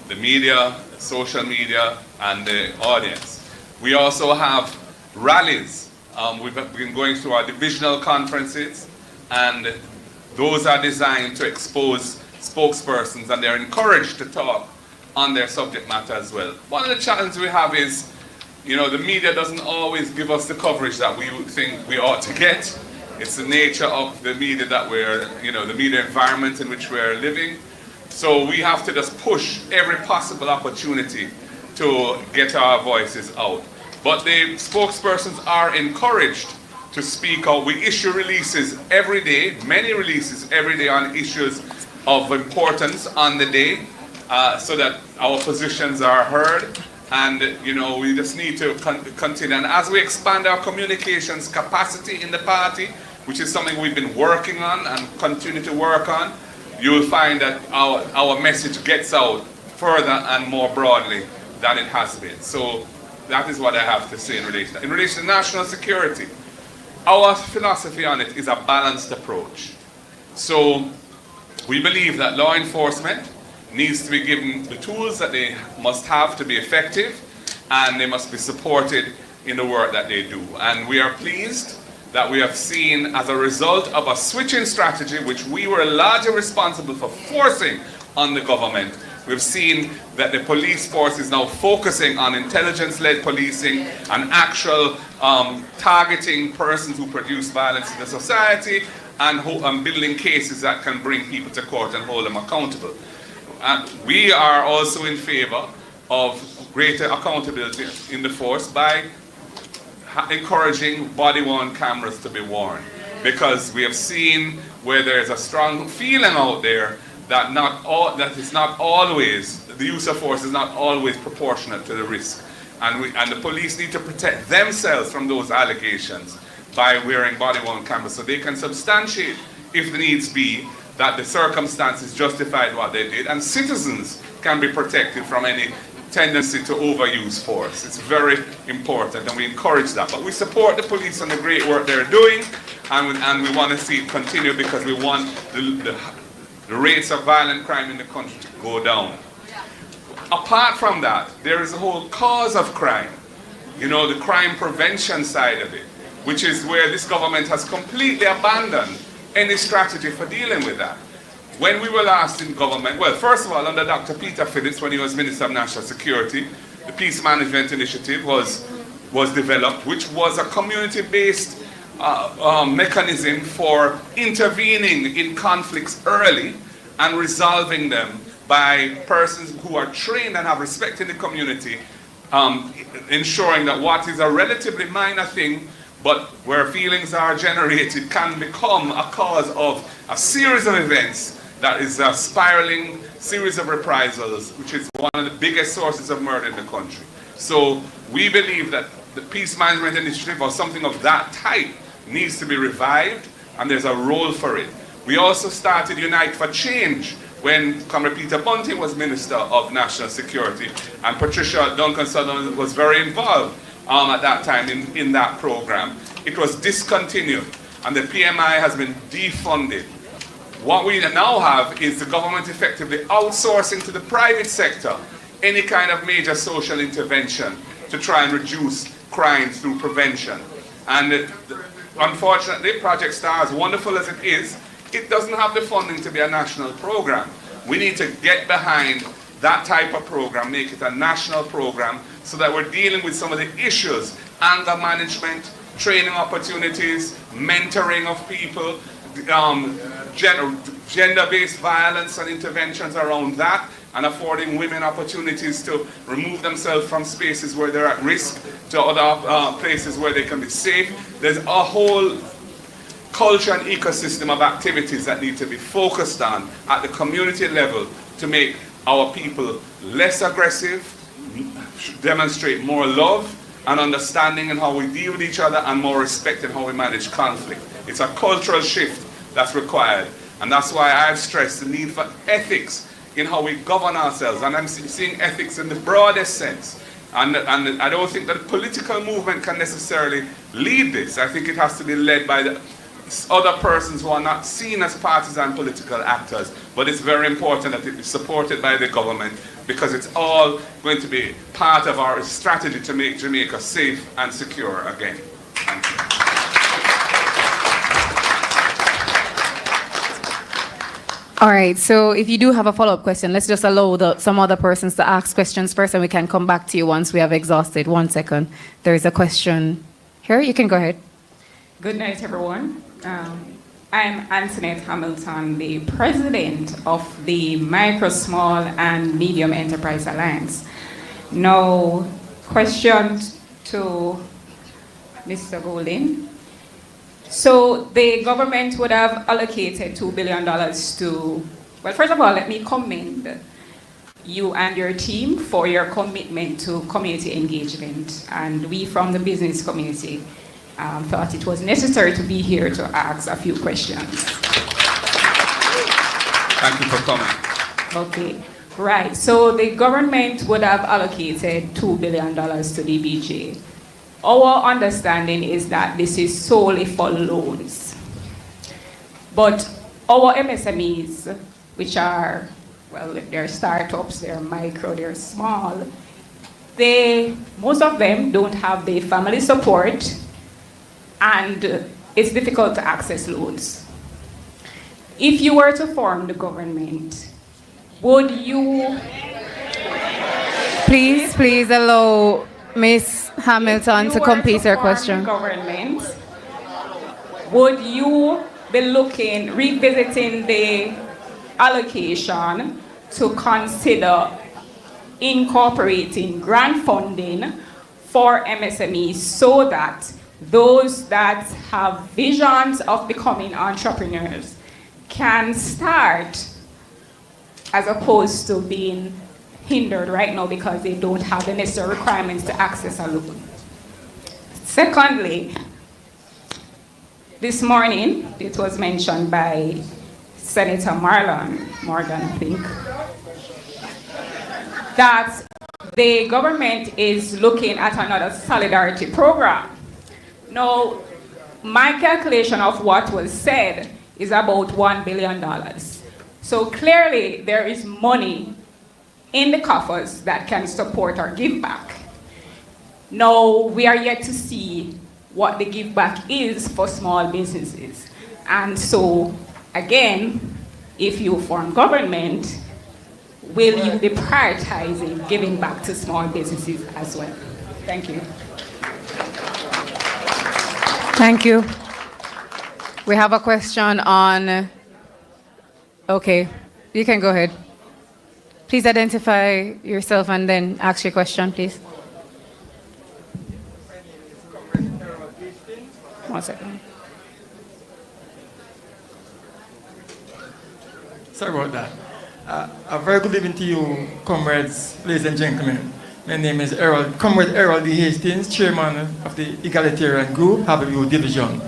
the media, social media, and the audience. We also have rallies. We've been going through our divisional conferences, and those are designed to expose spokespersons, and they're encouraged to talk on their subject matter as well. One of the challenges we have is, you know, the media doesn't always give us the coverage that we would think we ought to get. It's the nature of the media that we're, you know, the media environment in which we're living. So we have to just push every possible opportunity to get our voices out. But the spokespersons are encouraged to speak out. We issue releases every day, many releases every day on issues of importance on the day, so that our positions are heard. And, you know, we just need to continue. And as we expand our communications capacity in the party, which is something we've been working on and continue to work on, you will find that our message gets out further and more broadly than it has been. So that is what I have to say in relation to that. In relation to national security, our philosophy on it is a balanced approach. So we believe that law enforcement needs to be given the tools that they must have to be effective, and they must be supported in the work that they do. And we are pleased that we have seen, as a result of a switching strategy, which we were largely responsible for forcing on the government, we've seen that the police force is now focusing on intelligence-led policing and actual targeting persons who produce violence in the society, and building cases that can bring people to court and hold them accountable. We are also in favor of greater accountability in the force by encouraging body-worn cameras to be worn, because we have seen where there is a strong feeling out there that it's not always, the use of force is not always proportionate to the risk, and the police need to protect themselves from those allegations by wearing body-worn cameras, so they can substantiate, if the needs be, that the circumstances justified what they did, and citizens can be protected from any tendency to overuse force. It's very important, and we encourage that. But we support the police and the great work they're doing, and we want to see it continue, because we want the rates of violent crime in the country to go down. Apart from that, there is a whole cause of crime, you know, the crime prevention side of it, which is where this government has completely abandoned any strategy for dealing with that. When we were last in government, well, first of all, under Dr. Peter Phillips, when he was Minister of National Security, the Peace Management Initiative was developed, which was a community-based mechanism for intervening in conflicts early and resolving them by persons who are trained and have respect in the community, ensuring that what is a relatively minor thing, but where feelings are generated, can become a cause of a series of events that is a spiraling series of reprisals, which is one of the biggest sources of murder in the country. So we believe that the Peace Management Initiative, or something of that type, needs to be revived, and there's a role for it. We also started Unite for Change when Comrade Peter Bunting was Minister of National Security, and Patricia Duncan-Sutherland was very involved at that time in that program. It was discontinued, and the PMI has been defunded. What we now have is the government effectively outsourcing to the private sector any kind of major social intervention to try and reduce crime through prevention. And unfortunately, Project STAR, as wonderful as it is, it doesn't have the funding to be a national program. We need to get behind that type of program, make it a national program, so that we're dealing with some of the issues: anger management, training opportunities, mentoring of people, gender-based violence and interventions around that, and affording women opportunities to remove themselves from spaces where they're at risk to other places where they can be safe. There's a whole culture and ecosystem of activities that need to be focused on at the community level to make our people less aggressive, demonstrate more love and understanding in how we deal with each other, and more respect in how we manage conflict. It's a cultural shift that's required, and that's why I've stressed the need for ethics in how we govern ourselves, and I'm seeing ethics in the broadest sense. And I don't think that the political movement can necessarily lead this. I think it has to be led by the other persons who are not seen as partisan political actors. But it's very important that it is supported by the government, because it's all going to be part of our strategy to make Jamaica safe and secure again. Thank you. All right, so if you do have a follow-up question, let's just allow some other persons to ask questions first, and we can come back to you once we have exhausted. 1 second. There is a question here. You can go ahead. Good night, everyone. I'm Antoinette Hamilton, the president of the Micro, Small, and Medium Enterprise Alliance. Now, question to Mr. Golding. So the government would have allocated $2 billion to, well, first of all, let me commend you and your team for your commitment to community engagement. And we from the business community thought it was necessary to be here to ask a few questions. Thank you for coming. Okay, right. So the government would have allocated $2 billion to DBJ. Our understanding is that this is solely for loans. But our MSMEs, which are, well, they're startups, they're micro, they're small, most of them don't have the family support, and it's difficult to access loans. If you were to form the government, would you... Please allow Ms. Hamilton to complete her question. Government, would you be revisiting the allocation to consider incorporating grant funding for MSMEs so that those that have visions of becoming entrepreneurs can start, as opposed to being hindered right now because they don't have the necessary requirements to access a loan? Secondly, this morning, it was mentioned by Senator Morgan, I think, that the government is looking at another solidarity program. Now, my calculation of what was said is about $1 billion. So clearly, there is money in the coffers that can support our give back. Now, we are yet to see what the give back is for small businesses. And so, again, if you form government, will you be prioritizing giving back to small businesses as well? Thank you. Thank you. We have a question on... Okay, you can go ahead. Please identify yourself and then ask your question, please. 1 second. Sorry about that. A very good evening to you, comrades, ladies and gentlemen. My name is Comrade Errol D. Hastings, Chairman of the Egalitarian Group, Haberview Division.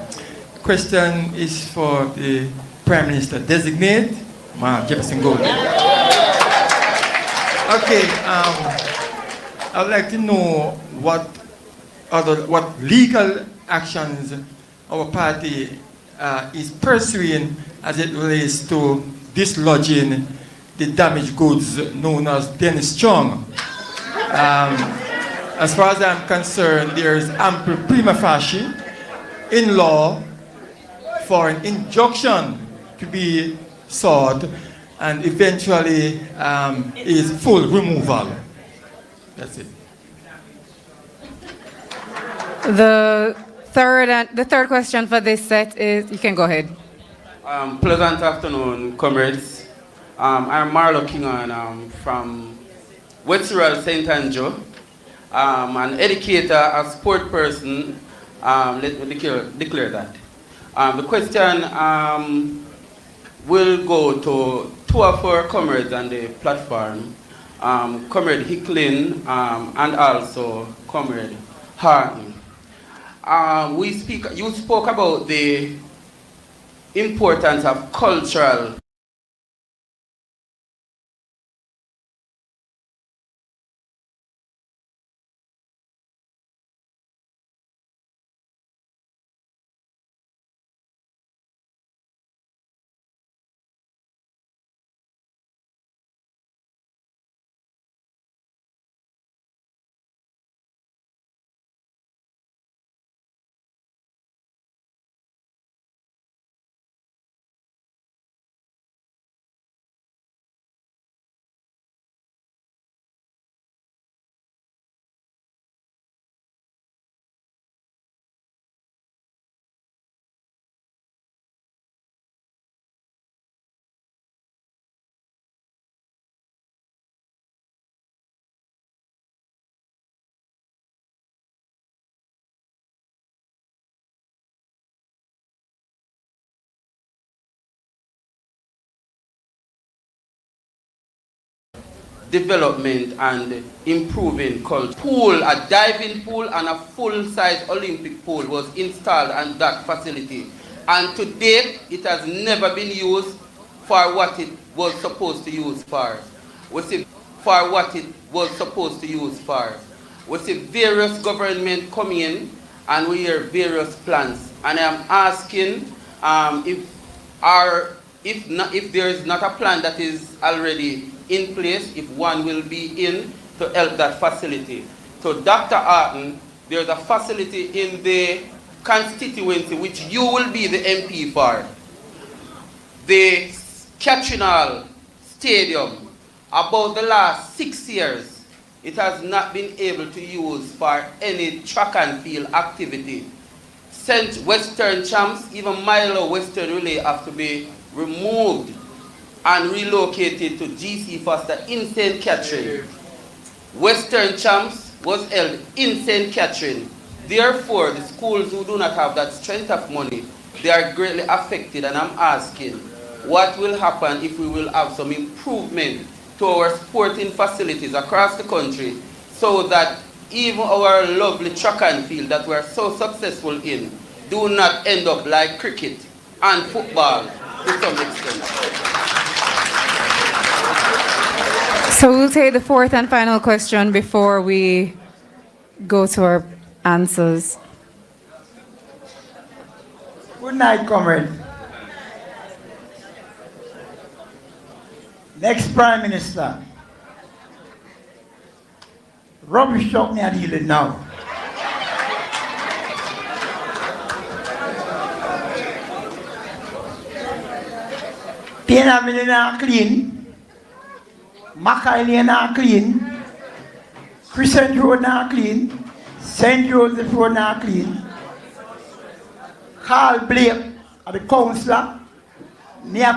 Question is for the Prime Minister Designate, Mark Jefferson Golden. Okay, I'd like to know what legal actions our party is pursuing as it relates to dislodging the damaged goods known as Dennis Strong. As far as I'm concerned, there is ample prima facie in law for an injunction to be sought and eventually is full removal. That's it. The third question for this set is, you can go ahead. Pleasant afternoon, comrades. I'm Marlo Kingan from West Rural St. Andrew. An educator, a sport person. Let me declare that. The question will go to two of our comrades on the platform, Comrade Hickling and also Comrade Haughton. You spoke about the importance of cultural development and improving culture. Pool, a diving pool and a full-size Olympic pool was installed at that facility. And to date, it has never been used for what it was supposed to use for. We see for what it was supposed to use for. We see various government coming in and we hear various plans. And I'm asking if there is not a plan that is already in place, if one will be in to help that facility. So Dr. Haughton, there's a facility in the constituency which you will be the MP for. The Catchinall Stadium, about the last 6 years, it has not been able to use for any track and field activity. St. Western Champs, even Milo Western Relay have to be removed and relocated to GC Foster in St. Catherine. Western Champs was held in St. Catherine. Therefore, the schools who do not have that strength of money, they are greatly affected, and I'm asking, what will happen if we will have some improvement to our sporting facilities across the country so that even our lovely track and field that we're so successful in do not end up like cricket and football to some extent. So we'll take the fourth and final question before we go to our answers. Good night, comrade. Next Prime Minister. Rubbish talk me a deal now. Piena na clean. Macailey na clean. Crescent Road na clean. St. Joseph Road na clean. Carl Blake at the councillor. Near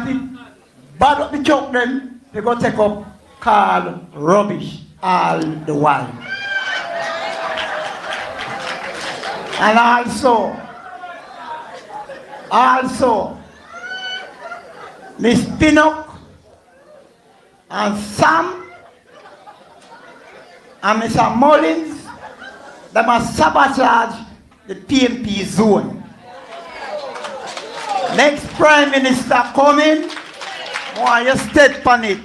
bad up the choke them, they go take up Carl rubbish all the while. And also, Miss Pinnock and Sam and Mr. Mullins, they must sabotage the PNP zone. Next Prime Minister coming, want you step on it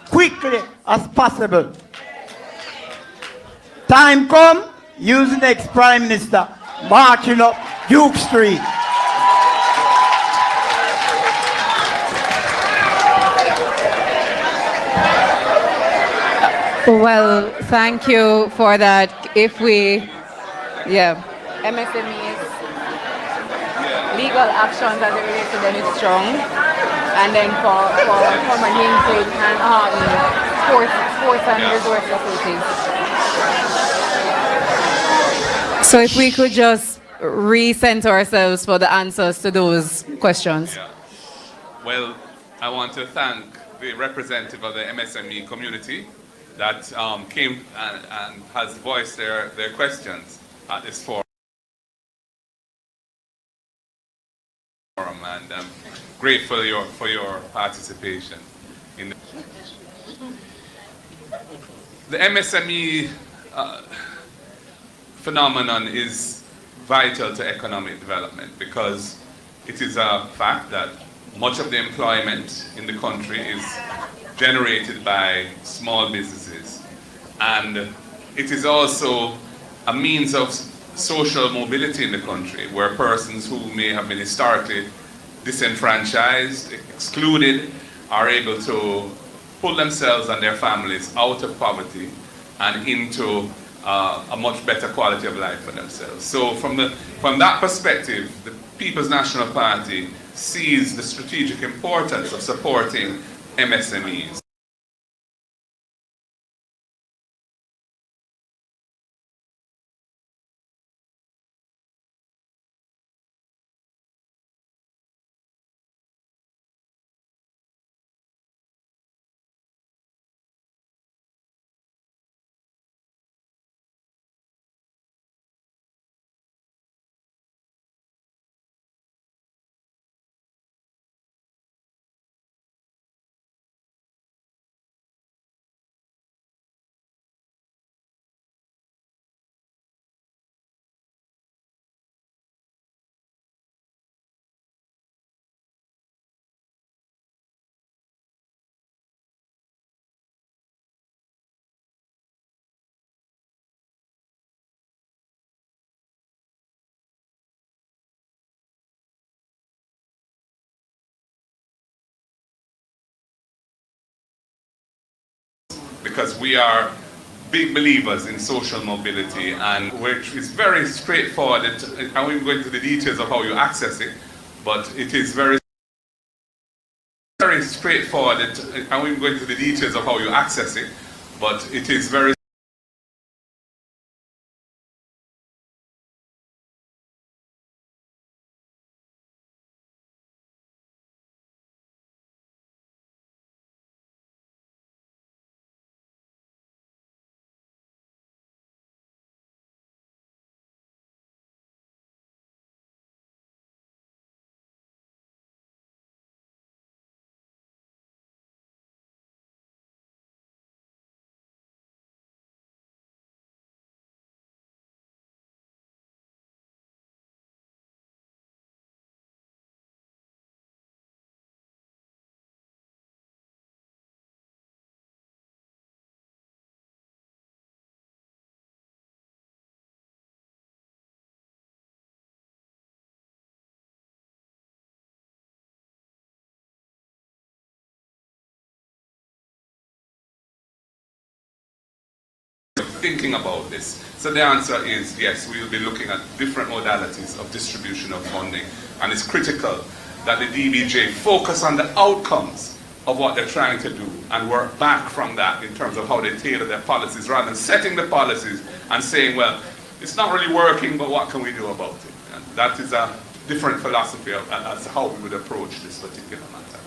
quickly as possible. Time come, use the next Prime Minister marching up Duke Street. Well, thank you for that. MSMEs, legal actions as it relates to them is strong. And then for Hickling and sports and resort facilities. So if we could just recenter ourselves for the answers to those questions. Yeah. Well, I want to thank the representative of the MSME community that came and has voiced their questions at this forum. And I'm grateful for your participation in the MSME phenomenon is vital to economic development because it is a fact that much of the employment in the country is generated by small businesses, and it is also a means of social mobility in the country where persons who may have been historically disenfranchised, excluded, are able to pull themselves and their families out of poverty and into a much better quality of life for themselves. So from that perspective, the People's National Party sees the strategic importance of supporting MSMEs. because we are big believers in social mobility, and which is very straightforward. I won't go into the details of how you access it, but it is very straightforward. I won't go into the details of how you access it, but it is very thinking about this. So the answer is yes, we will be looking at different modalities of distribution of funding, and it's critical that the DBJ focus on the outcomes of what they're trying to do and work back from that in terms of how they tailor their policies, rather than setting the policies and saying, well, it's not really working, but what can we do about it? And that is a different philosophy as to how we would approach this particular matter.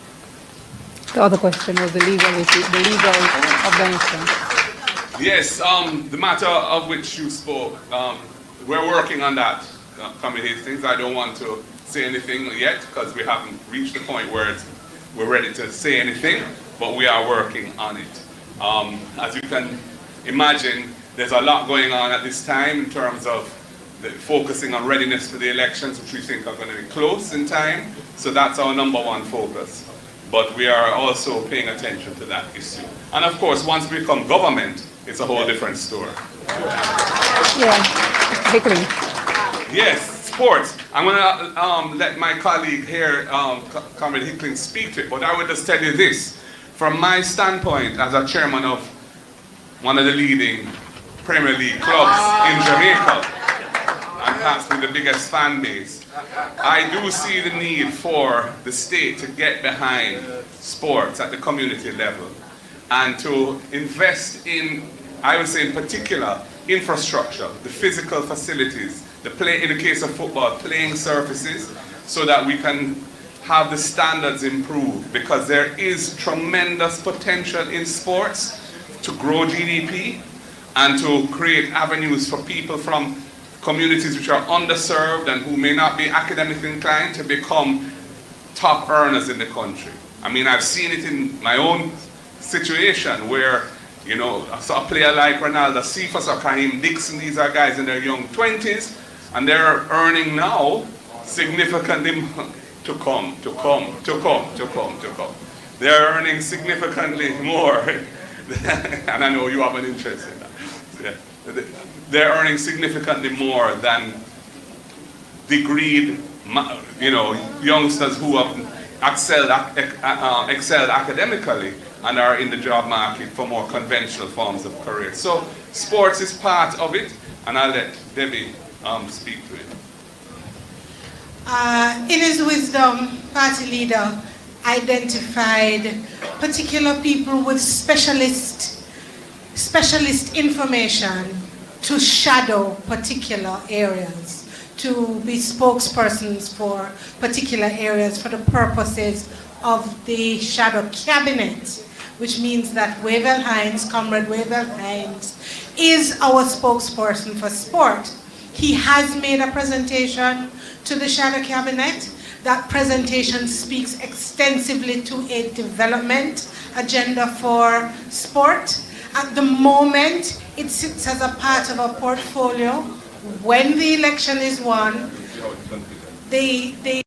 The other question was the legal issue, the legal organization. Yes, the matter of which you spoke, we're working on that, Committee Hastings. I don't want to say anything yet because we haven't reached the point where we're ready to say anything, but we are working on it. As you can imagine, there's a lot going on at this time in terms of focusing on readiness for the elections, which we think are going to be close in time. So that's our number one focus. But we are also paying attention to that issue. And of course, once we become government, it's a whole different story. Yeah, Hickling. Yes, sports. I'm going to let my colleague here, Comrade Hickling, speak to it, but I would just tell you this. From my standpoint as a chairman of one of the leading Premier League clubs in Jamaica, and perhaps with the biggest fan base, I do see the need for the state to get behind sports at the community level and to invest in, I would say in particular, infrastructure, the physical facilities, in the case of football, playing surfaces, so that we can have the standards improved, because there is tremendous potential in sports to grow GDP and to create avenues for people from communities which are underserved and who may not be academically inclined to become top earners in the country. I mean, I've seen it in my own situation where, you know, I saw a player like Ronaldo, Cephas or Kaheem Dixon. These are guys in their young 20s, and they're earning now significantly to come. They're earning significantly more, and I know you have an interest in that. Yeah. They're earning significantly more than degreed, you know, youngsters who have excelled academically and are in the job market for more conventional forms of career. So sports is part of it, and I'll let Debbie speak to it. In his wisdom, party leader identified particular people with specialist information to shadow particular areas, to be spokespersons for particular areas for the purposes of the shadow cabinet, which means that Wavell Hines, Comrade Wavell Hines, is our spokesperson for sport. He has made a presentation to the shadow cabinet. That presentation speaks extensively to a development agenda for sport. At the moment, it sits as a part of a portfolio. When the election is won, they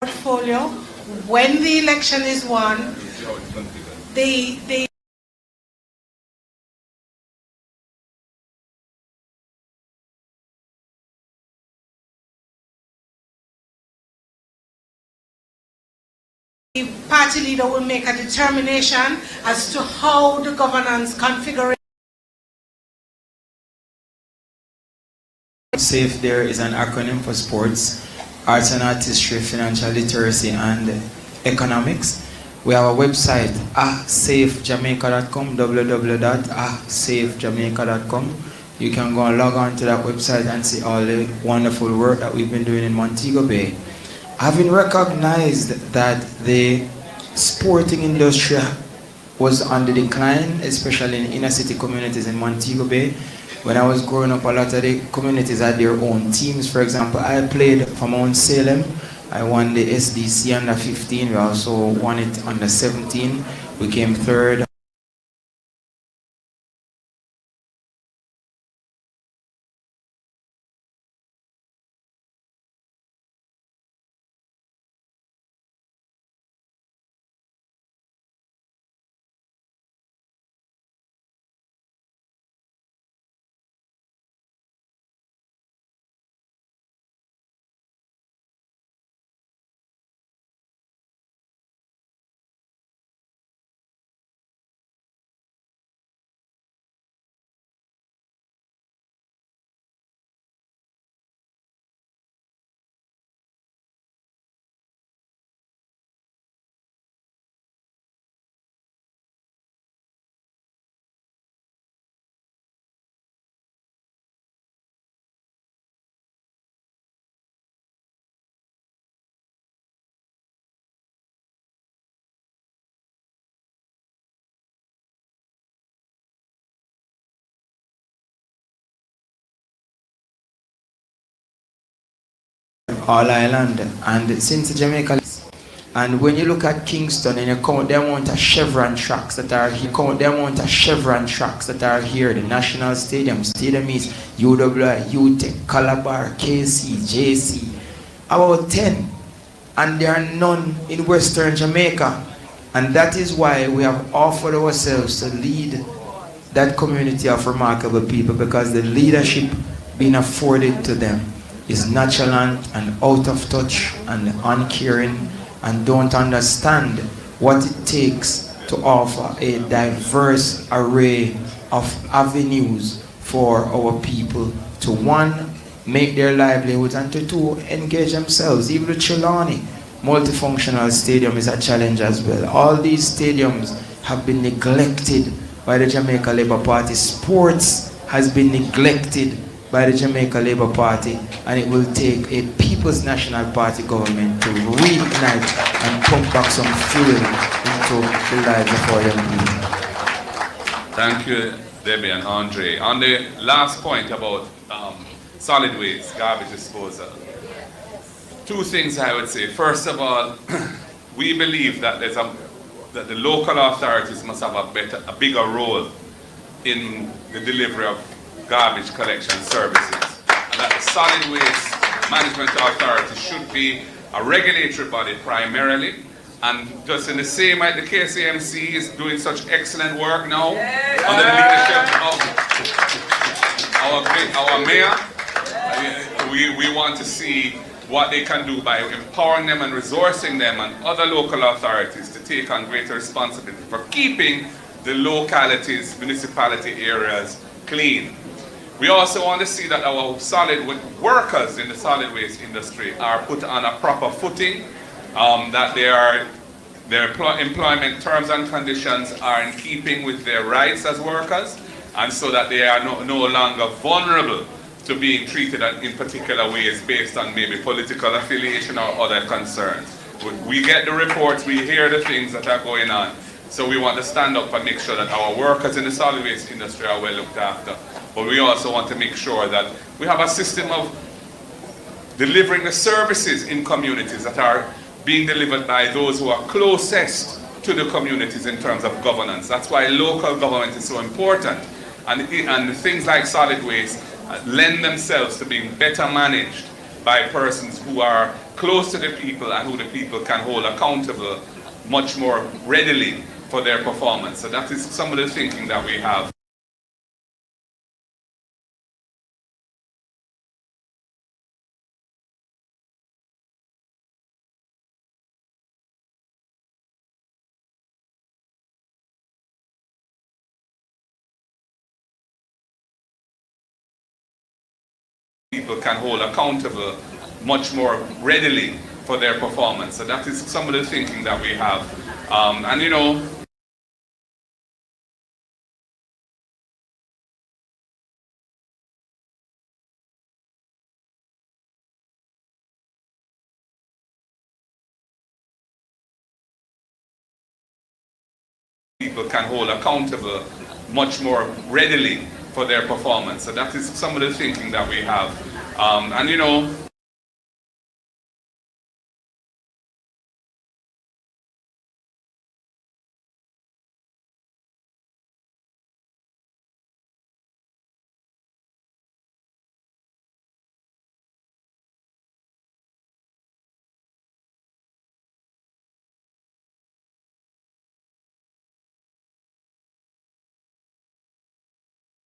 portfolio. When the election is won, the party leader will make a determination as to how the governance configuration. SAFE there is an acronym for sports, arts and artistry, financial literacy, and economics. We have a website, safejamaica.com, www.safejamaica.com. You can go and log on to that website and see all the wonderful work that we've been doing in Montego Bay. Having recognized that the sporting industry was on the decline, especially in inner city communities in Montego Bay, when I was growing up, a lot of the communities had their own teams. For example, I played for Mount Salem. I won the SDC under 15. We also won it under 17. We came third. All Island, and since Jamaica, and when you look at Kingston and you count the amount of Chevron tracks that are here, the National Stadium, Stadium East, UWI, UTEC, Calabar, KC, JC, about 10, and there are none in Western Jamaica, and that is why we have offered ourselves to lead that community of remarkable people, because the leadership being afforded to them is nonchalant and out of touch and uncaring, and don't understand what it takes to offer a diverse array of avenues for our people to, one, make their livelihoods, and to two, engage themselves. Even the Trelawney multifunctional stadium is a challenge as well. All these stadiums have been neglected by the Jamaica Labour Party. Sports has been neglected by the Jamaica Labour Party, and it will take a People's National Party government to reignite and pump back some fuel into the lives of our young people. Thank you, Debbie and Andre. On the last point about solid waste, garbage disposal, two things I would say. First of all, we believe that that the local authorities must have a bigger role in the delivery of garbage collection services, and that the solid waste management authority should be a regulatory body primarily, and just in the same way the KCMC is doing such excellent work now under the leadership of our mayor. We want to see what they can do by empowering them and resourcing them and other local authorities to take on greater responsibility for keeping the localities, municipality areas clean. We also want to see that our workers in the solid waste industry are put on a proper footing, that their employment terms and conditions are in keeping with their rights as workers, and so that they are no longer vulnerable to being treated in particular ways based on maybe political affiliation or other concerns. We get the reports, we hear the things that are going on, so we want to stand up and make sure that our workers in the solid waste industry are well looked after. But we also want to make sure that we have a system of delivering the services in communities that are being delivered by those who are closest to the communities in terms of governance. That's why local government is so important. And things like solid waste lend themselves to being better managed by persons who are close to the people and who the people can hold accountable much more readily for their performance. So that is some of the thinking that we have. People can hold accountable much more readily for their performance. So that is some of the thinking that we have. And you know, people can hold accountable much more readily for their performance. So that is some of the thinking that we have. And you know,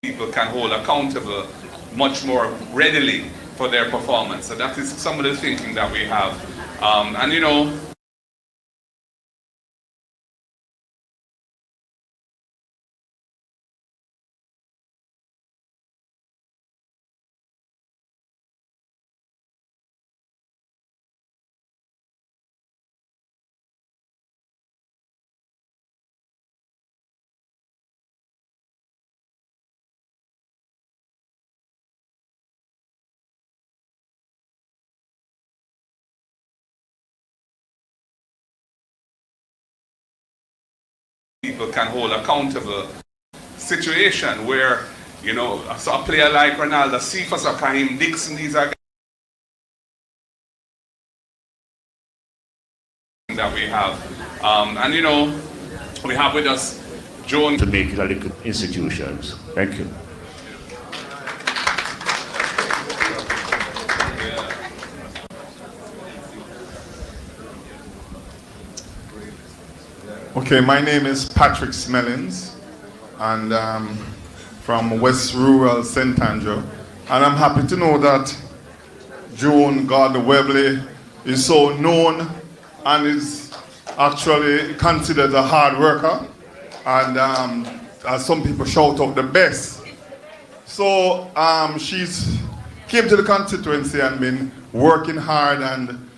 people can hold accountable much more readily for their performance. So that is some of the thinking that we have. And you know, people can hold accountable situation where, you know, so a player like Ronaldo, Cephas or Karim Dixon, these are that we have. And you know, we have with us Joan. To make it a little institutions. Thank you. Okay, my name is Patrick Smellins, and from West Rural St. Andrew. And I'm happy to know that Joan Gardner-Webley is so known and is actually considered a hard worker. And as some people shout out, the best. So she's came to the constituency and been working hard and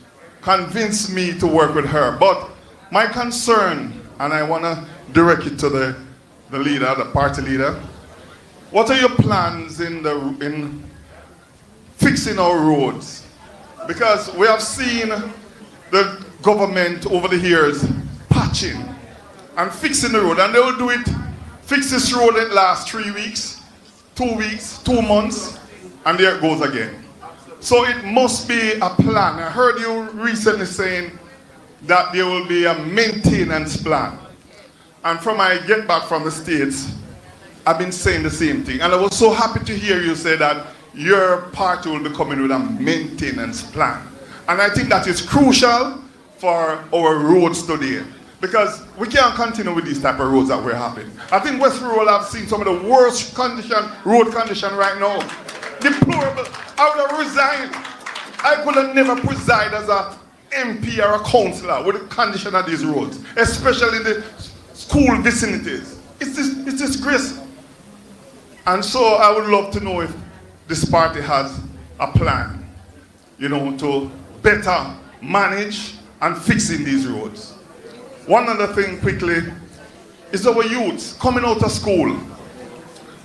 convinced me to work with her. But my concern, and I want to direct it to the leader, the party leader. What are your plans in fixing our roads? Because we have seen the government over the years patching and fixing the road, and they will do it, fix this road in the last 3 weeks, 2 weeks, 2 months, and there it goes again. So it must be a plan. I heard you recently saying that there will be a maintenance plan. And from I get back from the States, I've been saying the same thing. And I was so happy to hear you say that your party will be coming with a maintenance plan. And I think that is crucial for our roads today. Because we can't continue with these type of roads that we're having. I think West Rural have seen some of the worst road condition right now. Deplorable. I would have resigned. I could have never presided as a MP or a councillor with the condition of these roads, especially in the school vicinities. It's disgraceful. And so I would love to know if this party has a plan, you know, to better manage and fixing these roads. One other thing quickly is our youths coming out of school,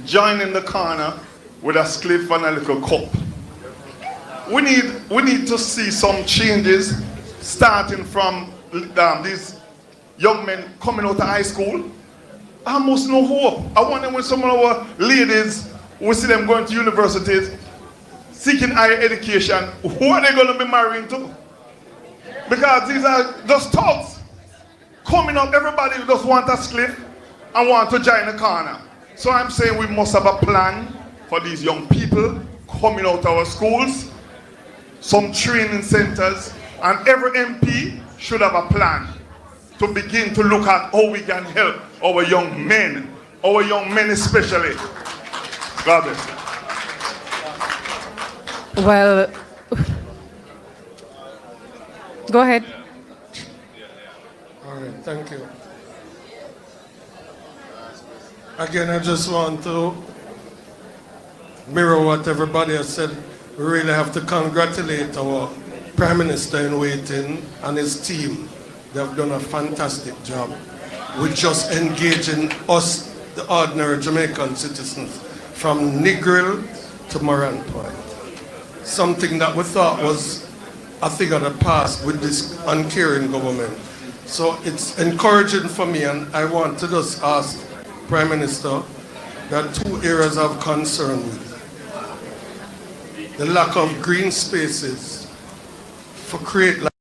joining the corner with a spliff and a little cup. We need to see some changes starting from these young men coming out of high school. Almost no hope. I wonder when some of our ladies, we see them going to universities, seeking higher education, who are they going to be marrying to? Because these are just thugs coming up. Everybody just want a slip and want to join the corner. So I'm saying we must have a plan for these young people coming out of our schools, some training centers, And every MP should have a plan to begin to look at how we can help our young men especially. God bless. Well, go ahead. All right, thank you. Again, I just want to mirror what everybody has said. We really have to congratulate our Prime Minister in waiting and his team. They have done a fantastic job with just engaging us, the ordinary Jamaican citizens, from Negril to Moran Point. Something that we thought was a thing of the past with this uncaring government. So it's encouraging for me, and I want to just ask Prime Minister that 2 areas of concern with. The lack of green spaces for create like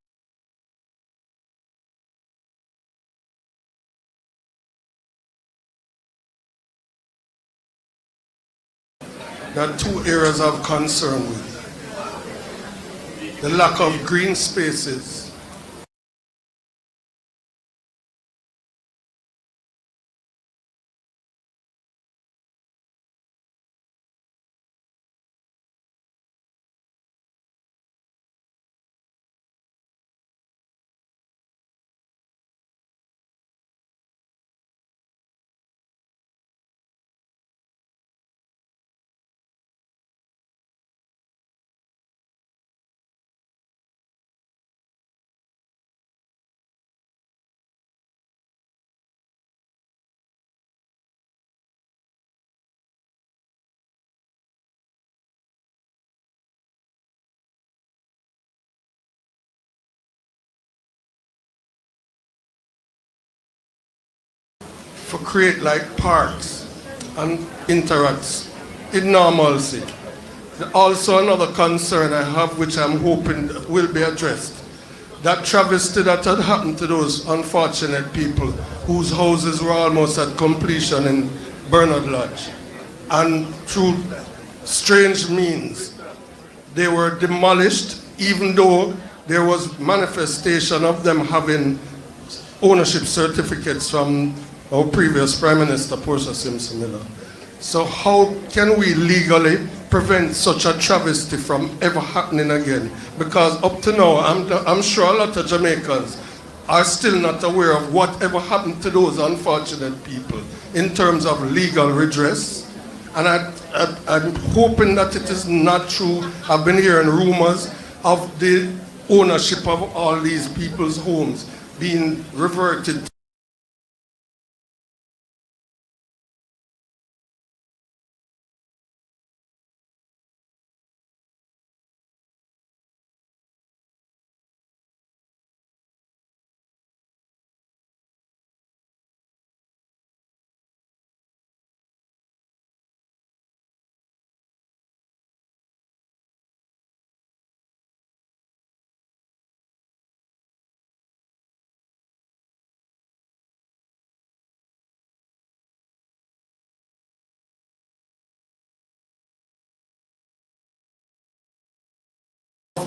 there are 2 areas of concern with. The lack of green spaces for create like parks and interacts in normalcy. Also another concern I have, which I'm hoping will be addressed, that travesty that had happened to those unfortunate people whose houses were almost at completion in Bernard Lodge. And through strange means, they were demolished, even though there was manifestation of them having ownership certificates from our previous Prime Minister, Portia Simpson Miller. So how can we legally prevent such a travesty from ever happening again? Because up to now, I'm sure a lot of Jamaicans are still not aware of whatever happened to those unfortunate people in terms of legal redress. And I'm hoping that it is not true. I've been hearing rumors of the ownership of all these people's homes being reverted.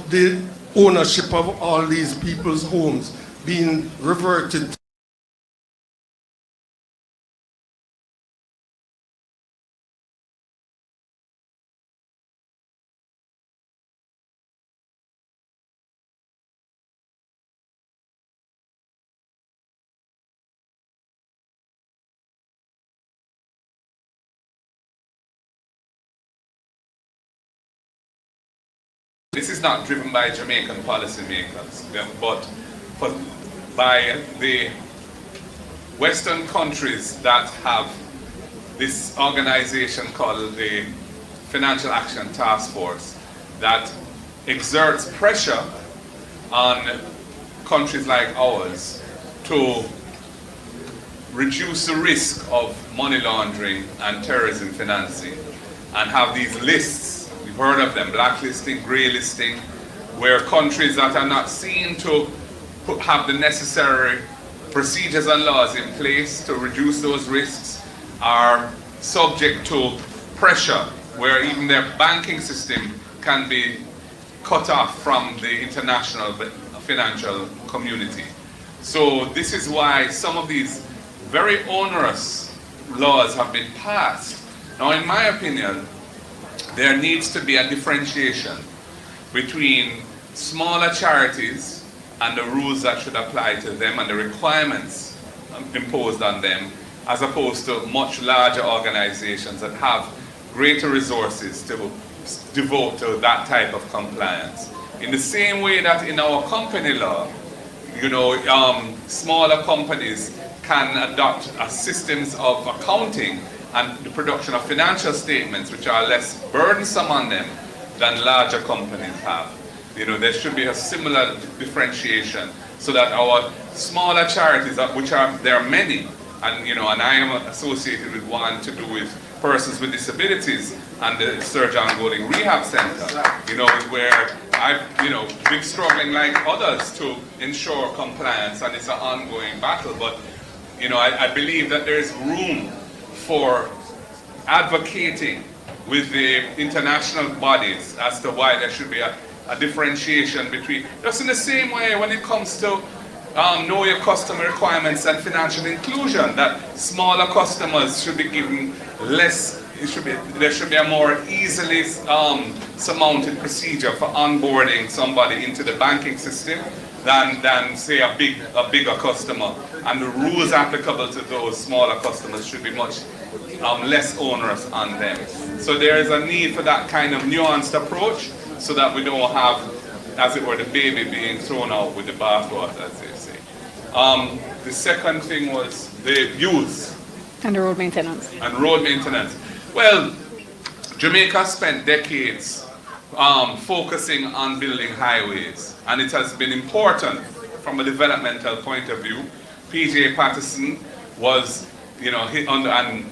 The ownership of all these people's homes being reverted. This is not driven by Jamaican policymakers, but by the Western countries that have this organization called the Financial Action Task Force that exerts pressure on countries like ours to reduce the risk of money laundering and terrorism financing, and have these lists. We've heard of them, blacklisting, grey listing, where countries that are not seen to have the necessary procedures and laws in place to reduce those risks are subject to pressure, where even their banking system can be cut off from the international financial community. So this is why some of these very onerous laws have been passed. Now, in my opinion, there needs to be a differentiation between smaller charities and the rules that should apply to them and the requirements imposed on them, as opposed to much larger organizations that have greater resources to devote to that type of compliance. In the same way that in our company law, you know, smaller companies can adopt systems of accounting and the production of financial statements which are less burdensome on them than larger companies have. You know, there should be a similar differentiation so that our smaller charities, which there are many, and you know, and I am associated with one to do with persons with disabilities and the Strachan Rehab Center, you know, where I've, you know, been struggling like others to ensure compliance, and it's an ongoing battle. But, you know, I believe that there is room for advocating with the international bodies as to why there should be a differentiation between, just in the same way when it comes to know your customer requirements and financial inclusion, that smaller customers should be given less, there should be a more easily surmounted procedure for onboarding somebody into the banking system than say a bigger customer, and the rules applicable to those smaller customers should be much less onerous on them. So there is a need for that kind of nuanced approach so that we don't have, as it were, the baby being thrown out with the bathwater, as they say. The second thing was the use. And the road maintenance. And road maintenance. Well, Jamaica spent decades focusing on building highways, and it has been important from a developmental point of view. P.J. Patterson was, you know, and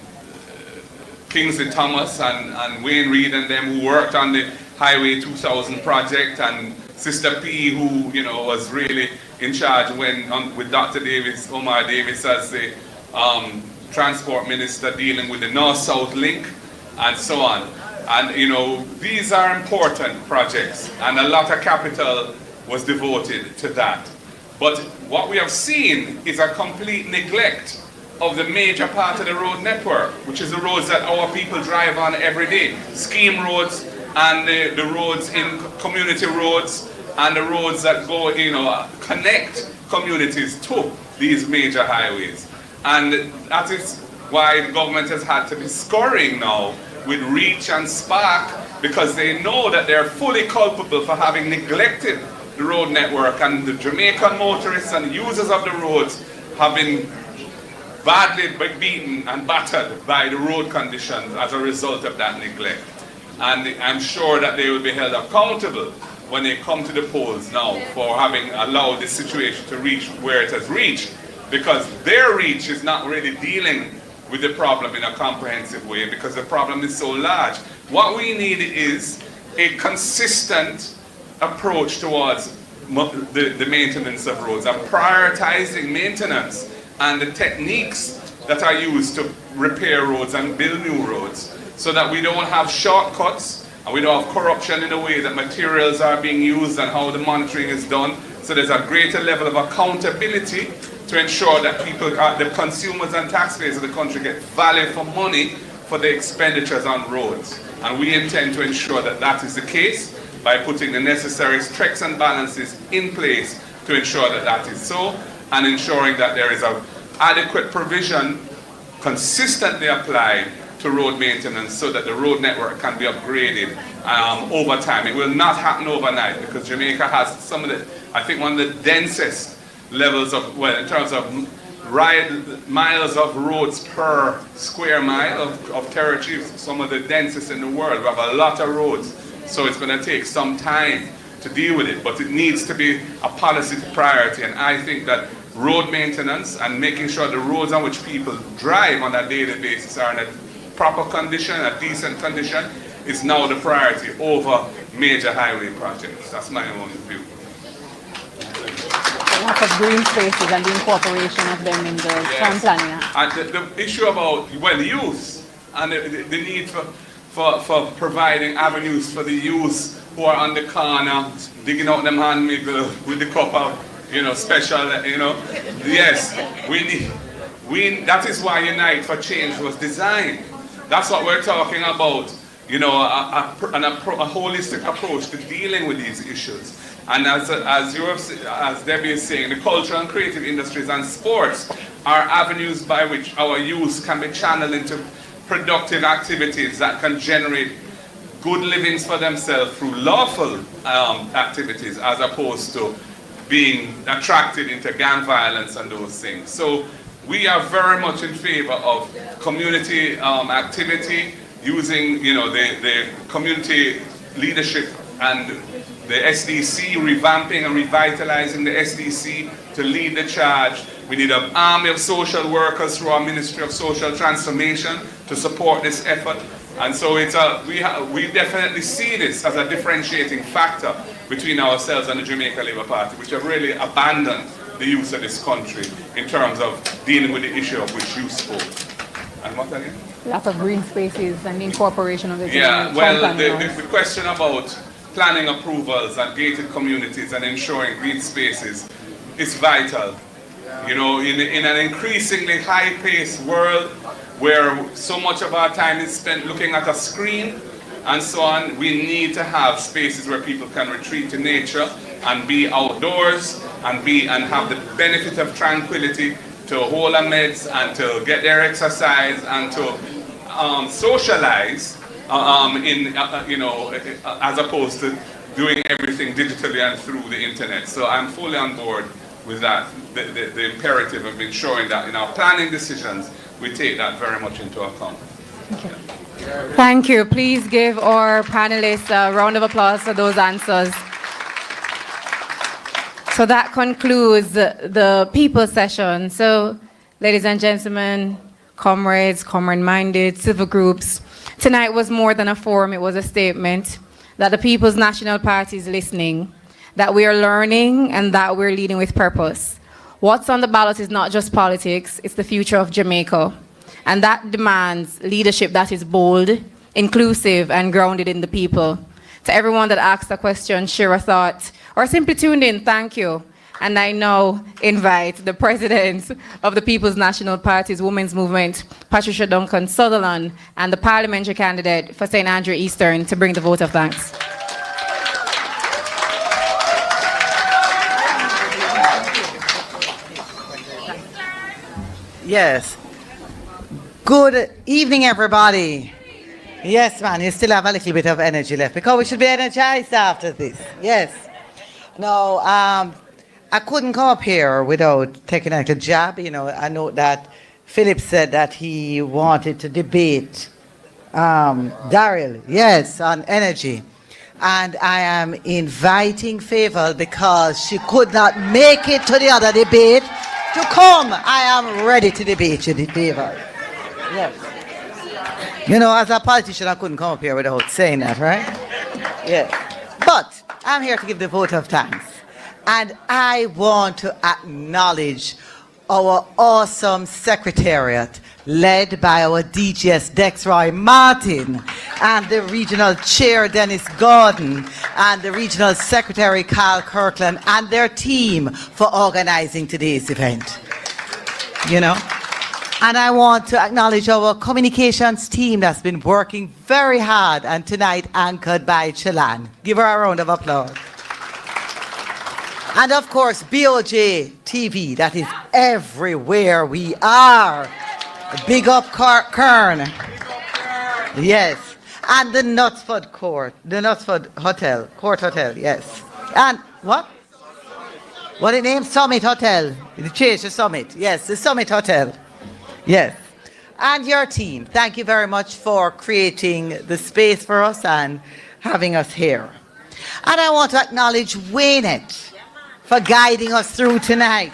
Kingsley Thomas and Wayne Reed and them who worked on the Highway 2000 project, and Sister P, who, you know, was really in charge when with Dr. Davis, Omar Davis, as the transport minister, dealing with the North-South link and so on. And, you know, these are important projects, and a lot of capital was devoted to that. But what we have seen is a complete neglect of the major part of the road network, which is the roads that our people drive on every day. Scheme roads and the roads in community roads and the roads that go, you know, connect communities to these major highways. And that is why the government has had to be scoring now with Reach and Spark, because they know that they're fully culpable for having neglected the road network, and the Jamaican motorists and users of the roads have been badly beaten and battered by the road conditions as a result of that neglect. And I'm sure that they will be held accountable when they come to the polls now for having allowed this situation to reach where it has reached, because their reach is not really dealing with the problem in a comprehensive way, because the problem is so large. What we need is a consistent approach towards the maintenance of roads and prioritizing maintenance and the techniques that are used to repair roads and build new roads, so that we don't have shortcuts and we don't have corruption in the way that materials are being used and how the monitoring is done. So there's a greater level of accountability to ensure that people, the consumers and taxpayers of the country, get value for money for the expenditures on roads. And we intend to ensure that that is the case by putting the necessary checks and balances in place to ensure that that is so, and ensuring that there is an adequate provision consistently applied to road maintenance so that the road network can be upgraded over time. It will not happen overnight, because Jamaica has some of the, I think, one of the densest levels of, well, in terms of miles of roads per square mile of territory, some of the densest in the world. We have a lot of roads, so it's going to take some time to deal with it, but it needs to be a policy priority. And I think that road maintenance and making sure the roads on which people drive on a daily basis are in a proper condition, a decent condition, is now the priority over major highway projects. That's my own view. A lot of green spaces and the incorporation of them in the town planning. And the issue about, well, use and the need for providing avenues for the use who are on the corner digging out them hand miggle with the cup of, special, Yes, that is why Unite for Change was designed. That's what we're talking about, a holistic approach to dealing with these issues. And as Debbie is saying, the cultural and creative industries and sports are avenues by which our youth can be channeled into productive activities that can generate good livings for themselves through lawful activities, as opposed to being attracted into gang violence and those things. So we are very much in favor of community activity, using the community leadership and the SDC, revamping and revitalizing the SDC to lead the charge. We need an army of social workers through our Ministry of Social Transformation to support this effort. And so we definitely see this as a differentiating factor between ourselves and the Jamaica Labour Party, which have really abandoned the youth of this country in terms of dealing with the issue of which you spoke. And what again? Lots of green spaces and incorporation of the the question about planning approvals and gated communities and ensuring green spaces is vital. In an increasingly high-paced world where so much of our time is spent looking at a screen and so on, we need to have spaces where people can retreat to nature and be outdoors and have the benefit of tranquility to hold a meds and to get their exercise and to socialize as opposed to doing everything digitally and through the internet. So I'm fully on board with that, the imperative of ensuring that in our planning decisions, we take that very much into account. Thank you. Please give our panelists a round of applause for those answers. So that concludes the people session. So, ladies and gentlemen, comrades, comrade-minded, civil groups, tonight was more than a forum, it was a statement that the People's National Party is listening, that we are learning, and that we're leading with purpose. What's on the ballot is not just politics, it's the future of Jamaica. And that demands leadership that is bold, inclusive, and grounded in the people. To everyone that asked a question, share a thought, or simply tuned in, thank you. And I now invite the President of the People's National Party's Women's Movement, Patricia Duncan Sutherland, and the parliamentary candidate for St. Andrew Eastern to bring the vote of thanks. Yes. Good evening, everybody. Yes, man, you still have a little bit of energy left because we should be energized after this. Yes. No, I couldn't come up here without taking a little jab. I know that Phillip said that he wanted to debate Daryl, yes, on energy. And I am inviting Favour because she could not make it to the other debate to come. I am ready to debate you, Favour. Yes. As a politician, I couldn't come up here without saying that, right? Yes. But I'm here to give the vote of thanks. And I want to acknowledge our awesome secretariat led by our DGS Dexroy Martin and the regional chair Dennis Gordon and the regional secretary Carl Kirkland and their team for organizing today's event. And I want to acknowledge our communications team that's been working very hard and tonight anchored by Chelan. Give her a round of applause. And of course, BOJ TV, that is everywhere we are. Big up Kern. Yes. And the Knutsford Court, the Knutsford Hotel, Court Hotel, yes. And what? What it named? Summit Hotel. It changed to Summit. Yes, the Summit Hotel. Yes. And your team, thank you very much for creating the space for us and having us here. And I want to acknowledge Waynette for guiding us through tonight.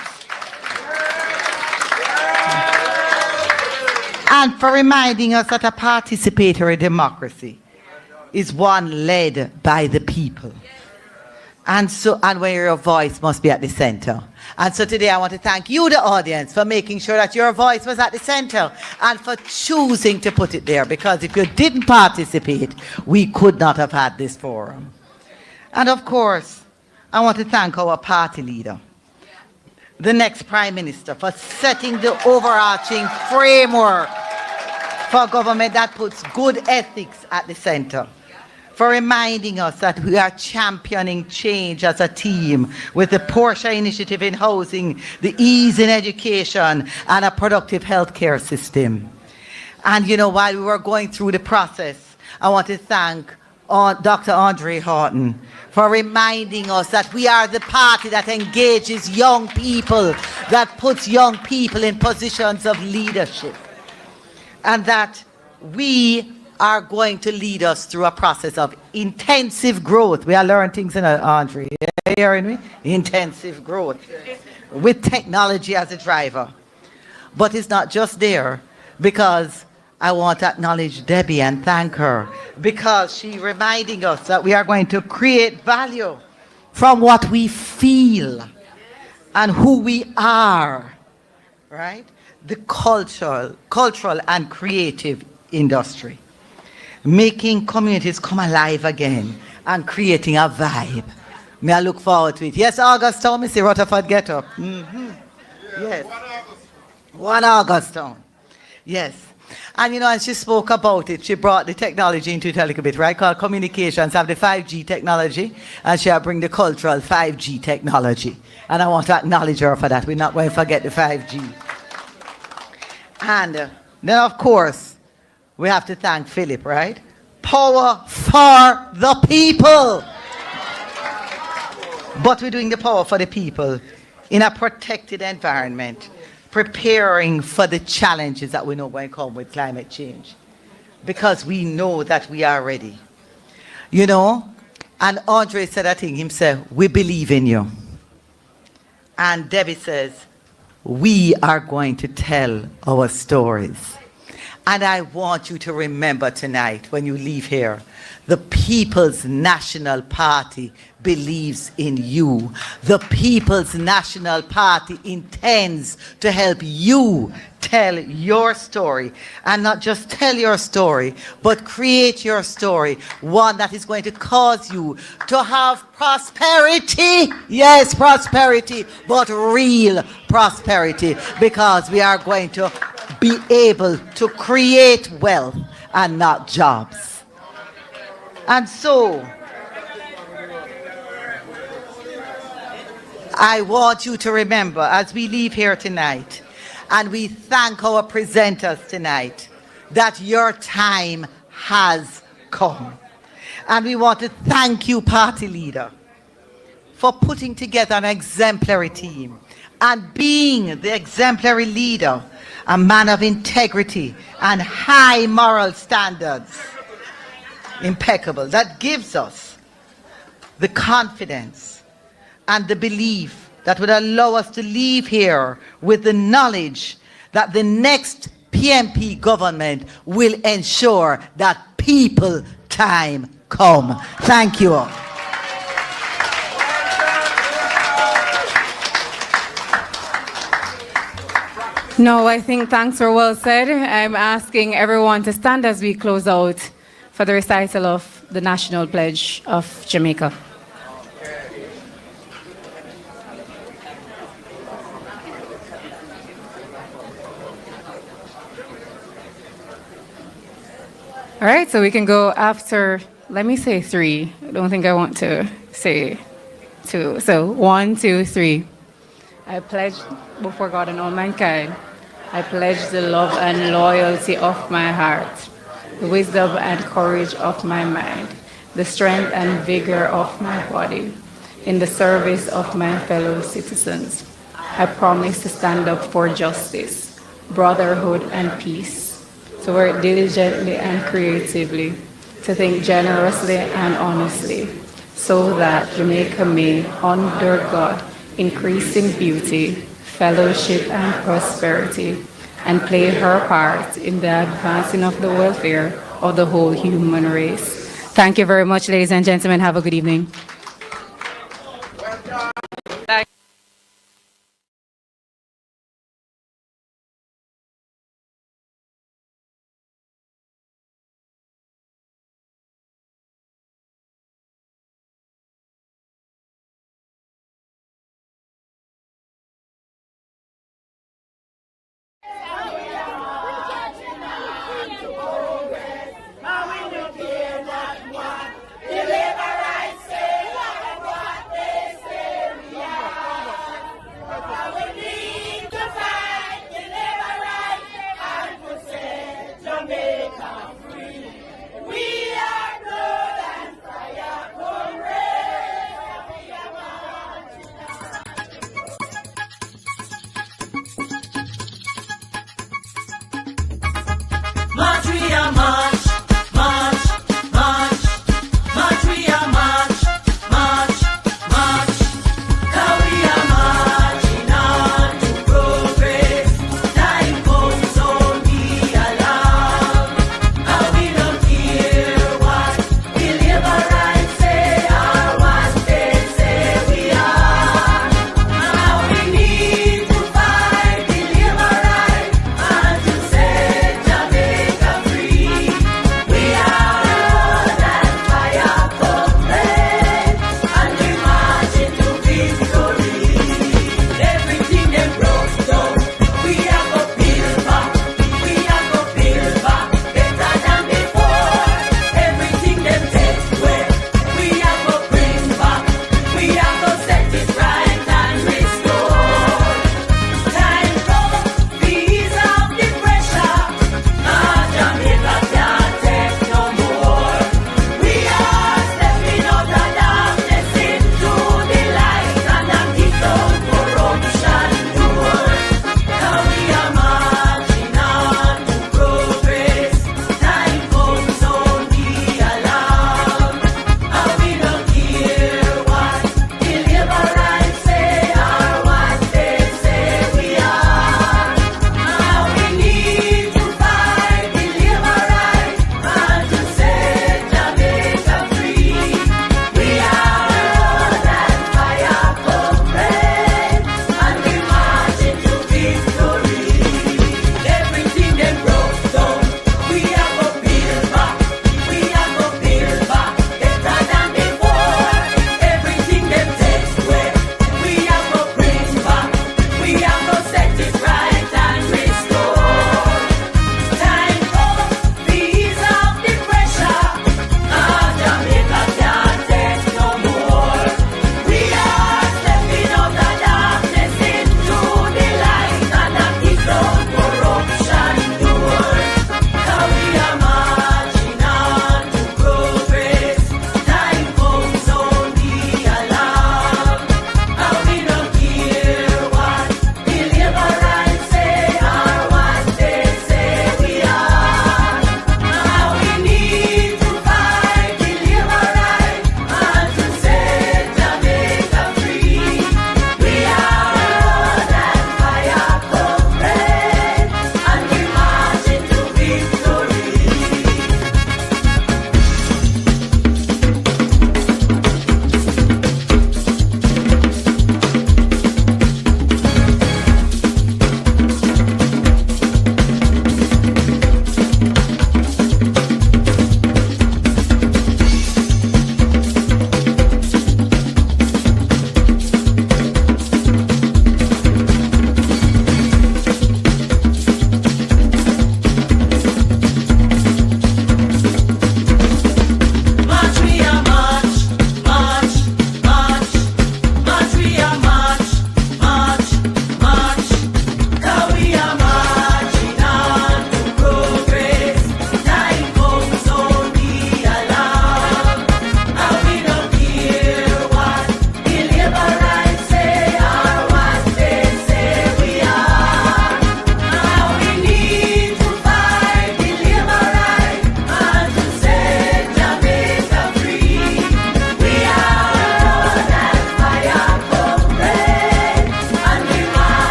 And for reminding us that a participatory democracy is one led by the people. And where your voice must be at the center. And so today I want to thank you, the audience, for making sure that your voice was at the center and for choosing to put it there. Because if you didn't participate, we could not have had this forum. And of course, I want to thank our party leader, the next Prime Minister, for setting the overarching framework for government that puts good ethics at the center, for reminding us that we are championing change as a team with the Porsche initiative in housing, the ease in education, and a productive healthcare system. And you know, while we were going through the process, I want to thank Dr. Andre Haughton for reminding us that we are the party that engages young people, that puts young people in positions of leadership, and that we are going to lead us through a process of intensive growth. We are learning things in Andre. You hearing me? Intensive growth with technology as a driver. But it's not just there, because I want to acknowledge Debbie and thank her, because she's reminding us that we are going to create value from what we feel and who we are, right? The cultural and creative industry, making communities come alive again and creating a vibe. May I look forward to it. Yes, August town, Mr. Rutherford, get up. Yes. 1 August town. Yes. And you know, and she spoke about it. She brought the technology into it a little bit, right? Called communications, have the 5G technology, and she'll bring the cultural 5G technology. And I want to acknowledge her for that. We're not going to forget the 5G. And then, of course, we have to thank Phillip, right? Power for the people. But we're doing the power for the people in a protected environment, preparing for the challenges that we know going to come with climate change, because we know that we are ready. You know, and Andre said that thing himself, we believe in you. And Debbie says, we are going to tell our stories. And I want you to remember tonight, when you leave here, the People's National Party believes in you. The People's National Party intends to help you tell your story. And not just tell your story, but create your story. One that is going to cause you to have prosperity. Yes, prosperity, but real prosperity. Because we are going to be able to create wealth and not jobs. And so, I want you to remember as we leave here tonight, and we thank our presenters tonight, that your time has come. And we want to thank you, party leader, for putting together an exemplary team and being the exemplary leader, a man of integrity and high moral standards. Impeccable. That gives us the confidence and the belief that would allow us to leave here with the knowledge that the next PNP government will ensure that people time come. Thank you all. No, I think thanks are well said. I'm asking everyone to stand as we close out for the recital of the National Pledge of Jamaica. All right, so we can go after, let me say 3. I don't think I want to say 2. So 1, 2, 3. I pledge before God and all mankind, I pledge the love and loyalty of my heart, the wisdom and courage of my mind, the strength and vigor of my body, in the service of my fellow citizens. I promise to stand up for justice, brotherhood, and peace, to work diligently and creatively, to think generously and honestly, so that Jamaica may, under God, increase in beauty, fellowship, and prosperity, and play her part in the advancing of the welfare of the whole human race. Thank you very much, ladies and gentlemen. Have a good evening.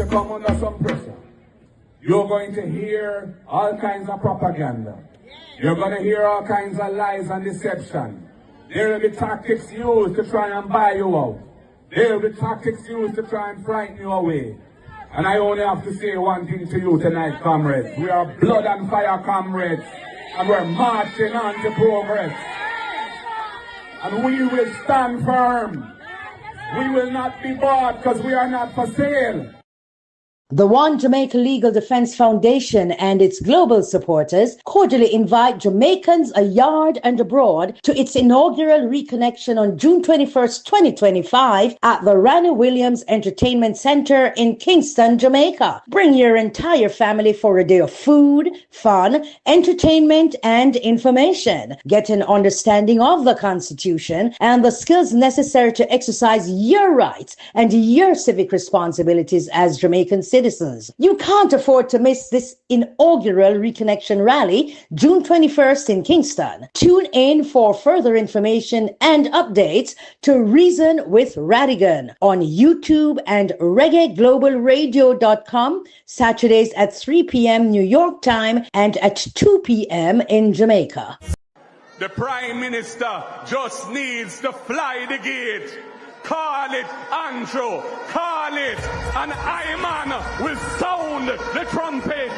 come under some pressure. You're going to hear all kinds of propaganda. You're going to hear all kinds of lies and deception. There will be tactics used to try and buy you out. There will be tactics used to try and frighten you away. And I only have to say one thing to you tonight, comrades. We are blood and fire comrades. And we're marching on to progress. And we will stand firm. We will not be bought because we are not for sale. The One Jamaica Legal Defense Foundation and its global supporters cordially invite Jamaicans abroad and abroad to its inaugural reconnection on June 21st, 2025 at the Ranny Williams Entertainment Center in Kingston, Jamaica. Bring your entire family for a day of food, fun, entertainment, and information. Get an understanding of the Constitution and the skills necessary to exercise your rights and your civic responsibilities as Jamaican citizens. You can't afford to miss this inaugural Reconnection Rally, June 21st in Kingston. Tune in for further information and updates to Reason with Radigan on YouTube and reggaeglobalradio.com, Saturdays at 3 p.m. New York time and at 2 p.m. in Jamaica. The Prime Minister just needs to fly the gate. Call it, Andrew. Call it. And Iman will sound the trumpet.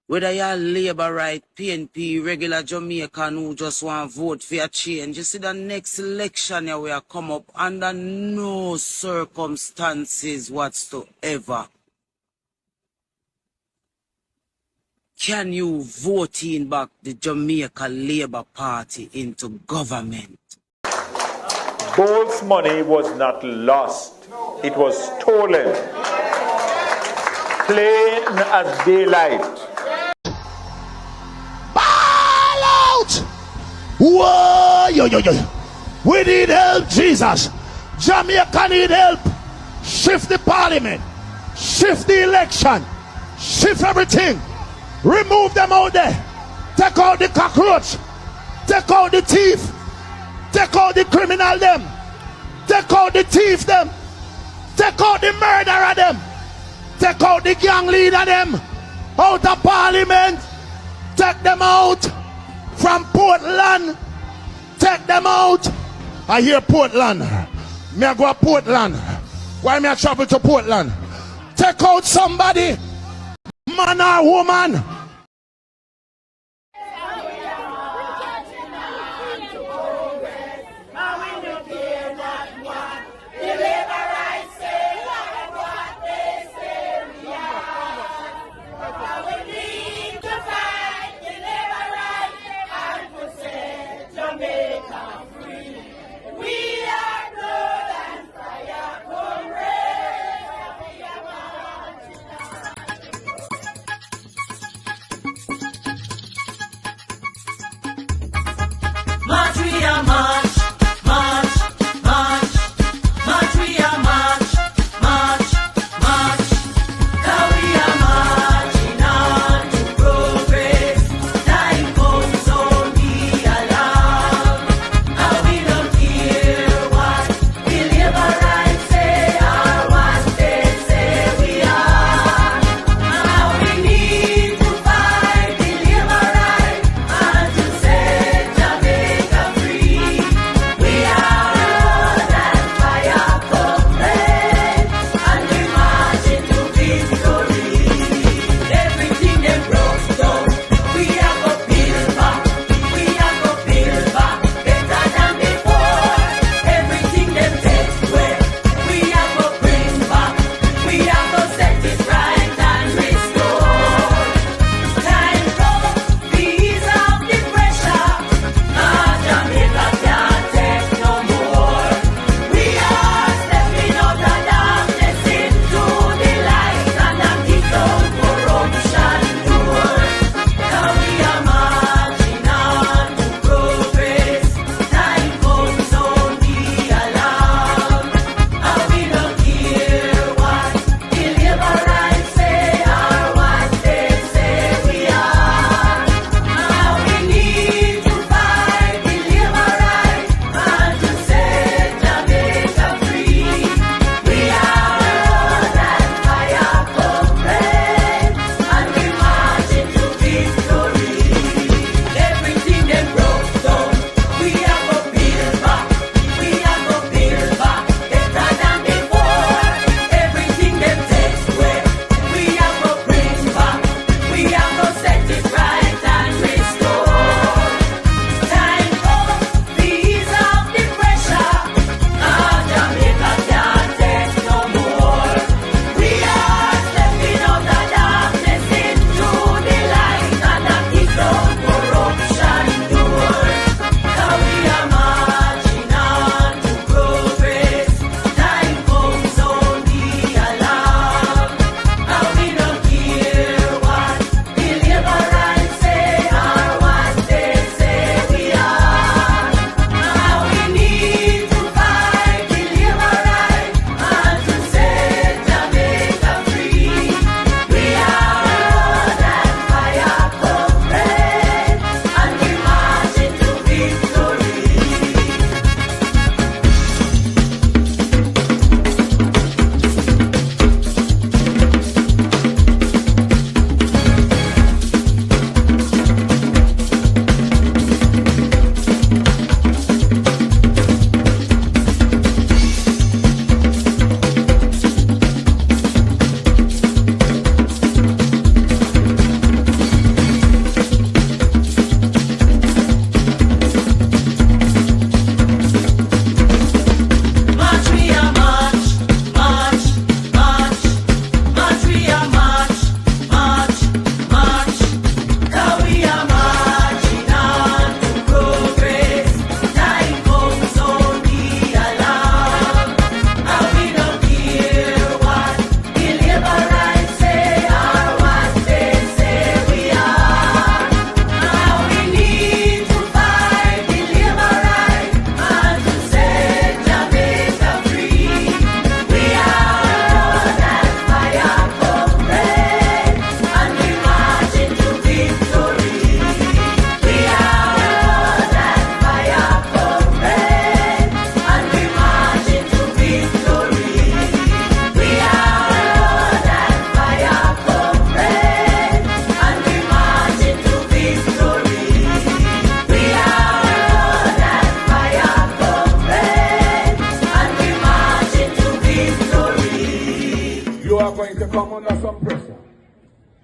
Whether you're Labour right, PNP, regular Jamaican who just want to vote for a change, you see the next election here will come up under no circumstances whatsoever can you vote in back the Jamaica Labour Party into government. Gold's money was not lost. It was stolen. Plain as daylight. Ball out! Whoa! Yo, yo, yo. We need help, Jesus. Jamaica need help. Shift the parliament. Shift the election. Shift everything. Remove them out there. Take out the cockroach. Take out the thief. Take out the criminal them. Take out the thief them. Take out the murderer them. Take out the gang leader them. Out of parliament. Take them out from Portland. Take them out. I hear Portland. Me I go to Portland. Why me I travel to Portland? Take out somebody. Man or woman.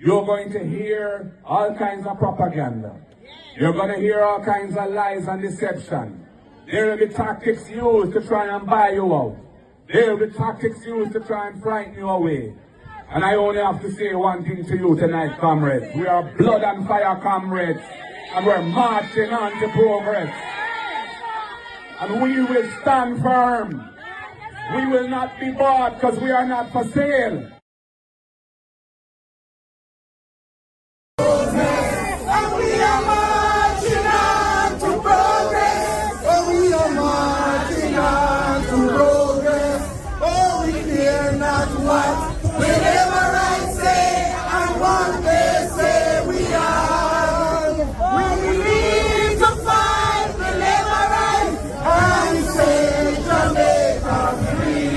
You're going to hear all kinds of propaganda. You're going to hear all kinds of lies and deception. There will be tactics used to try and buy you out. There will be tactics used to try and frighten you away. And I only have to say one thing to you tonight, comrades. We are blood and fire comrades. And we're marching on to progress. And we will stand firm. We will not be bought because we are not for sale. And we are marching on to progress. Oh, we are marching on to progress. Oh, we fear not what whenever I say and what they say we are. We need to fight deliverance and say Jamaica free.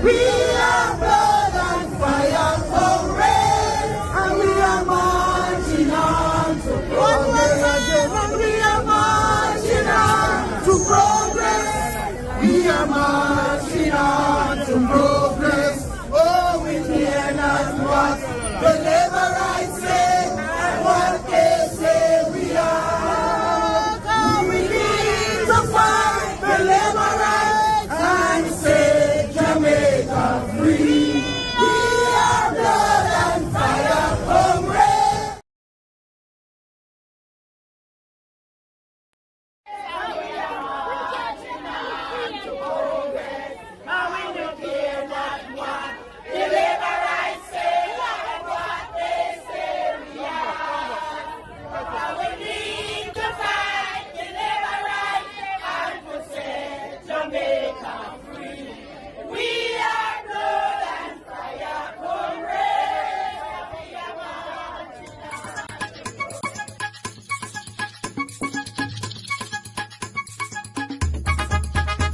We are blood and fire comrades, and we are marching on to progress. And we are marching on to progress. We are marching on to progress. Oh, we fear not what whenever I say and what they say we are. Oh, we need to fight deliverance and say Jamaica free. We are blood and fire comrades.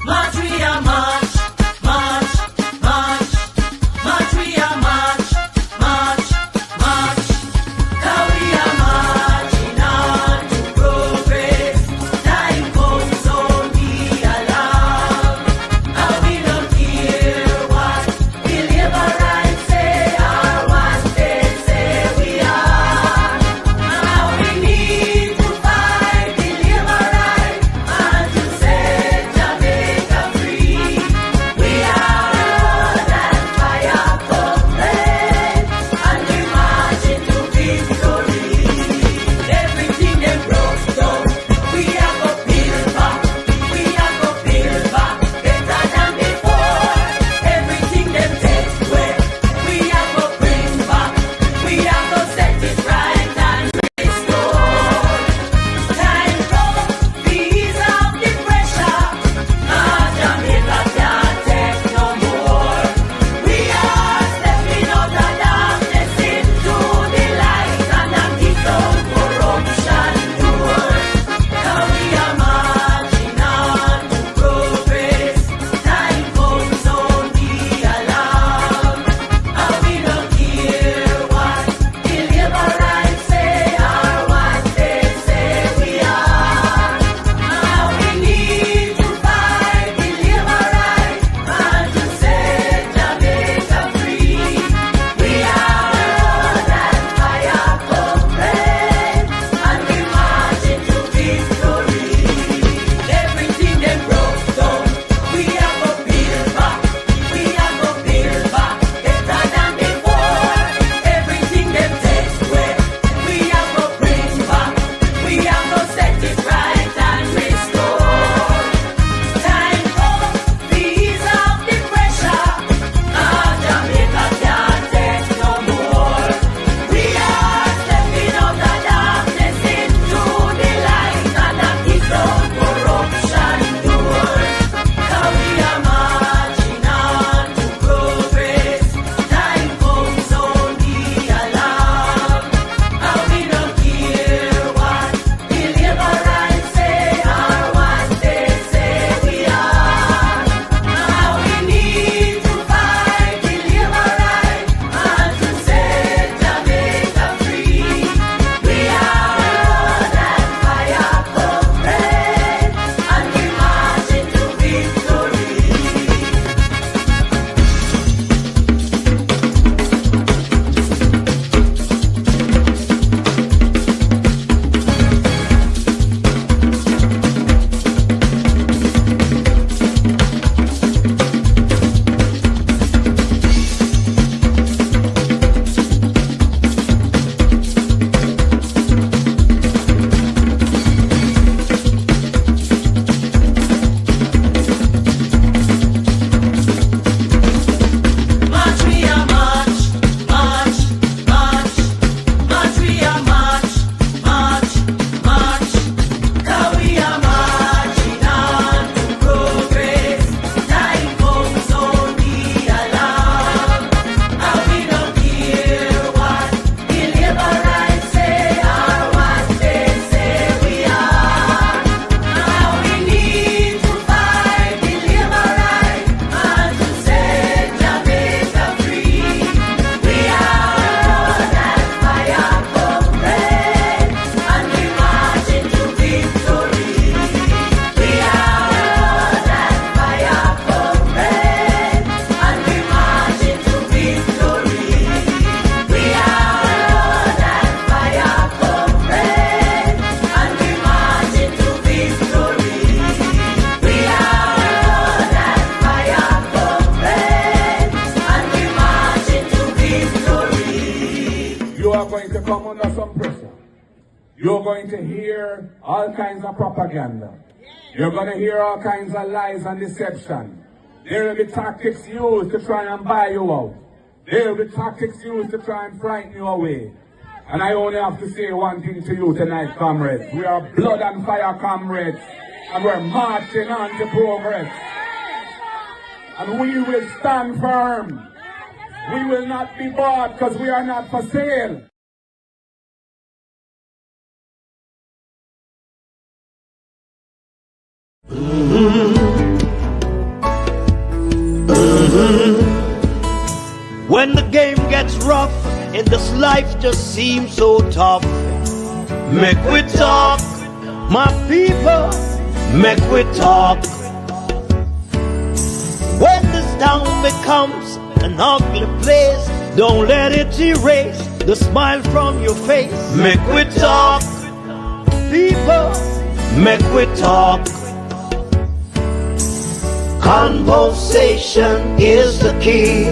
March, we are march, march, march, march, we are march, march, march. Now we are marching on to progress. Time comes, so be alarmed. Now we don't care what deliverance say or what they say we are. Now we need to fight deliverance and to set Jamaica free. You're going to hear all kinds of propaganda. You're going to hear all kinds of lies and deception. There will be tactics used to try and buy you out. There will be tactics used to try and frighten you away. And I only have to say one thing to you tonight, comrades. We are blood and fire comrades. And we're marching on to progress. And we will stand firm. We will not be bought because we are not for sale. When the game gets rough and this life just seems so tough, make we talk, my people, make we talk. When this town becomes an ugly place, don't let it erase the smile from your face. Make we talk, people, make we talk. Conversation is the key,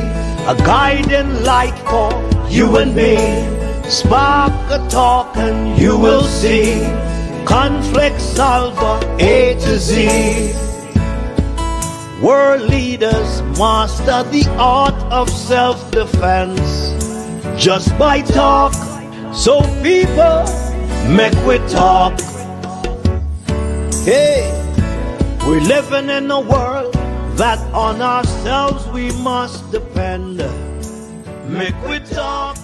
a guiding light for you and me. Spark a talk and you will see. Conflict solver A to Z. World leaders master the art of self-defense just by talk. So people, make we talk. Hey, we're living in a world that on ourselves we must depend. Make we talk.